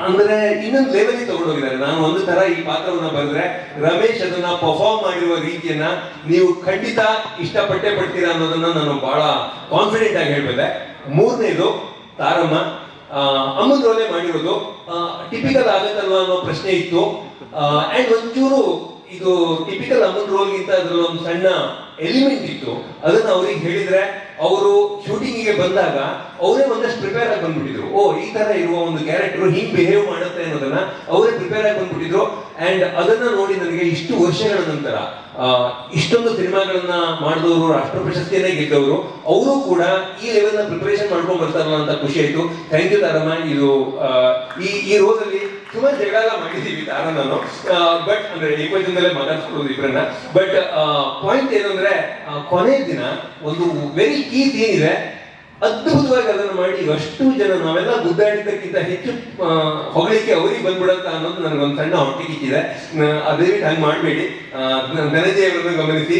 ಅಂದ್ರೆ ಇನ್ನೊಂದು ಲೆವೆಲ್ ತಗೊಂಡೋಗಿದ್ದಾರೆ. ನಾನು ಒಂದು ತರ ಈ ಪಾತ್ರವನ್ನ ಬರೆದ್ರೆ ರಮೇಶ್ ಅದನ್ನ ಪರ್ಫಾರ್ಮ್ ಮಾಡಿರುವ ರೀತಿಯನ್ನ ನೀವು ಖಂಡಿತ ಇಷ್ಟಪಟ್ಟೆ ಪಡ್ತೀರಾ ಅನ್ನೋದನ್ನ ನಾನು ಬಹಳ ಕಾನ್ಫಿಡೆಂಟ್ ಆಗಿ ಹೇಳ್ಬೇದೆ. ಮೂರನೇದು ತಾರಮ್ಮ, ಅಮ್ಮನ ರೋಲೆ ಮಾಡಿರೋದು ಟಿಪಿಕಲ್ ಆಗತ್ತಲ್ವಾ ಅನ್ನೋ ಪ್ರಶ್ನೆ ಇತ್ತು. ಅಂಡ್ ಒಂಚೂರು ಇದು ಟಿಪಿಕಲ್ ಅಮ್ಮನ ರೋಲ್ಗಿಂತ ಅದ್ರಲ್ಲಿ ಒಂದು ಸಣ್ಣ ಎಲಿಮೆಂಟ್ ಇತ್ತು. ಅದನ್ನ ಅವ್ರಿಗೆ ಹೇಳಿದ್ರೆ ಅವರು ಶೂಟಿಂಗಿಗೆ ಬಂದಾಗ ಅವರೇ ಒಂದಷ್ಟು ಪ್ರಿಪೇರ್ ಆಗಿ ಬಂದ್ಬಿಟ್ಟಿದ್ರು. ಈ ತರ ಇರುವ ಒಂದು ಕ್ಯಾರೆಕ್ಟರ್ ಹಿಂಗ್ ಬಿಹೇವ್ ಮಾಡುತ್ತೆ ಅನ್ನೋದನ್ನ ಅವರೇ ಪ್ರಿಪೇರ್ ಆಗಿ ಬಂದ್ಬಿಟ್ಟಿದ್ರು. ಅಂಡ್ ಅದನ್ನ ನೋಡಿ ನನಗೆ ಇಷ್ಟು ವರ್ಷಗಳ ನಂತರ ಇಷ್ಟೊಂದು ಸಿನಿಮಾಗಳನ್ನ ಮಾಡಿದವರು, ರಾಷ್ಟ್ರ ಪ್ರಶಸ್ತಿಯನ್ನೇ ಗೆದ್ದವರು, ಅವರು ಕೂಡ ಈ ಲೆವೆಲ್ ನ ಪ್ರಿಪರೇಷನ್ ಮಾಡ್ಕೊಂಡ್ ಬರ್ತಾರಲ್ಲ ಅಂತ ಖುಷಿ ಆಯ್ತು. Thank you ತಾರಮ್ಮ. ಇದು ಈ ರೋಲಲ್ಲಿ ಸುಮಾರು ಜಗಳ ಮಾಡಿದೀವಿ ತಾರ ನಾನು, ಬಟ್ ಅಂದ್ರೆ ಏಕವಚನದಲ್ಲೇ ಮಾತಾಡ್ಸ್ಕೊಳ್ಳೋದು ಇಬ್ಬರನ್ನ. ಬಟ್ ಪಾಯಿಂಟ್ ಏನಂದ್ರೆ ಕೊನೆಯ ದಿನ ಒಂದು ವೆರಿ ಕೀ ಸೀನ್ ಇದೆ, ಅದ್ಭುತವಾಗಿ ಅದನ್ನು ಮಾಡಿ ಅಷ್ಟು ಜನ ನಾವೆಲ್ಲ ಗುದ್ದಾಡಿದ್ದಕ್ಕಿಂತ ಹೆಚ್ಚು ಹೊಗಳಿಕೆ ಅವ್ರಿಗೆ ಬಂದ್ಬಿಡಂತ ಅನ್ನೋದು ನನಗೊಂದು ಸಣ್ಣ ಹೊಟ್ಟೆ ಕಿಕ್ಕಿದೆ. ದಯವಿಟ್ಟು ಹಂಗೆ ಮಾಡಬೇಡಿ. ಧನಂಜಯ ಅವರನ್ನು ಗಮನಿಸಿ,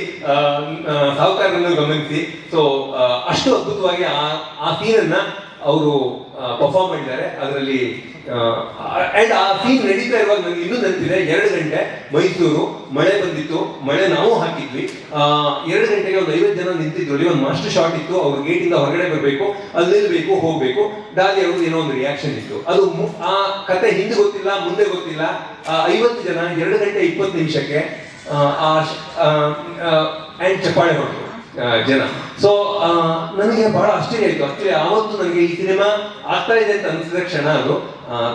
ಸಾಹುಕಾರರನ್ನು ಗಮನಿಸಿ. ಸೊ ಅಷ್ಟು ಅದ್ಭುತವಾಗಿ ಆ ಸೀನನ್ನ ಅವರು ಪರ್ಫಾರ್ಮ್ ಮಾಡಿದ್ದಾರೆ ಅದರಲ್ಲಿ. ಅಂಡ್ ಆ ಸೀನ್ ನಡೀತಾ ಇರುವಾಗ ನನಗೆ ಇನ್ನೂ ನೆನಪಿದೆ, 2 ಗಂಟೆ ಮೈಸೂರು, ಮಳೆ ಬಂದಿತ್ತು, ಮಳೆ ನಾವು ಹಾಕಿದ್ವಿ. 2 ಗಂಟೆಗೆ ಒಂದು 50 ಜನ ನಿಂತಿದ್ರು. ಒಂದು ಮಾಸ್ಟರ್ ಶಾಟ್ ಇತ್ತು, ಅವ್ರು ಗೇಟ್ ಇಂದ ಹೊರಗಡೆ ಬರಬೇಕು, ಅಲ್ಲಿ ನಿಲ್ಬೇಕು, ಹೋಗ್ಬೇಕು. ಡಾಲಿ ಅವ್ರದ್ದು ಏನೋ ಒಂದು ರಿಯಾಕ್ಷನ್ ಇತ್ತು. ಅದು ಆ ಕತೆ ಹಿಂದೆ ಗೊತ್ತಿಲ್ಲ, ಮುಂದೆ ಗೊತ್ತಿಲ್ಲ. 50 ಜನ 2 ಗಂಟೆ 20 ನಿಮಿಷಕ್ಕೆ ಅಂಡ್ ಚಪ್ಪಾಳೆ ಹೊರಟು ಜನ. ಸೊ ನನಗೆ ಬಹಳ ಆಶ್ಚರ್ಯ ಆಯ್ತು. ಆಕ್ಚುಲಿ ಆವತ್ತು ನನಗೆ ಈ ಸಿನಿಮಾ ಆಗ್ತಾ ಇದೆ ಅಂತ ಅನಿಸಿದ ಕ್ಷಣ ಅದು.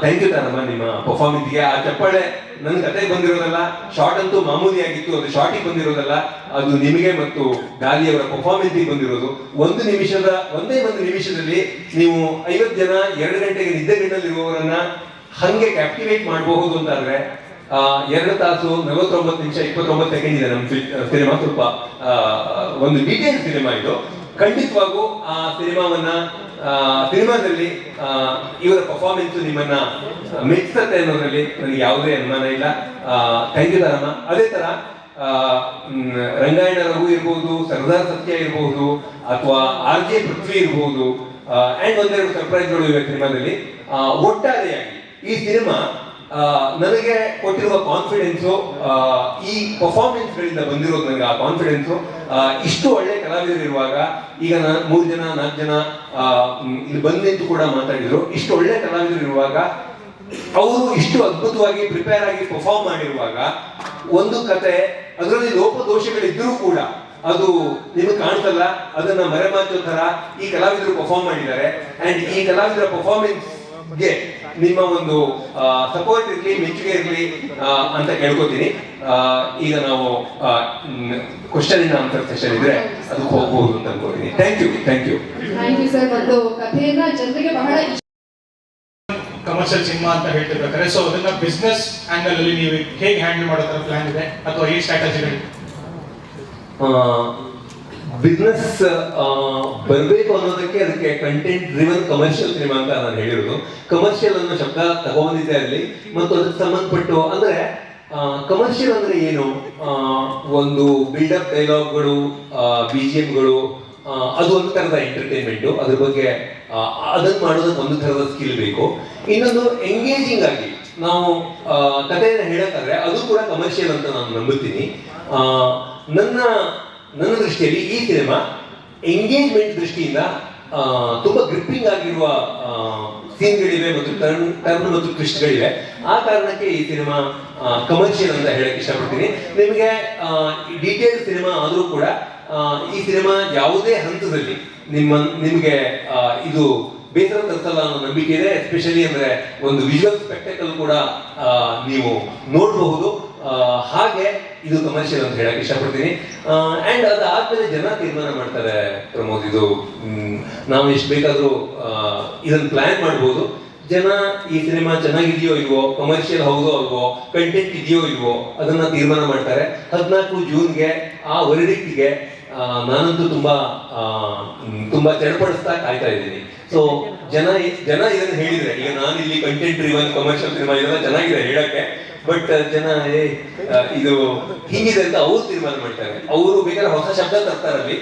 ಥ್ಯಾಂಕ್ ಯು ತಾರಮ್ಮ ನಿಮ್ಮ ಪರ್ಫಾರ್ಮೆನ್ಸ್ಗೆ. ಆ ಚಪ್ಪಾಳೆ ನನ್ನ ಕತೆಗೆ ಬಂದಿರೋದಲ್ಲ, ಶಾರ್ಟ್ ಅಂತೂ ಮಾಮೂಲಿ ಆಗಿತ್ತು, ಅದು ಶಾರ್ಟಿಗೆ ಬಂದಿರೋದಲ್ಲ, ಅದು ನಿಮಗೆ ಮತ್ತು ಡಾಲಿ ಅವರ ಪರ್ಫಾರ್ಮೆನ್ಸ್ಗೆ ಬಂದಿರೋದು. ಒಂದೇ ಒಂದು ನಿಮಿಷದಲ್ಲಿ ನೀವು 50 ಜನ 2 ಗಂಟೆಗೆ ನಿದ್ದೆಗಣ್ಣಲ್ಲಿರುವವರನ್ನ ಹಂಗೆ ಕ್ಯಾಪ್ಟಿವೇಟ್ ಮಾಡಬಹುದು ಅಂತಾದ್ರೆ 2 ತಾಸು 49 ನಿಮಿಷ 29 ಸೆಕೆಂಡ್ ಇದೆ ನಮ್ಮ ಸಿನಿಮಾ. ಸ್ವಲ್ಪ ಒಂದು ಡೀಟೇಲ್ ಸಿನಿಮಾ ಇದು. ಖಂಡಿತವಾಗೂ ಆ ಸಿನಿಮಾದಲ್ಲಿ ಇವರ ಪರ್ಫಾರ್ಮೆನ್ಸ್ ನಿಮ್ಮನ್ನ ಮೆಚ್ಚುತ್ತೆ ಅನ್ನೋದ್ರಲ್ಲಿ ನನಗೆ ಯಾವುದೇ ಅನುಮಾನ ಇಲ್ಲ. Thank you ತಾರಮ್ಮ. ಅದೇ ತರ ರಂಗಾಯಣ ರಘು ಇರ್ಬೋದು, ಸರ್ದಾರ್ ಸತ್ಯ ಇರಬಹುದು, ಅಥವಾ RJ ಪೃಥ್ವಿ ಇರಬಹುದು, ಅಂಡ್ ಒಂದೆರಡು ಸರ್ಪ್ರೈಸ್ಗಳು ಇವೆ ಸಿನಿಮಾದಲ್ಲಿ. ಒಟ್ಟಾರೆಯಾಗಿ ಈ ಸಿನಿಮಾ ನನಗೆ ಕೊಟ್ಟಿರುವ ಕಾನ್ಫಿಡೆನ್ಸು, ಈ ಪರ್ಫಾರ್ಮೆನ್ಸ್ ಗಳಿಂದ ಬಂದಿರೋದು ನನಗೆ ಆ ಕಾನ್ಫಿಡೆನ್ಸು. ಇಷ್ಟು ಒಳ್ಳೆ ಕಲಾವಿದರು ಇರುವಾಗ, ಈಗ 3 ಜನ 4 ಜನ ಇಲ್ಲಿ ಬಂದು ಕೂಡ ಮಾತಾಡಿದ್ರು, ಇಷ್ಟು ಒಳ್ಳೆ ಕಲಾವಿದರು ಇರುವಾಗ, ಅವರು ಇಷ್ಟು ಅದ್ಭುತವಾಗಿ ಪ್ರಿಪೇರ್ ಆಗಿ ಪರ್ಫಾರ್ಮ್ ಮಾಡಿರುವಾಗ, ಒಂದು ಕತೆ ಅದರಲ್ಲಿ ಲೋಪದೋಷಗಳಿದ್ರೂ ಕೂಡ ಅದು ನಿಮಗೆ ಕಾಣಿಸಲ್ಲ, ಅದನ್ನ ಮರೆಮಾಚೋ ತರ ಈ ಕಲಾವಿದರು ಪರ್ಫಾರ್ಮ್ ಮಾಡಿದ್ದಾರೆ. ಅಂಡ್ ಈ ಕಲಾವಿದರ ಪರ್ಫಾರ್ಮೆನ್ಸ್ ಗೆ ನಿಮ್ಮ ಒಂದು ಸಪೋರ್ಟ್ ಇರಲಿ, ಮೆಚ್ಚುಗೆ ಇರಲಿ ಅಂತ ಕೇಳ್ಕೊತೀನಿ. ಈಗ ನಾವು ಕ್ವಶನ್ ಇಂದ ಆನ್ಸರ್ ಸೆಷನ್ ಇದ್ರೆ ಅದಕ್ಕೆ ಹೋಗಬಹುದು ಅಂತ ಅನ್ಕೋತೀನಿ. Thank you thank you sir. ಒಂದು ಕಥೆಯನ್ನ ಜನರಿಗೆ ಬಹಳ ಕಮರ್ಷಿಯಲ್ ಸಿನಿಮಾ ಅಂತ ಹೇಳ್ತಿರ್ಬೇಕಾದ್ರೆ, ಸೊ ಅದನ್ನ ಬಿಸ್ನೆಸ್ ಆಂಗಲ್ ಅಲ್ಲಿ ನೀವು ಹೇಗೆ ಹ್ಯಾಂಡಲ್ ಮಾಡೋ ತರ ಪ್ಲಾನ್ ಇದೆ ಅಥವಾ ಈ ಸ್ಟ್ರಾಟಜಿಗಳು? ಬಿಸ್ನೆಸ್ ಬರಬೇಕು ಅನ್ನೋದಕ್ಕೆ ಅದಕ್ಕೆ ಕಂಟೆಂಟ್ ಡ್ರಿವನ್ ಕಮರ್ಷಿಯಲ್ ಸಿನಿಮಾ ಅಂತ ನಾನು ಹೇಳಿರೋದು. ಕಮರ್ಷಿಯಲ್ ಅನ್ನೋ ಶಬ್ದ ತಗೊಂಡಿದ್ದೆ ಅಲ್ಲಿ, ಮತ್ತು ಅದಕ್ಕೆ ಸಂಬಂಧಪಟ್ಟು ಅಂದ್ರೆ ಕಮರ್ಷಿಯಲ್ ಅಂದ್ರೆ ಏನು, ಒಂದು ಬಿಲ್ಡಪ್ ಡೈಲಾಗ್ಗಳು, BGMಗಳು, ಅದು ಒಂದು ತರದ ಎಂಟರ್ಟೈನ್ಮೆಂಟ್. ಅದ್ರ ಬಗ್ಗೆ ಅದನ್ನ ಮಾಡೋದಕ್ಕೆ ಒಂದು ತರದ ಸ್ಕಿಲ್ ಬೇಕು. ಇನ್ನೊಂದು ಎಂಗೇಜಿಂಗ್ ಆಗಿ ನಾವು ಕಥೆಯನ್ನು ಹೇಳಕ್ಕಾದ್ರೆ ಅದು ಕೂಡ ಕಮರ್ಷಿಯಲ್ ಅಂತ ನಾನು ನಂಬುತ್ತೀನಿ. ನನ್ನ ದೃಷ್ಟಿಯಲ್ಲಿ ಈ ಸಿನಿಮಾ ಎಂಗೇಜ್ಮೆಂಟ್ ದೃಷ್ಟಿಯಿಂದ ತುಂಬಾ ಗ್ರಿಪ್ಪಿಂಗ್ ಆಗಿರುವ ಸೀನ್ಗಳಿವೆ ಮತ್ತು ಟರ್ನ್ ಮತ್ತು ಟ್ವಿಸ್ಟ್ಗಳಿವೆ. ಆ ಕಾರಣಕ್ಕೆ ಈ ಸಿನಿಮಾ ಕಮರ್ಷಿಯಲ್ ಅಂತ ಹೇಳಕ್ ಇಷ್ಟಪಡ್ತೀನಿ. ನಿಮಗೆ ಡೀಟೇಲ್ ಸಿನಿಮಾ ಆದರೂ ಕೂಡ ಈ ಸಿನಿಮಾ ಯಾವುದೇ ಹಂತದಲ್ಲಿ ನಿಮಗೆ ಇದು ಬೇಸರ ತರಿಸಲ್ಲ ಅನ್ನೋ ನಂಬಿಕೆ ಇದೆ. ಎಸ್ಪೆಷಲಿ ಅಂದ್ರೆ ಒಂದು ವಿಜುವಲ್ ಸ್ಪೆಕ್ಟಕಲ್ ಕೂಡ ನೀವು ನೋಡಬಹುದು. ಹಾಗೆ ಇದು ಕಮರ್ಷಿಯಲ್ ಅಂತ ಹೇಳಕ್ ಇಷ್ಟಪಡ್ತೀನಿ. ಅಂಡ್ ಅದಾದ್ಮೇಲೆ ಜನ ತೀರ್ಮಾನ ಮಾಡ್ತಾರೆ ಪ್ರಮೋದ್. ಇದು ನಾವು ಎಷ್ಟು ಬೇಕಾದ್ರೂ ಇದನ್ನ ಪ್ಲಾನ್ ಮಾಡ್ಬೋದು. ಜನ ಈ ಸಿನಿಮಾ ಚೆನ್ನಾಗಿದೆಯೋ ಇಲ್ವೋ, ಕಮರ್ಷಿಯಲ್ ಹೌದೋ ಅಲ್ವೋ, ಕಂಟೆಂಟ್ ಇದೆಯೋ ಇಲ್ವೋ ಅದನ್ನ ತೀರ್ಮಾನ ಮಾಡ್ತಾರೆ. 14 ಜೂನ್ಗೆ ಆ ವರ್ಡಿಕ್ಟ್ಗೆ ನಾನಂತೂ ತುಂಬಾ ಚಡಪಡಿಸ್ತಾ ಕಾಯ್ತಾ ಇದ್ದೀನಿ. ಸೊ ಜನ ಇದನ್ನ ಹೇಳಿದ್ರೆ, ಈಗ ನಾನು ಇಲ್ಲಿ ಕಂಟೆಂಟ್ ಡ್ರಿವನ್ ಕಮರ್ಷಿಯಲ್ ಸಿನಿಮಾ ಇದೆಲ್ಲ ಚೆನ್ನಾಗಿದೆ ಹೇಳಕ್ಕೆ, ಬಟ್ ಜನ ಇದು ಹಿಂಗಿದೆ ಅಂತ ಅವ್ರು ತೀರ್ಮಾನ ಮಾಡ್ತಾರೆ. ಅವರು ಬೇಕಾದ್ರೆ ಹೊಸ ಶಬ್ದ ತರ್ತಾರಲ್ಲಿ,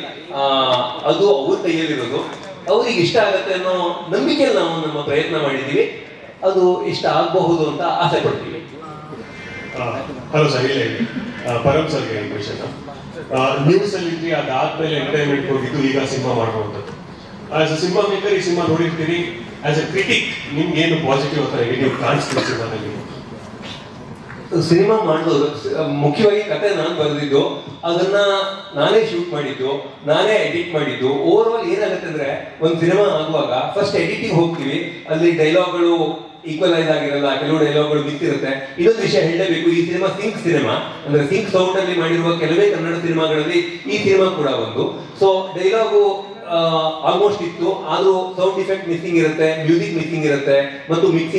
ಅದು ಅವ್ರ ಕೈಯಲ್ಲಿರೋದು. ಅವ್ರಿಗೆ ಇಷ್ಟ ಆಗತ್ತೆ ಅನ್ನೋ ನಂಬಿಕೆಯಲ್ಲಿ ನಾವು ನಮ್ಮ ಪ್ರಯತ್ನ ಮಾಡಿದ್ದೀವಿ. ಅದು ಇಷ್ಟ ಆಗಬಹುದು ಅಂತ ಆಸೆ ಪಡ್ತೀವಿ. ಹಲೋ ಸರ್, ಇಲ್ಲ ಪರಮ್ ಸರ್ಗೆ ಕ್ವೆಶ್ಚನ್. ನ್ಯೂಸ್ ಅಲ್ಲಿ ಇದ್ರಿ, ಅದಾದ್ಮೇಲೆ ಎಂಟರ್ಟೈನ್ಮೆಂಟ್ ಹೋಗಿದ್ದು, ಈಗ ಸಿನಿಮಾ ಮಾಡುವಂಥದ್ದು. ಆಸ್ ಅ ಸಿನಿಮಾ ಮೇಕರ್ ಈ ಸಿನಿಮಾ ನೋಡಿರ್ತೀರಿ. ಆಸ್ ಅ ಕ್ರಿಟಿಕ್ ನಿಮ್ಗೆ ಏನು ಪಾಸಿಟಿವ್ ಅಥವಾ ನೆಗೆಟಿವ್ ಕಾಣಿಸ್ತೀವಿ ಸಿನಿಮಾದಲ್ಲಿ? ಸಿನಿಮಾ ಮಾಡೋದು ಮುಖ್ಯವಾಗಿ ಕತೆ ನಾನು ಬರೆದಿದ್ದು, ಅದನ್ನ ನಾನೇ ಶೂಟ್ ಮಾಡಿದ್ದು, ನಾನೇ ಎಡಿಟ್ ಮಾಡಿದ್ದು. ಓವರ್ ಆಲ್ ಏನಾಗುತ್ತೆ ಅಂದ್ರೆ, ಒಂದು ಸಿನಿಮಾ ಆಗುವಾಗ ಫಸ್ಟ್ ಎಡಿಟಿಂಗ್ ಹೋಗ್ತೀವಿ, ಅಲ್ಲಿ ಡೈಲಾಗ್ಗಳು ಈಕ್ವಲೈಸ್ ಆಗಿರಲ್ಲ, ಕೆಲವು ಡೈಲಾಗ್ಗಳು ಬಿತ್ತಿರುತ್ತೆ. ಇನ್ನೊಂದು ವಿಷಯ ಹೇಳಲೇಬೇಕು, ಈ ಸಿನಿಮಾ ಸಿಂಕ್ ಸಿನಿಮಾ ಅಂದ್ರೆ ಸಿಂಕ್ ಸೌಂಡ್ ಅಲ್ಲಿ ಮಾಡಿರುವ ಕೆಲವೇ ಕನ್ನಡ ಸಿನಿಮಾಗಳಲ್ಲಿ ಈ ಸಿನಿಮಾ ಕೂಡ ಒಂದು. ಸೊ ಡೈಲಾಗು ಆಲ್ಮೋಸ್ಟ್ ಇತ್ತು, ಆದ್ರೂ ಸೌಂಡ್ ಇಫೆಕ್ಟ್ ಮಿಸ್ಸಿಂಗ್ ಇರುತ್ತೆ, ಮ್ಯೂಸಿಕ್ ಮಿಸ್ಸಿಂಗ್ ಇರುತ್ತೆ ಮತ್ತು ಮಿಕ್ಸಿಂಗ್